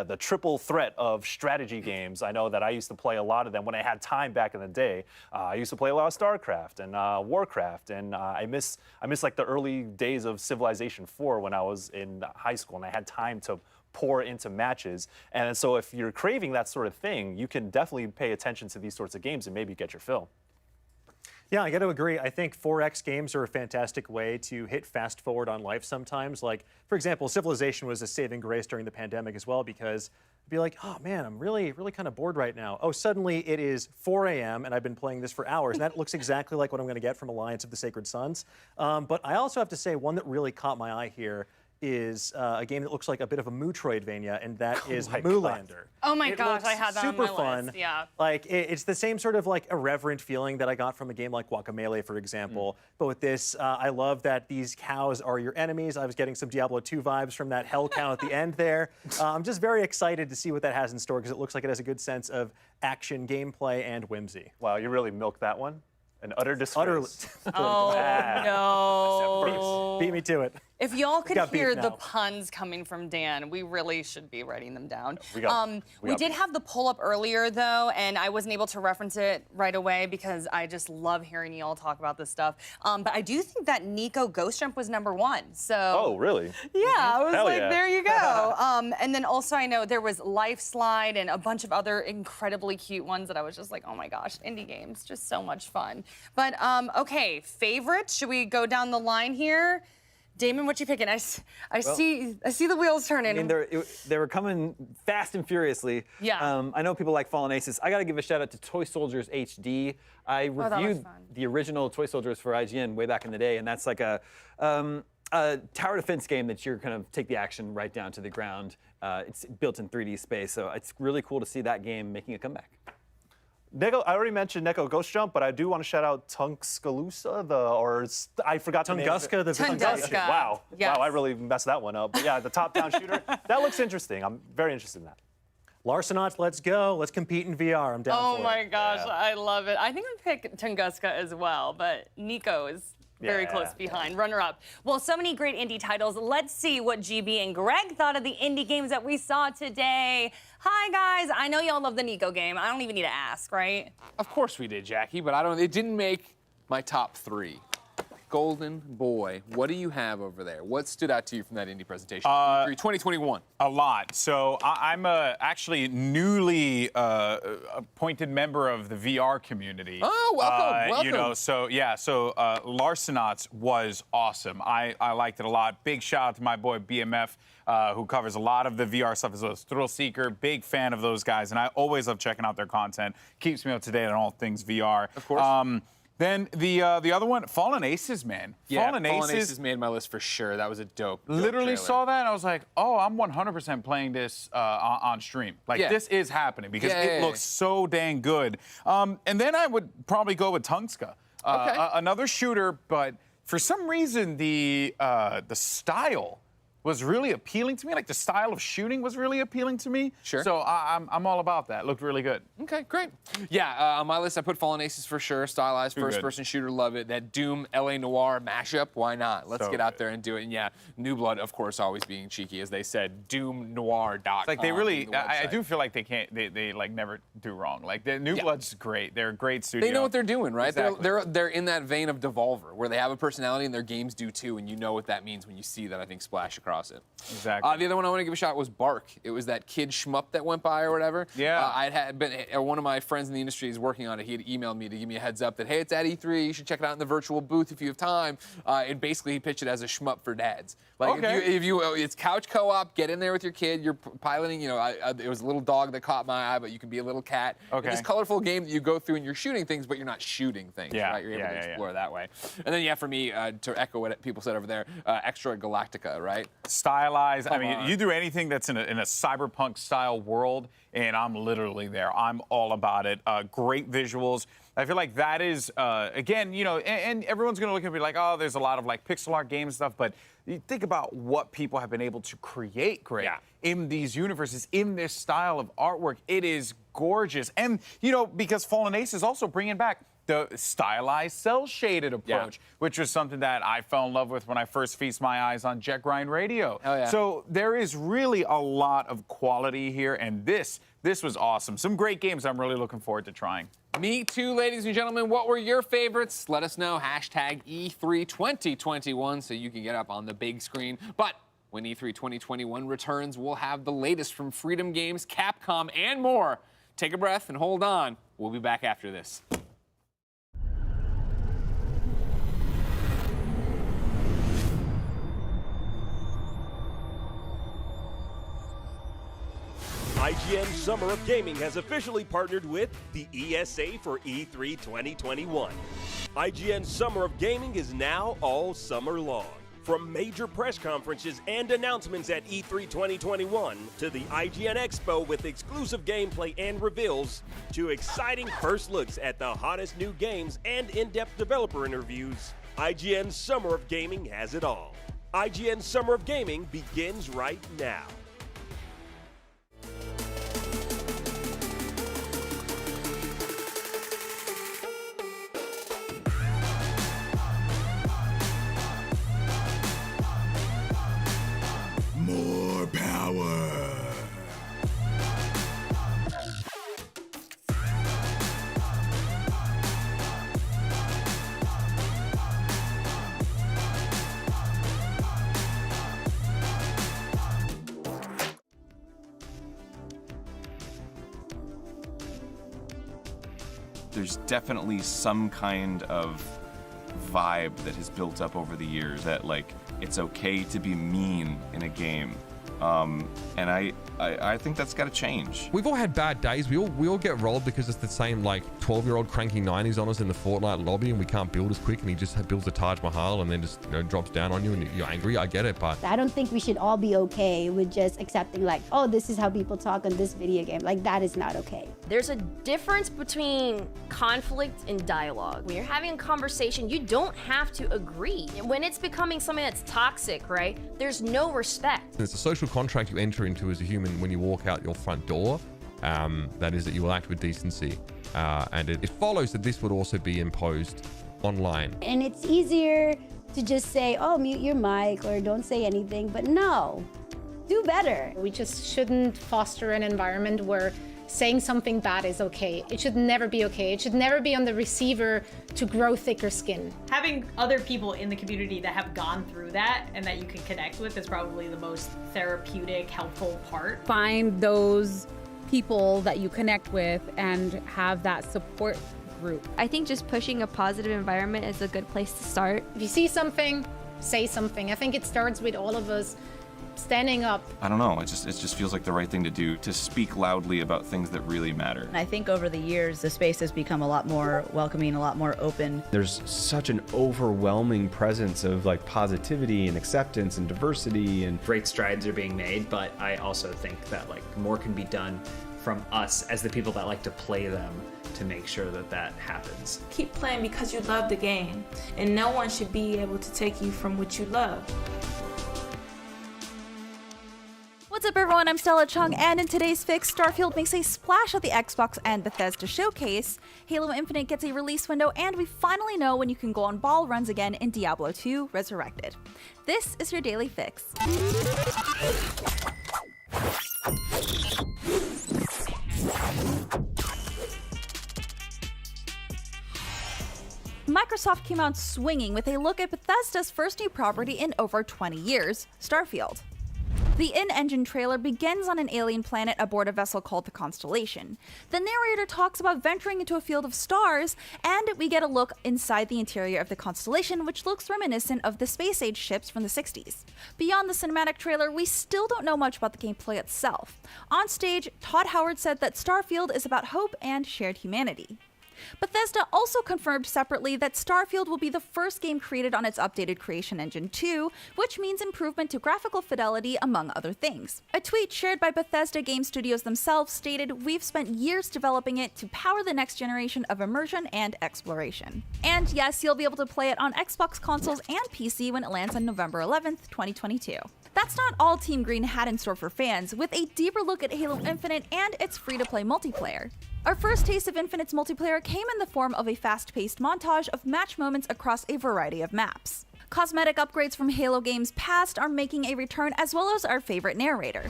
the triple threat of strategy games, I know that I used to play a lot of them when I had time back in the day. I used to play a lot of StarCraft and Warcraft, and I miss like the early days of Civilization 4 when I was in high school and I had time to pour into matches. And so if you're craving that sort of thing, you can definitely pay attention to these sorts of games and maybe get your fill. Yeah, I got to agree. I think 4X games are a fantastic way to hit fast forward on life sometimes. Like, for example, Civilization was a saving grace during the pandemic as well, because I'd be like, oh man, I'm really kind of bored right now. Oh, suddenly it is 4 a.m. and I've been playing this for hours. And that looks exactly like what I'm going to get from Alliance of the Sacred Sons. But I also have to say, one that really caught my eye here is a game that looks like a bit of a Metroidvania, and that is Moolander. Oh my gosh, I had that on my super fun. list. Yeah. Like it's the same sort of like irreverent feeling that I got from a game like Guacamelee, for example. But with this, I love that these cows are your enemies. I was getting some Diablo 2 vibes from that hell cow at the end there. I'm just very excited to see what that has in store because it looks like it has a good sense of action, gameplay, and whimsy. Wow, you really milked that one. An utter disgrace. Oh no! Beat me to it. If y'all could hear the puns coming from Dan, we really should be writing them down. We did have the poll up earlier, though, and I wasn't able to reference it right away because I just love hearing y'all talk about this stuff. But I do think that Neko Ghost Jump was #1. So. Oh, really? Yeah, I was like, yeah. there you go. And then also I know there was Life Slide and a bunch of other incredibly cute ones that I was just like, oh my gosh, indie games, just so much fun. But okay, favorites? Should we go down the line here? Damon, what you picking? I see the wheels turning. I mean, they were coming fast and furiously. Yeah. I know people like Fallen Aces. I got to give a shout out to Toy Soldiers HD. I reviewed the original Toy Soldiers for IGN way back in the day, and that's like a tower defense game that you're kind of take the action right down to the ground. It's built in 3D space, so it's really cool to see that game making a comeback. Neko, I already mentioned Neko Ghost Jump, but I do want to shout out Tunguska, I forgot the name. Tunguska? Tunguska. Wow. Yes. Wow, I really messed that one up. But yeah, the top-down shooter, that looks interesting. I'm very interested in that. Larcenauts, let's go. Let's compete in VR. I'm down for it. Oh my gosh, I love it. I think I'd pick Tunguska as well, but Nico is very close behind, runner-up. Well, so many great indie titles. Let's see what GB and Greg thought of the indie games that we saw today. Hi, guys. I know y'all love the Nico game. I don't even need to ask, right? Of course we did, Jackie, but it didn't make my top 3. Golden Boy, what do you have over there? What stood out to you from that indie presentation? 2021. A lot. So I'm actually newly appointed member of the VR community. Oh, welcome. You know, so Larcenauts was awesome. I liked it a lot. Big shout out to my boy BMF, who covers a lot of the VR stuff as well as Thrill Seeker. Big fan of those guys, and I always love checking out their content. Keeps me up to date on all things VR. Of course. Then the other one, Fallen Aces, man. Yeah, Fallen Aces made my list for sure. That was a dope Literally trailer. saw that and I was like, oh, I'm 100% playing this on stream. Like, this is happening because it looks so dang good. And then I would probably go with Tunguska. Another shooter, but for some reason the style was really appealing to me. Like, the style of shooting was really appealing to me. Sure. So I'm all about that. Looked really good. Okay, great. Yeah, on my list, I put Fallen Aces for sure. Stylized first-person shooter, love it. That Doom LA Noire mashup, why not? Let's get out there and do it. And yeah, New Blood, of course, always being cheeky, as they said, doomnoir.com. It's like they really, I do feel like they like never do wrong. Like, the New Blood's great. They're a great studio. They know what they're doing, right? Exactly. They're in that vein of Devolver, where they have a personality and their games do too, and you know what that means when you see that, I think, splash across it. Exactly. The other one I want to give a shot was Bark. It was that kid shmup that went by or whatever. Yeah. One of my friends in the industry is working on it. He had emailed me to give me a heads up that, hey, it's at E3. You should check it out in the virtual booth if you have time. And basically, he pitched it as a shmup for dads. Like, it's couch co-op. Get in there with your kid. You're piloting. You know, it was a little dog that caught my eye, but you can be a little cat. Okay. It's this colorful game that you go through and you're shooting things, but you're not shooting things. Right? You're able to explore that way. And then, for me, to echo what people said over there, Extra Galactica, right? Stylized. I mean, you do anything that's in a cyberpunk style world, and I'm literally there. I'm all about it. Great visuals. I feel like that is, again, you know, and everyone's going to look at me like, oh, there's a lot of like pixel art game stuff, but you think about what people have been able to create in these universes, in this style of artwork. It is gorgeous. And, you know, because Fallen Ace is also bringing back the stylized cel-shaded approach, which was something that I fell in love with when I first feast my eyes on Jet Grind Radio. So there is really a lot of quality here, and this was awesome. Some great games I'm really looking forward to trying. Me too, ladies and gentlemen. What were your favorites? Let us know. Hashtag E3 2021 so you can get up on the big screen. But when E3 2021 returns, we'll have the latest from Freedom Games, Capcom, and more. Take a breath and hold on. We'll be back after this. IGN Summer of Gaming has officially partnered with the ESA for E3 2021. IGN Summer of Gaming is now all summer long. From major press conferences and announcements at E3 2021 to the IGN Expo with exclusive gameplay and reveals to exciting first looks at the hottest new games and in-depth developer interviews, IGN Summer of Gaming has it all. IGN Summer of Gaming begins right now. More power. There's definitely some kind of vibe that has built up over the years that, like, it's okay to be mean in a game. And I think that's got to change. We've all had bad days. We all get rolled because it's the same, like, 12-year-old cranky 90s on us in the Fortnite lobby, and we can't build as quick, and he just builds a Taj Mahal and then just, drops down on you and you're angry. I get it, but I don't think we should all be okay with just accepting, like, oh, this is how people talk on this video game. Like, that is not okay. There's a difference between conflict and dialogue. When you're having a conversation, you don't have to agree. When it's becoming something that's toxic, right, there's no respect. it's a social contract you enter into as a human when you walk out your front door. That is that you will act with decency. And it follows that this would also be imposed online. And it's easier to just say, oh, mute your mic or don't say anything, but no, do better. We just shouldn't foster an environment where saying something bad is okay. It should never be okay. It should never be on the receiver to grow thicker skin. Having other people in the community that have gone through that and that you can connect with is probably the most therapeutic, helpful part. Find those people that you connect with and have that support group. I think just pushing a positive environment is a good place to start. If you see something, say something. I think it starts with all of us standing up. I don't know, it just feels like the right thing to do, to speak loudly about things that really matter. I think over the years, the space has become a lot more welcoming, a lot more open. There's such an overwhelming presence of like positivity and acceptance and diversity, and great strides are being made, but I also think that like more can be done from us as the people that like to play them to make sure that that happens. Keep playing because you love the game, and no one should be able to take you from what you love. What's up, everyone? I'm Stella Chung, and in today's fix, Starfield makes a splash at the Xbox and Bethesda showcase, Halo Infinite gets a release window, and we finally know when you can go on ball runs again in Diablo 2 Resurrected. This is your daily fix. Microsoft came out swinging with a look at Bethesda's first new property in over 20 years, Starfield. The in-engine trailer begins on an alien planet aboard a vessel called the Constellation. The narrator talks about venturing into a field of stars, and we get a look inside the interior of the Constellation, which looks reminiscent of the space-age ships from the 60s. Beyond the cinematic trailer, we still don't know much about the gameplay itself. On stage, Todd Howard said that Starfield is about hope and shared humanity. Bethesda also confirmed separately that Starfield will be the first game created on its updated Creation Engine 2, which means improvement to graphical fidelity, among other things. A tweet shared by Bethesda Game Studios themselves stated, "We've spent years developing it to power the next generation of immersion and exploration." And yes, you'll be able to play it on Xbox consoles and PC when it lands on November 11th, 2022. That's not all Team Green had in store for fans, with a deeper look at Halo Infinite and its free-to-play multiplayer. Our first taste of Infinite's multiplayer came in the form of a fast-paced montage of match moments across a variety of maps. Cosmetic upgrades from Halo games past are making a return, as well as our favorite narrator.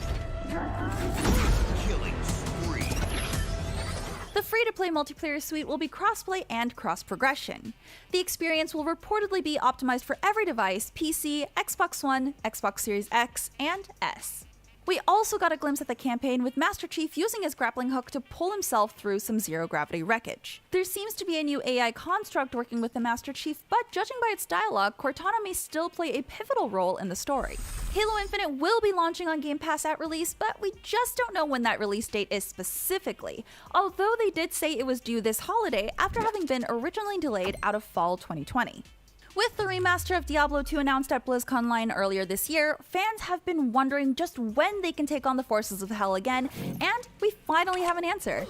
The free-to-play multiplayer suite will be crossplay and cross-progression. The experience will reportedly be optimized for every device: PC, Xbox One, Xbox Series X, and S. We also got a glimpse at the campaign with Master Chief using his grappling hook to pull himself through some zero-gravity wreckage. There seems to be a new AI construct working with the Master Chief, but judging by its dialogue, Cortana may still play a pivotal role in the story. Halo Infinite will be launching on Game Pass at release, but we just don't know when that release date is specifically, although they did say it was due this holiday after having been originally delayed out of fall 2020. With the remaster of Diablo 2 announced at BlizzConline earlier this year, fans have been wondering just when they can take on the forces of hell again, and we finally have an answer.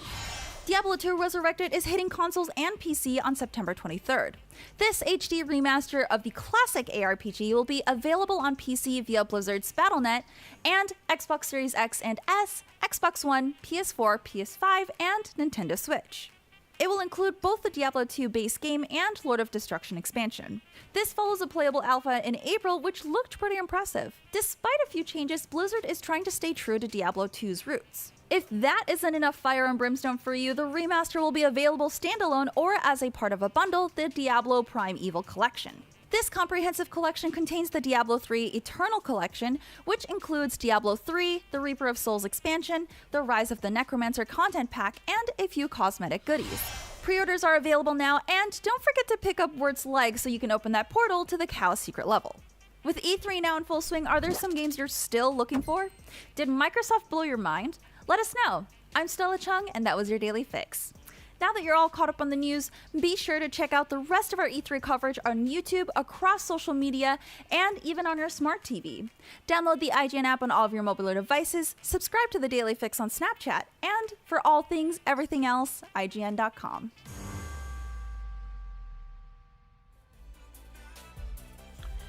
Diablo 2 Resurrected is hitting consoles and PC on September 23rd. This HD remaster of the classic ARPG will be available on PC via Blizzard's Battle.net, and Xbox Series X and S, Xbox One, PS4, PS5, and Nintendo Switch. It will include both the Diablo 2 base game and Lord of Destruction expansion. This follows a playable alpha in April, which looked pretty impressive. Despite a few changes, Blizzard is trying to stay true to Diablo 2's roots. If that isn't enough fire and brimstone for you, the remaster will be available standalone or as a part of a bundle, the Diablo Prime Evil Collection. This comprehensive collection contains the Diablo 3 Eternal Collection, which includes Diablo 3, the Reaper of Souls expansion, the Rise of the Necromancer content pack, and a few cosmetic goodies. Pre-orders are available now, and don't forget to pick up Wurt's leg so you can open that portal to the Chaos secret level. With E3 now in full swing, are there some games you're still looking for? Did Microsoft blow your mind? Let us know. I'm Stella Chung, and that was your Daily Fix. Now that you're all caught up on the news, be sure to check out the rest of our E3 coverage on YouTube, across social media, and even on your smart TV. Download the IGN app on all of your mobile devices, subscribe to the Daily Fix on Snapchat, and for all things, everything else, IGN.com.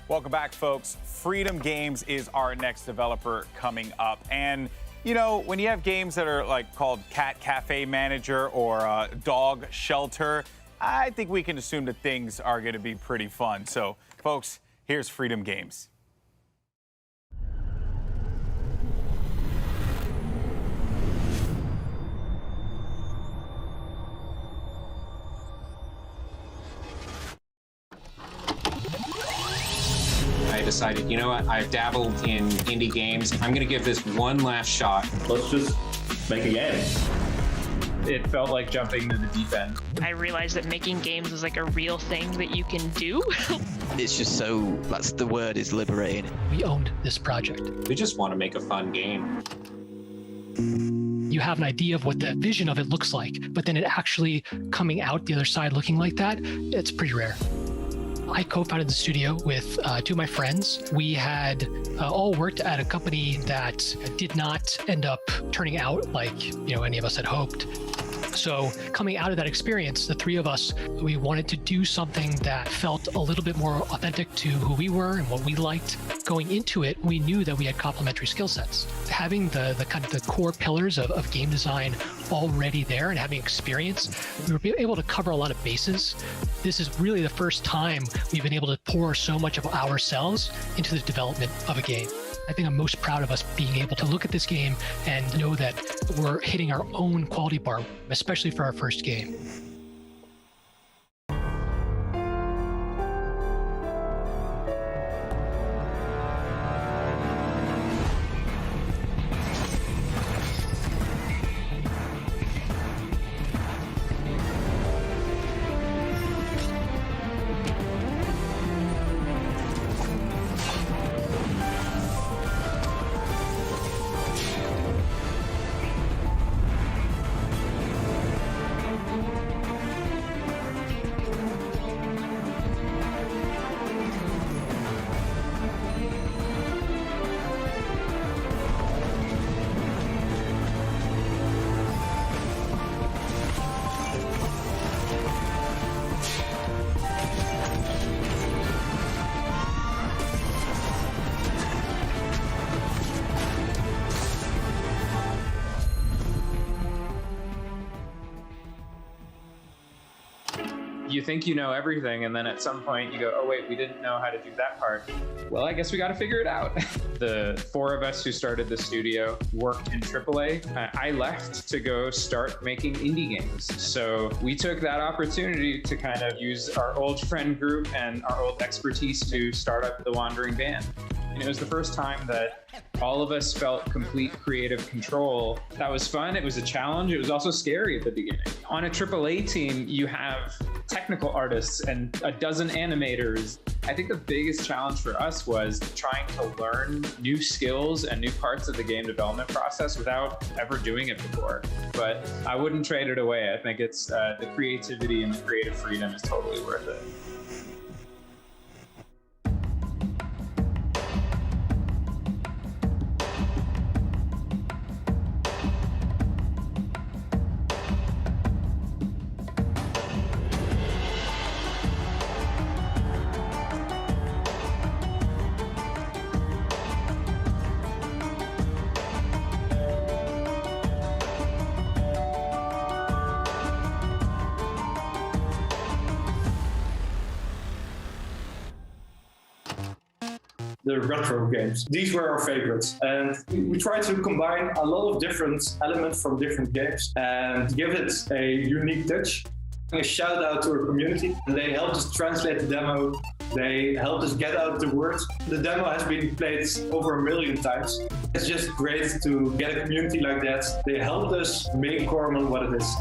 Welcome back, folks. Freedom Games is our next developer coming up. And, you know, when you have games that are like called Cat Cafe Manager or Dog Shelter, I think we can assume that things are going to be pretty fun. So, folks, here's Freedom Games. I decided, you know what, I've dabbled in indie games. I'm going to give this one last shot. Let's just make a game. It felt like jumping to the deep end. I realized that making games is like a real thing that you can do. It's just so, that's the word, is liberating. We owned this project. We just want to make a fun game. You have an idea of what the vision of it looks like, but then it actually coming out the other side looking like that, it's pretty rare. I co-founded the studio with two of my friends. We had all worked at a company that did not end up turning out like, you know, any of us had hoped. So coming out of that experience, the three of us, we wanted to do something that felt a little bit more authentic to who we were and what we liked. Going into it, we knew that we had complementary skill sets. Having the kind of the core pillars of game design already there and having experience, we were able to cover a lot of bases. This is really the first time we've been able to pour so much of ourselves into the development of a game. I think I'm most proud of us being able to look at this game and know that we're hitting our own quality bar, especially for our first game. You think you know everything, and then at some point you go, oh wait, we didn't know how to do that part. Well, I guess we got to figure it out. The four of us who started the studio worked in AAA. I left to go start making indie games. So we took that opportunity to kind of use our old friend group and our old expertise to start up the Wandering Band. And it was the first time that all of us felt complete creative control. That was fun. It was a challenge. It was also scary at the beginning. On a AAA team, you have technical artists and a dozen animators. I think the biggest challenge for us was trying to learn new skills and new parts of the game development process without ever doing it before. But I wouldn't trade it away. I think it's the creativity and the creative freedom is totally worth it. The retro games. These were our favorites. And we tried to combine a lot of different elements from different games and give it a unique touch. A shout out to our community. They helped us translate the demo. They helped us get out the word. The demo has been played over 1 million times. It's just great to get a community like that. They helped us make Corman what it is.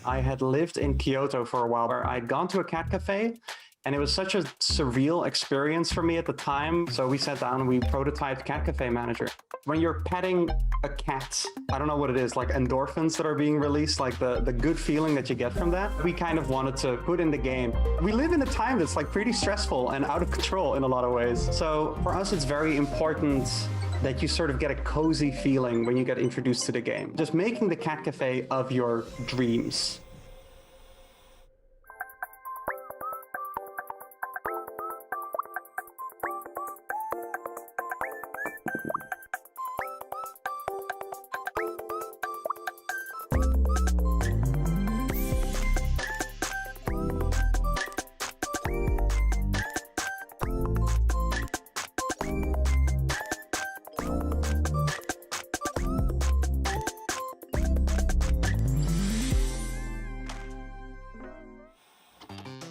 I had lived in Kyoto for a while where I'd gone to a cat cafe, and it was such a surreal experience for me at the time. So we sat down and we prototyped Cat Cafe Manager. When you're petting a cat, I don't know what it is, like endorphins that are being released, like the good feeling that you get from that, we kind of wanted to put in the game. We live in a time that's like pretty stressful and out of control in a lot of ways. So for us, it's very important that you sort of get a cozy feeling when you get introduced to the game. Just making the cat cafe of your dreams.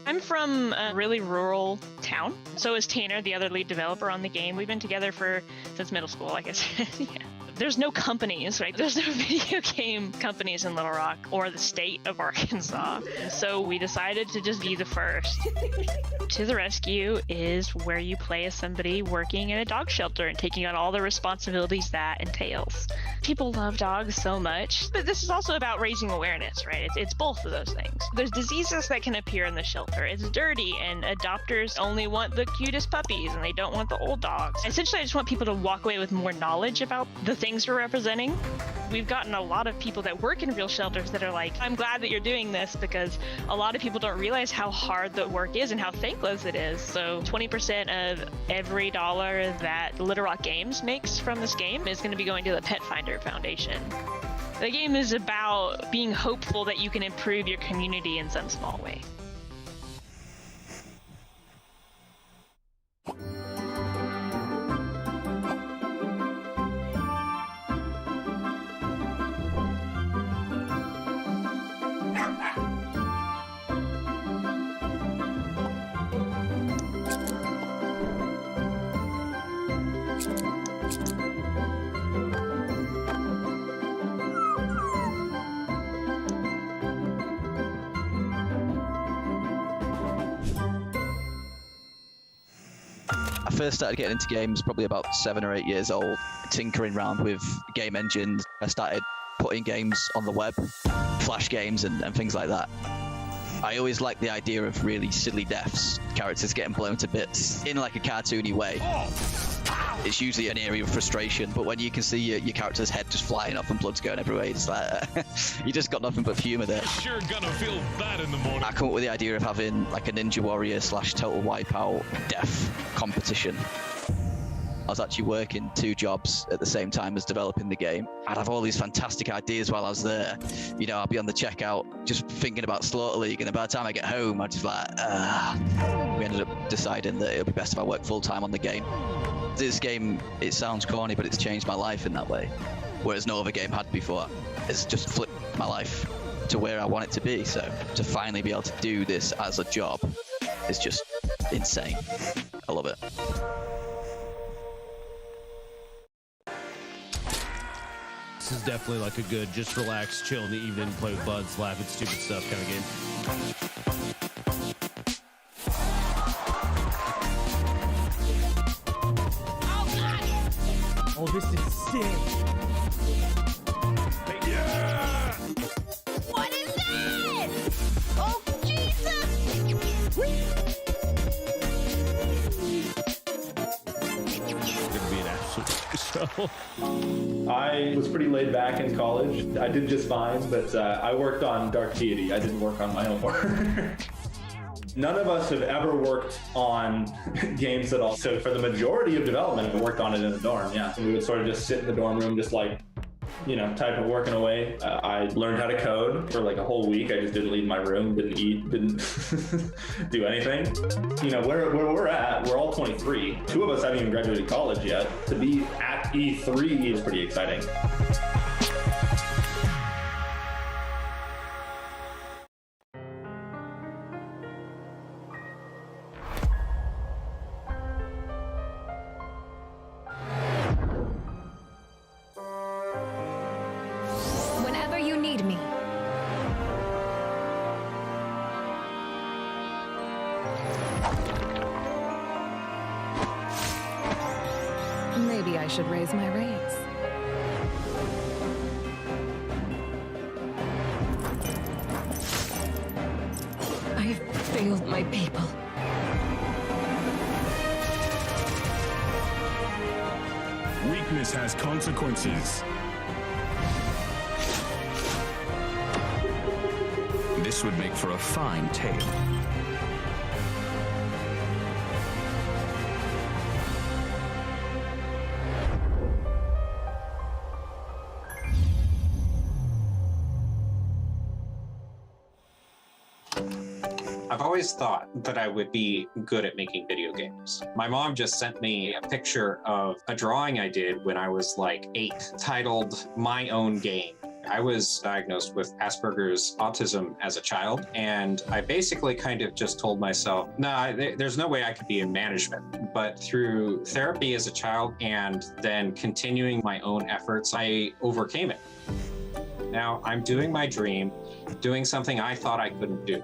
I'm from a really rural town. So is Tanner, the other lead developer on the game. We've been together since middle school, like I said. Yeah. There's no companies, right? There's no video game companies in Little Rock or the state of Arkansas. So we decided to just be the first. To the Rescue is where you play as somebody working in a dog shelter and taking on all the responsibilities that entails. People love dogs so much, but this is also about raising awareness, right? It's both of those things. There's diseases that can appear in the shelter. It's dirty, and adopters only want the cutest puppies, and they don't want the old dogs. Essentially, I just want people to walk away with more knowledge about the things we're representing. We've gotten a lot of people that work in real shelters that are like, I'm glad that you're doing this, because a lot of people don't realize how hard the work is and how thankless it is. So 20% of every dollar that Little Rock Games makes from this game is going to be going to the Pet Finder Foundation. The game is about being hopeful that you can improve your community in some small way. I first started getting into games probably about 7 or 8 years old, tinkering around with game engines. I started putting games on the web, flash games and things like that. I always liked the idea of really silly deaths, characters getting blown to bits in like a cartoony way. It's usually an area of frustration, but when you can see your character's head just flying off and blood's going everywhere, it's like you just got nothing but humour there. Sure gonna feel bad in the morning. I come up with the idea of having like a Ninja Warrior / Total Wipeout death competition. I was actually working 2 jobs at the same time as developing the game. I'd have all these fantastic ideas while I was there. You know, I'd be on the checkout just thinking about Slaughter League, and then by the time I get home, I'd just like, we ended up deciding that it would be best if I worked full-time on the game. This game, it sounds corny, but it's changed my life in that way, whereas no other game had before. It's just flipped my life to where I want it to be. So to finally be able to do this as a job is just insane. I love it. This is definitely like a good, just relax, chill in the evening, play with buds, laugh at stupid stuff kind of game. Oh, this is sick. Yeah! What is that? Oh, Jesus! It's gonna be an absolute show. I was pretty laid back in college. I did just fine, but I worked on Dark Deity. I didn't work on my own work. None of us have ever worked on games at all. So for the majority of development, we worked on it in the dorm, yeah. And we would sort of just sit in the dorm room, just like, you know, typing, working away. I learned how to code for like a whole week. I just didn't leave my room, didn't eat, didn't do anything. You know, where we're at, we're all 23. 2 of us haven't even graduated college yet. To be at E3 is pretty exciting. Whenever you need me, I should raise my rates. I failed my people. Weakness has consequences. This would make for a fine tale. I've always thought that I would be good at making video games. My mom just sent me a picture of a drawing I did when I was like 8, titled My Own Game. I was diagnosed with Asperger's autism as a child, and I basically kind of just told myself, nah, there's no way I could be in management. But through therapy as a child and then continuing my own efforts, I overcame it. Now I'm doing my dream, doing something I thought I couldn't do.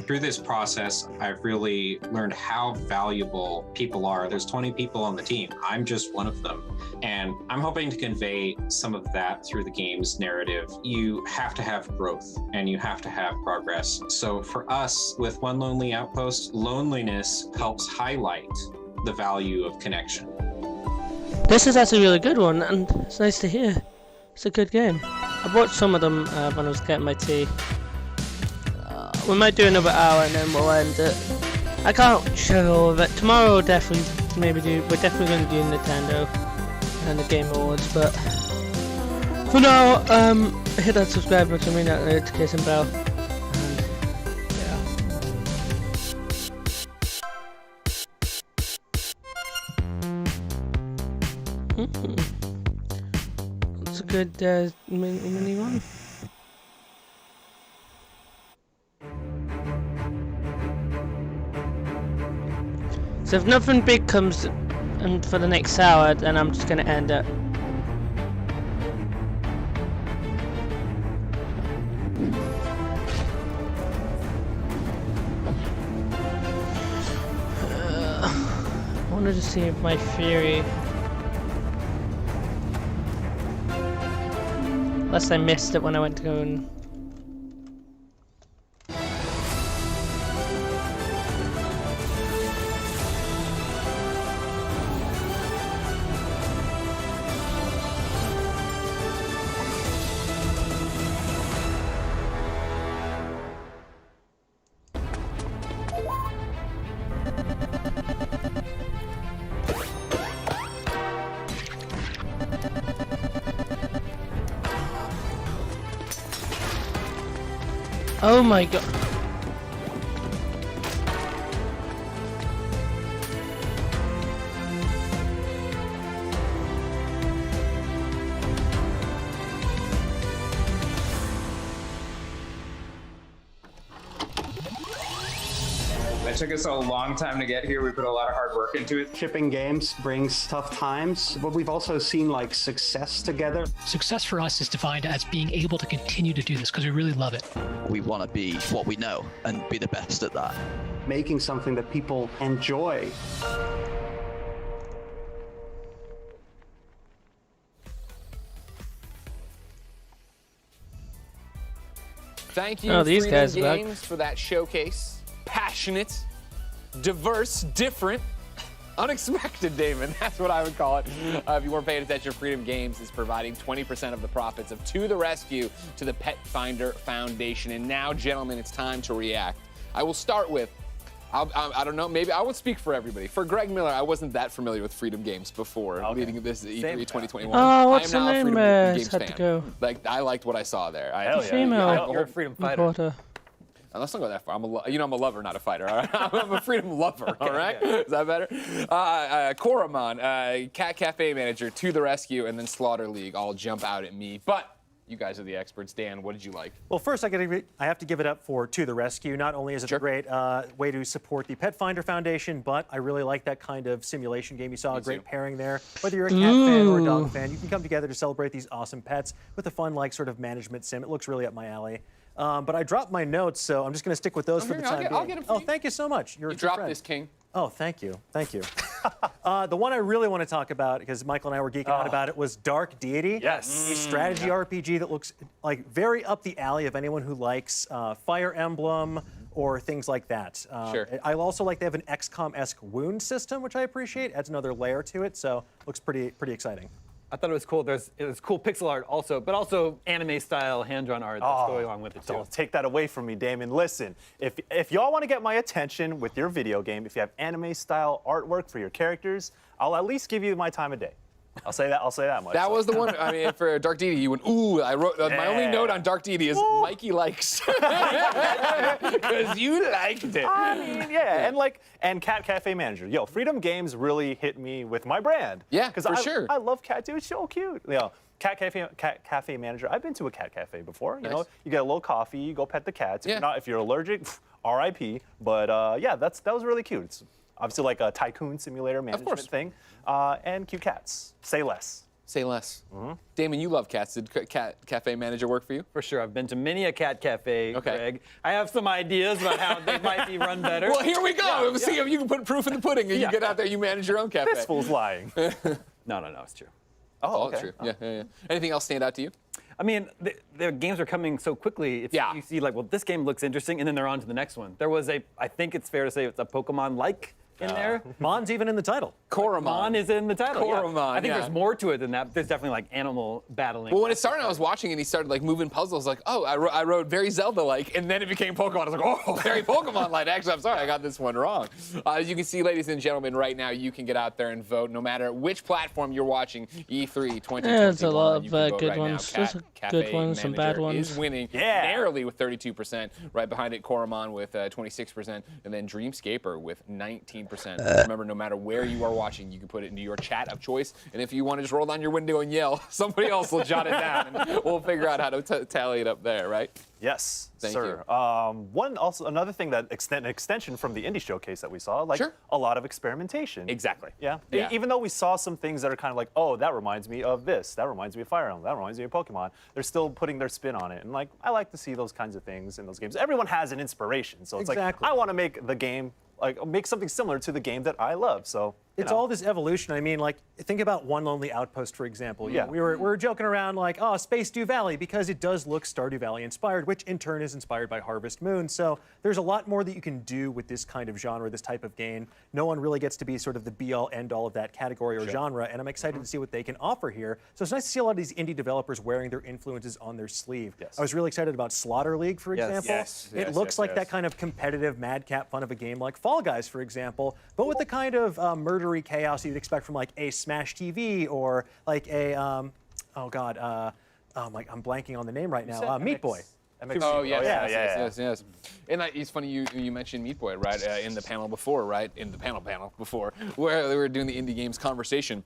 Through this process, I've really learned how valuable people are. There's 20 people on the team. I'm just one of them. And I'm hoping to convey some of that through the game's narrative. You have to have growth and you have to have progress. So for us, with One Lonely Outpost, loneliness helps highlight the value of connection. This is actually a really good one, and it's nice to hear. It's a good game. I've watched some of them when I was getting my tea. We might do another hour and then we'll end it. I can't show all of it. Tomorrow we'll definitely we're definitely going to do Nintendo and the Game Awards, but for now, hit that subscribe button, ring that notification bell, and yeah. It's a good mini one. So if nothing big comes in for the next hour, then I'm just going to end it. I wanted to see if my theory... Unless I missed it when I went to go and... Oh my god. That took us a long time to get here. We put a lot of hard work into it. Shipping games brings tough times, but we've also seen like success together. Success for us is defined as being able to continue to do this because we really love it. We want to be what we know and be the best at that. Making something that people enjoy. Thank you, these Freedom guys Games, for that showcase. Passionate, diverse, different, unexpected, Damon. That's what I would call it. If you weren't paying attention, Freedom Games is providing 20% of the profits of To the Rescue to the Pet Finder Foundation. And now, gentlemen, it's time to react. I will start with, I don't know, maybe I won't speak for everybody. For Greg Miller, I wasn't that familiar with Freedom Games before leading this E3 2021. Oh, what's I am now the a name? Freedom Games Had fan. to go. Like, I liked what I saw there. Female. You're a freedom fighter. Reporter. Let's not go that far. I'm a lover, not a fighter. All right? I'm a freedom lover. All right, Is that better? Koraman, Cat Cafe manager, To the Rescue, and then Slaughter League all jump out at me. But you guys are the experts. Dan, what did you like? Well, first I have to give it up for To the Rescue. Not only is it a great way to support the Pet Finder Foundation, but I really like that kind of simulation game. You saw a great pairing there. Whether you're a cat fan or a dog fan, you can come together to celebrate these awesome pets with a fun, like, sort of management sim. It looks really up my alley. But I dropped my notes, so I'm just going to stick with those for the time being. I'll get them for you. Thank you so much. You're a dropped friend. this, King. Oh, thank you. Thank you. The one I really want to talk about, because Michael and I were geeking out about it, was Dark Deity. Yes. A strategy RPG that looks like very up the alley of anyone who likes Fire Emblem or things like that. Sure. I also like they have an XCOM-esque wound system, which I appreciate. Adds another layer to it, so looks pretty exciting. I thought it was cool. It was cool pixel art also, but also anime-style hand-drawn art that's going along with it too. Don't take that away from me, Damon. Listen, if y'all want to get my attention with your video game, if you have anime-style artwork for your characters, I'll at least give you my time of day. I'll say that much. That was the one. I mean, for Dark Deity, you went, ooh. I wrote my only note on Dark Deity is Mikey likes because you liked it. I mean, and Cat Cafe Manager. Yo, Freedom Games really hit me with my brand. Yeah, for sure. I love Cat. Dude, it's so cute. You know, Cat Cafe Manager. I've been to a Cat Cafe before. You know, you get a little coffee, you go pet the cats. If you're allergic, R.I.P. But that was really cute. It's obviously like a tycoon simulator management thing. And cute cats. Say less. Say less. Damon, you love cats. Did Cat Cafe Manager work for you? For sure. I've been to many a cat cafe, Greg. I have some ideas about how they might be run better. Well, here we go. See if you can put proof in the pudding and you get out there, you manage your own cafe. This fool's lying. No, it's true. Oh, okay. True. Yeah. Anything else stand out to you? I mean, the games are coming so quickly. You see, like, well, this game looks interesting, and then they're on to the next one. There was I think it's fair to say it's a Pokemon-like in there. Mon's even in the title. Koromon. Mon is in the title. Koromon, I think there's more to it than that. There's definitely like animal battling. Well, when it started, I was watching and he started like moving puzzles. Like, oh, I wrote very Zelda-like, and then it became Pokemon. I was like, oh, very Pokemon-like. Actually, I'm sorry, I got this one wrong. As you can see, ladies and gentlemen, right now you can get out there and vote, no matter which platform you're watching. E3 2021. Yeah, there's a lot of good right ones. Now. There's good ones, some bad ones. Is winning narrowly with 32%. Right behind it, Koromon with 26%, and then Dreamscaper with 19%. Remember, no matter where you are watching, you can put it into your chat of choice. And if you want to just roll down your window and yell, somebody else will jot it down, and we'll figure out how to tally it up there, right? Yes, Thank sir. you. Another thing that extension from the Indie Showcase that we saw, like a lot of experimentation. Exactly. Yeah. Yeah. Even though we saw some things that are kind of like, oh, that reminds me of this. That reminds me of Fire Emblem. That reminds me of Pokemon. They're still putting their spin on it, and like I like to see those kinds of things in those games. Everyone has an inspiration, so it's like I want to make the game. Like make something similar to the game that I love. So it's all this evolution. I mean, like think about One Lonely Outpost, for example. You know, we were joking around like, oh, Space Dew Valley, because it does look Stardew Valley inspired, which in turn is inspired by Harvest Moon. So there's a lot more that you can do with this kind of genre, this type of game. No one really gets to be sort of the be-all, end-all of that category or genre, and I'm excited to see what they can offer here. So it's nice to see a lot of these indie developers wearing their influences on their sleeve. I was really excited about Slaughter League, for example. It looks like that kind of competitive madcap fun of a game like Fall Guys, for example, but with the kind of murdery chaos you'd expect from like a Smash TV or like a, I'm blanking on the name right now, Meat Boy. Oh, yes. And it's funny you mentioned Meat Boy, right, in the panel before, where they were doing the indie games conversation.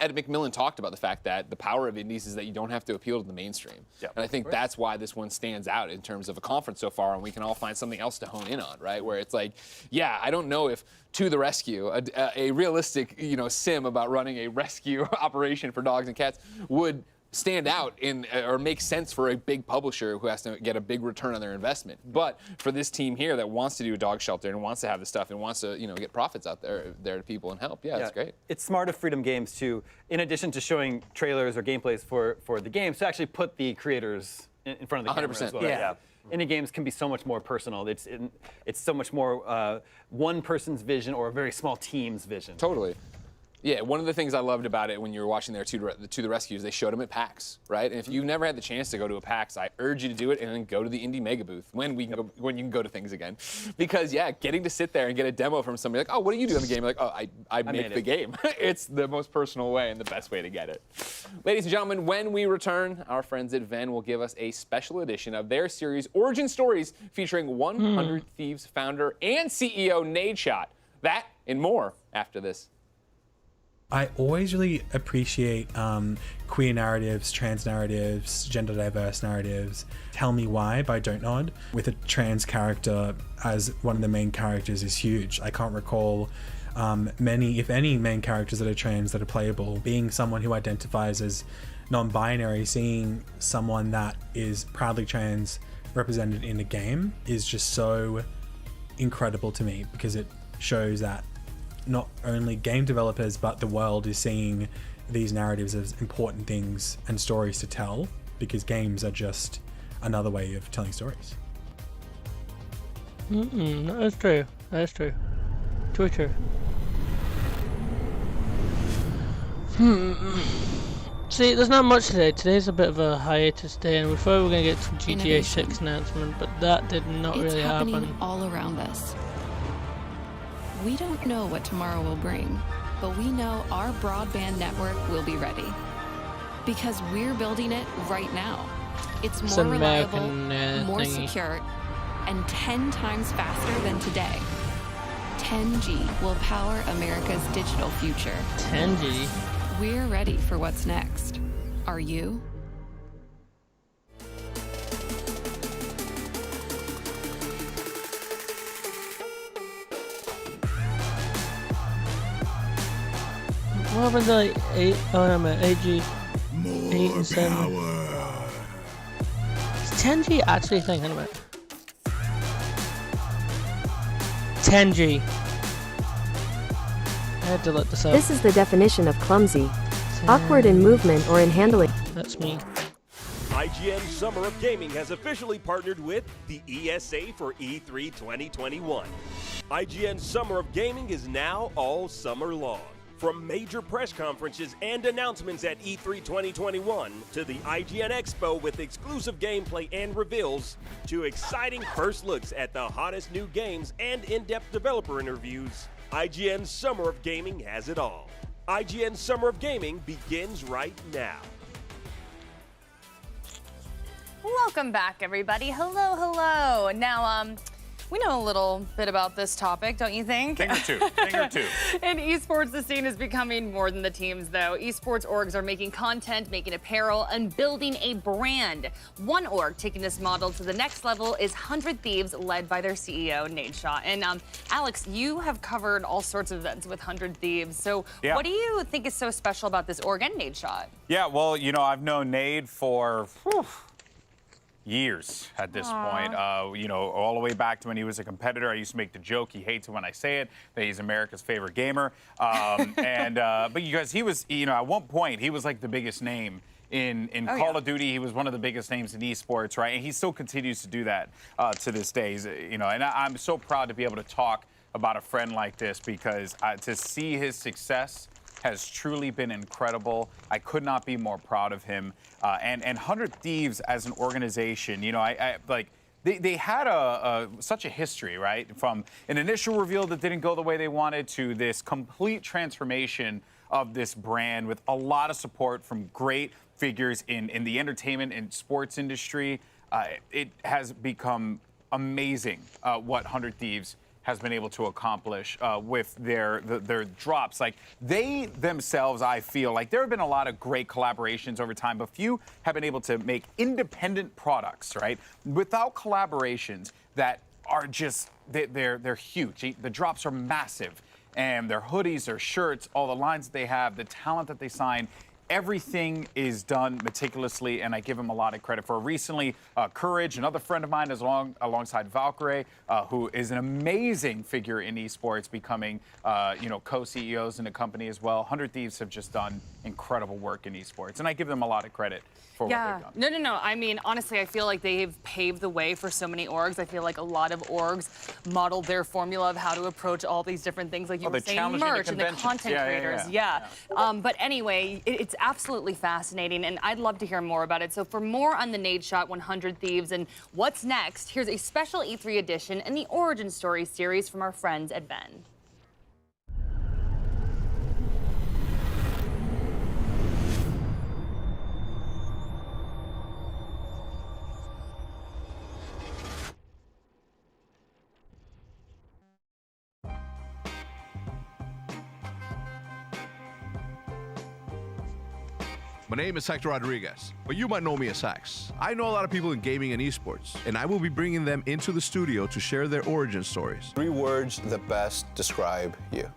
Ed McMillan talked about the fact that the power of indies is that you don't have to appeal to the mainstream. And I think that's why this one stands out in terms of a conference so far, and we can all find something else to hone in on, right? Where it's like, I don't know if To the Rescue, a realistic, sim about running a rescue operation for dogs and cats would stand out or make sense for a big publisher who has to get a big return on their investment. But for this team here that wants to do a dog shelter and wants to have this stuff and wants to get profits out there to people and help, it's great. It's smart of Freedom Games to, in addition to showing trailers or gameplays for the games, to actually put the creators in front of the camera as well. Indie games can be so much more personal. It's so much more one person's vision or a very small team's vision. Totally. Yeah, one of the things I loved about it when you were watching their To the Rescue is they showed them at PAX, right? And if you've never had the chance to go to a PAX, I urge you to do it and then go to the Indie Mega Booth when you can go to things again. Because getting to sit there and get a demo from somebody like, oh, what do you do in the game? You're like, oh, I make the game. It's the most personal way and the best way to get it. Ladies and gentlemen, when we return, our friends at VENN will give us a special edition of their series Origin Stories featuring 100 Thieves founder and CEO Nadeshot. That and more after this. I always really appreciate queer narratives, trans narratives, gender diverse narratives. Tell Me Why by Don't Nod, with a trans character as one of the main characters, is huge. I can't recall many, if any, main characters that are trans that are playable. Being someone who identifies as non-binary, seeing someone that is proudly trans represented in a game is just so incredible to me, because it shows that not only game developers, but the world is seeing these narratives as important things and stories to tell, because games are just another way of telling stories. That's true. That's true. Twitter. See, there's not much today. Today's a bit of a hiatus day, and we thought we were going to get some GTA 6 announcement, but that did not really happen. It's happening all around us. We don't know what tomorrow will bring, but we know our broadband network will be ready. Because we're building it right now. It's more reliable, more secure, and 10 times faster than today. 10G will power America's digital future. 10G? We're ready for what's next. Are you? What happened to like 8? Oh, I'm at AG 8 and 7. Is 10G actually a thing? Hang on a minute. 10G. I had to look this up. This is the definition of clumsy. Awkward in movement or in handling. That's me. IGN Summer of Gaming has officially partnered with the ESA for E3 2021. IGN Summer of Gaming is now all summer long. From major press conferences and announcements at E3 2021 to the IGN Expo with exclusive gameplay and reveals to exciting first looks at the hottest new games and in-depth developer interviews, IGN Summer of Gaming has it all. IGN Summer of Gaming begins right now. Welcome back, everybody. Hello, hello. Now, we know a little bit about this topic, don't you think? Thing or two. In esports, the scene is becoming more than the teams, though. Esports orgs are making content, making apparel, and building a brand. One org taking this model to the next level is 100 Thieves, led by their CEO, Nadeshot. And Alex, you have covered all sorts of events with 100 Thieves. So what do you think is so special about this org and Nadeshot? Yeah, well, you know, I've known Nade for years at this point. You know, all the way back to when he was a competitor. I used to make the joke, he hates it when I say it, that he's America's favorite gamer. But you guys, he was, you know, at one point, he was like the biggest name in Call of Duty. He was one of the biggest names in esports, right? And he still continues to do that to this day. You know, and I'm so proud to be able to talk about a friend like this, because to see his success has truly been incredible. I could not be more proud of him. And 100 Thieves as an organization, you know, they had such a history, right? From an initial reveal that didn't go the way they wanted to this complete transformation of this brand with a lot of support from great figures in the entertainment and sports industry. It has become amazing what 100 Thieves has been able to accomplish with their drops. Like, they themselves, I feel like there have been a lot of great collaborations over time, but few have been able to make independent products, right? Without collaborations that are just, they're huge. The drops are massive, and their hoodies, their shirts, all the lines that they have, the talent that they sign, everything is done meticulously, and I give him a lot of credit for. Recently, Courage, another friend of mine, is alongside Valkyrie, who is an amazing figure in esports, becoming you know, co-CEOs in the company as well. 100 Thieves have just done incredible work in esports, and I give them a lot of credit for what they've done. No. I mean, honestly, I feel like they've paved the way for so many orgs. I feel like a lot of orgs modeled their formula of how to approach all these different things, like you were saying, merch and the content creators. But anyway, it's absolutely fascinating, and I'd love to hear more about it. So for more on the Nadeshot 100 Thieves and what's next, here's a special E3 edition and the Origin Story series from our friends at VENN. My name is Hector Rodriguez, but you might know me as Hex. I know a lot of people in gaming and esports, and I will be bringing them into the studio to share their origin stories. 3 words that best describe you.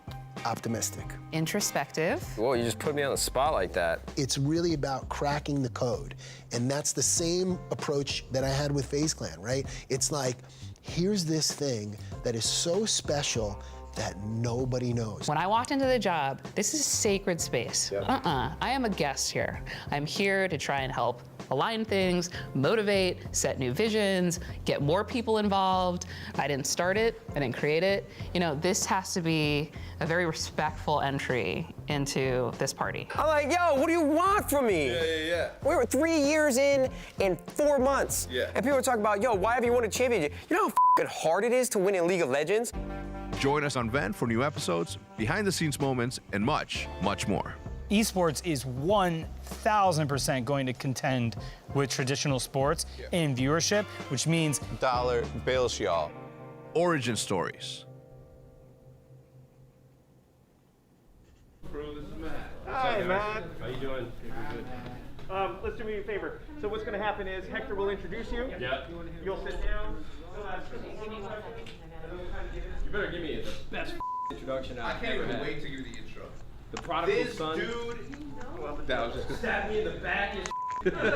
Optimistic. Introspective. Whoa, you just put me on the spot like that. It's really about cracking the code. And that's the same approach that I had with FaZe Clan, right? It's like, here's this thing that is so special that nobody knows. When I walked into the job, this is sacred space. I am a guest here. I'm here to try and help align things, motivate, set new visions, get more people involved. I didn't start it, I didn't create it. You know, this has to be a very respectful entry into this party. I'm like, yo, what do you want from me? Yeah. We were 3 years in 4 months. Yeah. And people are talking about, yo, why have you won a championship? You know how f***ing hard it is to win in League of Legends? Join us on VENN for new episodes, behind-the-scenes moments, and much, much more. Esports is 1,000% going to contend with traditional sports in viewership, which means dollar bills, y'all. Origin stories. Hi, Matt. How you doing? Let's do me a favor. So what's going to happen is Hector will introduce you. Yeah. You'll sit down. You better give me the best introduction I've ever had. wait to give you the intro. The prodigal son. That was just Stab me in the back and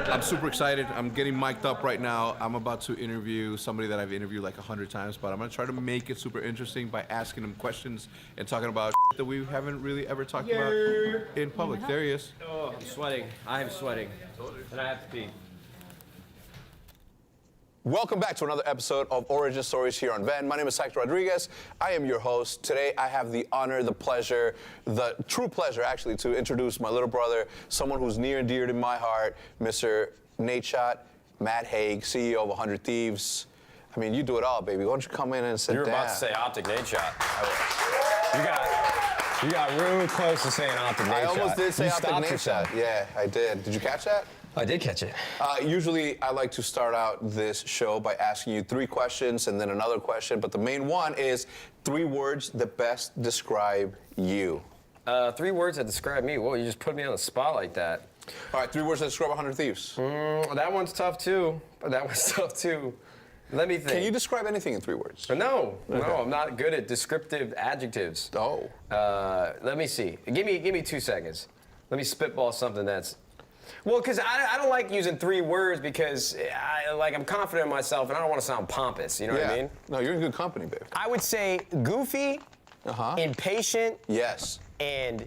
I'm super excited. I'm getting mic'd up right now. I'm about to interview somebody that I've interviewed like 100 times, but I'm gonna try to make it super interesting by asking him questions and talking about that we haven't really ever talked about in public. There he is. Oh, I'm sweating. I am sweating. And I have to pee. Welcome back to another episode of Origin Stories here on VENN. My name is Hector Rodriguez. I am your host. Today I have the honor, the pleasure, the true pleasure actually, to introduce my little brother, someone who's near and dear to my heart, Mr. Nate Shot, Matt Haig, CEO of 100 Thieves. I mean, you do it all, baby. Why don't you come in and sit down? You were about to say Optic Nate Shot. You got real close to saying Optic Nate Shot. I almost did say You Optic stopped Nate yourself. Shot. Yeah, I did. Did you catch that? I did catch it. Usually, I like to start out this show by asking you 3 questions and then another question, but the main one is 3 words that best describe you. 3 words that describe me. Well, you just put me on the spot like that. All right, 3 words that describe 100 Thieves. That one's tough too. Let me think. Can you describe anything in 3 words? No, Okay. I'm not good at descriptive adjectives. Oh. Let me see. Give me 2 seconds. Let me spitball something that's. Well, because I don't like using 3 words because I'm confident in myself and I don't want to sound pompous. You know what I mean? No, you're in good company, babe. I would say goofy, impatient, yes, and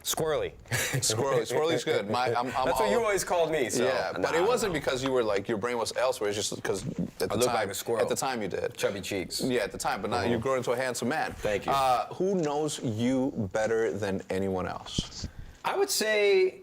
squirrely. Squirrely's good. That's what you always called me. So. Yeah, but it wasn't because you were like your brain was elsewhere. It's just because at the look time, like a squirrel. At the time, you did. Chubby cheeks. Yeah, at the time, but now you've grown into a handsome man. Thank you. Who knows you better than anyone else? I would say,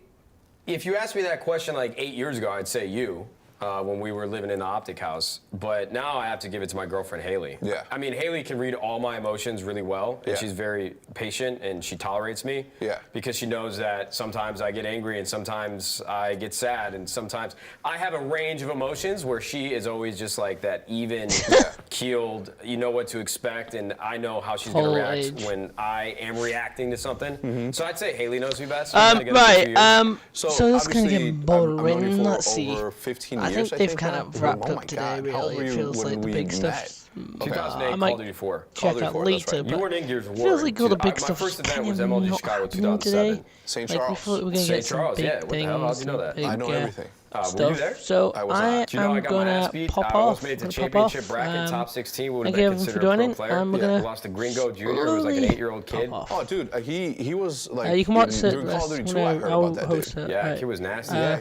if you asked me that question like 8 years ago, I'd say you. When we were living in the Optic House. But now I have to give it to my girlfriend, Haley. Yeah. I mean, Haley can read all my emotions really well, and she's very patient, and she tolerates me. Yeah. Because she knows that sometimes I get angry, and sometimes I get sad, and sometimes I have a range of emotions where she is always just like that even keeled, you know what to expect, and I know how she's going to react when I am reacting to something. So I'd say Haley knows me best. So it's going to get boring. Let's see. 15 I think they've kind of wrapped up today, really. It feels like the big stuff. 2008, I might Call of Duty 4. check out later, You weren't in Gears of War. feels like all the big stuff My first is event kind was of MLG not Chicago happening 2007. today. St. Like, we Charles. thought we were going to St. get some Charles, big yeah. What the hell? How'd you know that? big, I know everything. Were stuff. you there? So I was I not. Do you know I am got my ass going beat? to pop I almost off. made the Pop championship off. bracket, top 16. Would have Thank been you for considered a joining. pro player. We're gonna Lost to Gringo Jr., who was like an 8-year-old kid. Oh, dude, he was like you can watch it. during Call of Duty 2. I heard I'll about that host dude. it. Yeah, Right. kid was nasty. Yeah,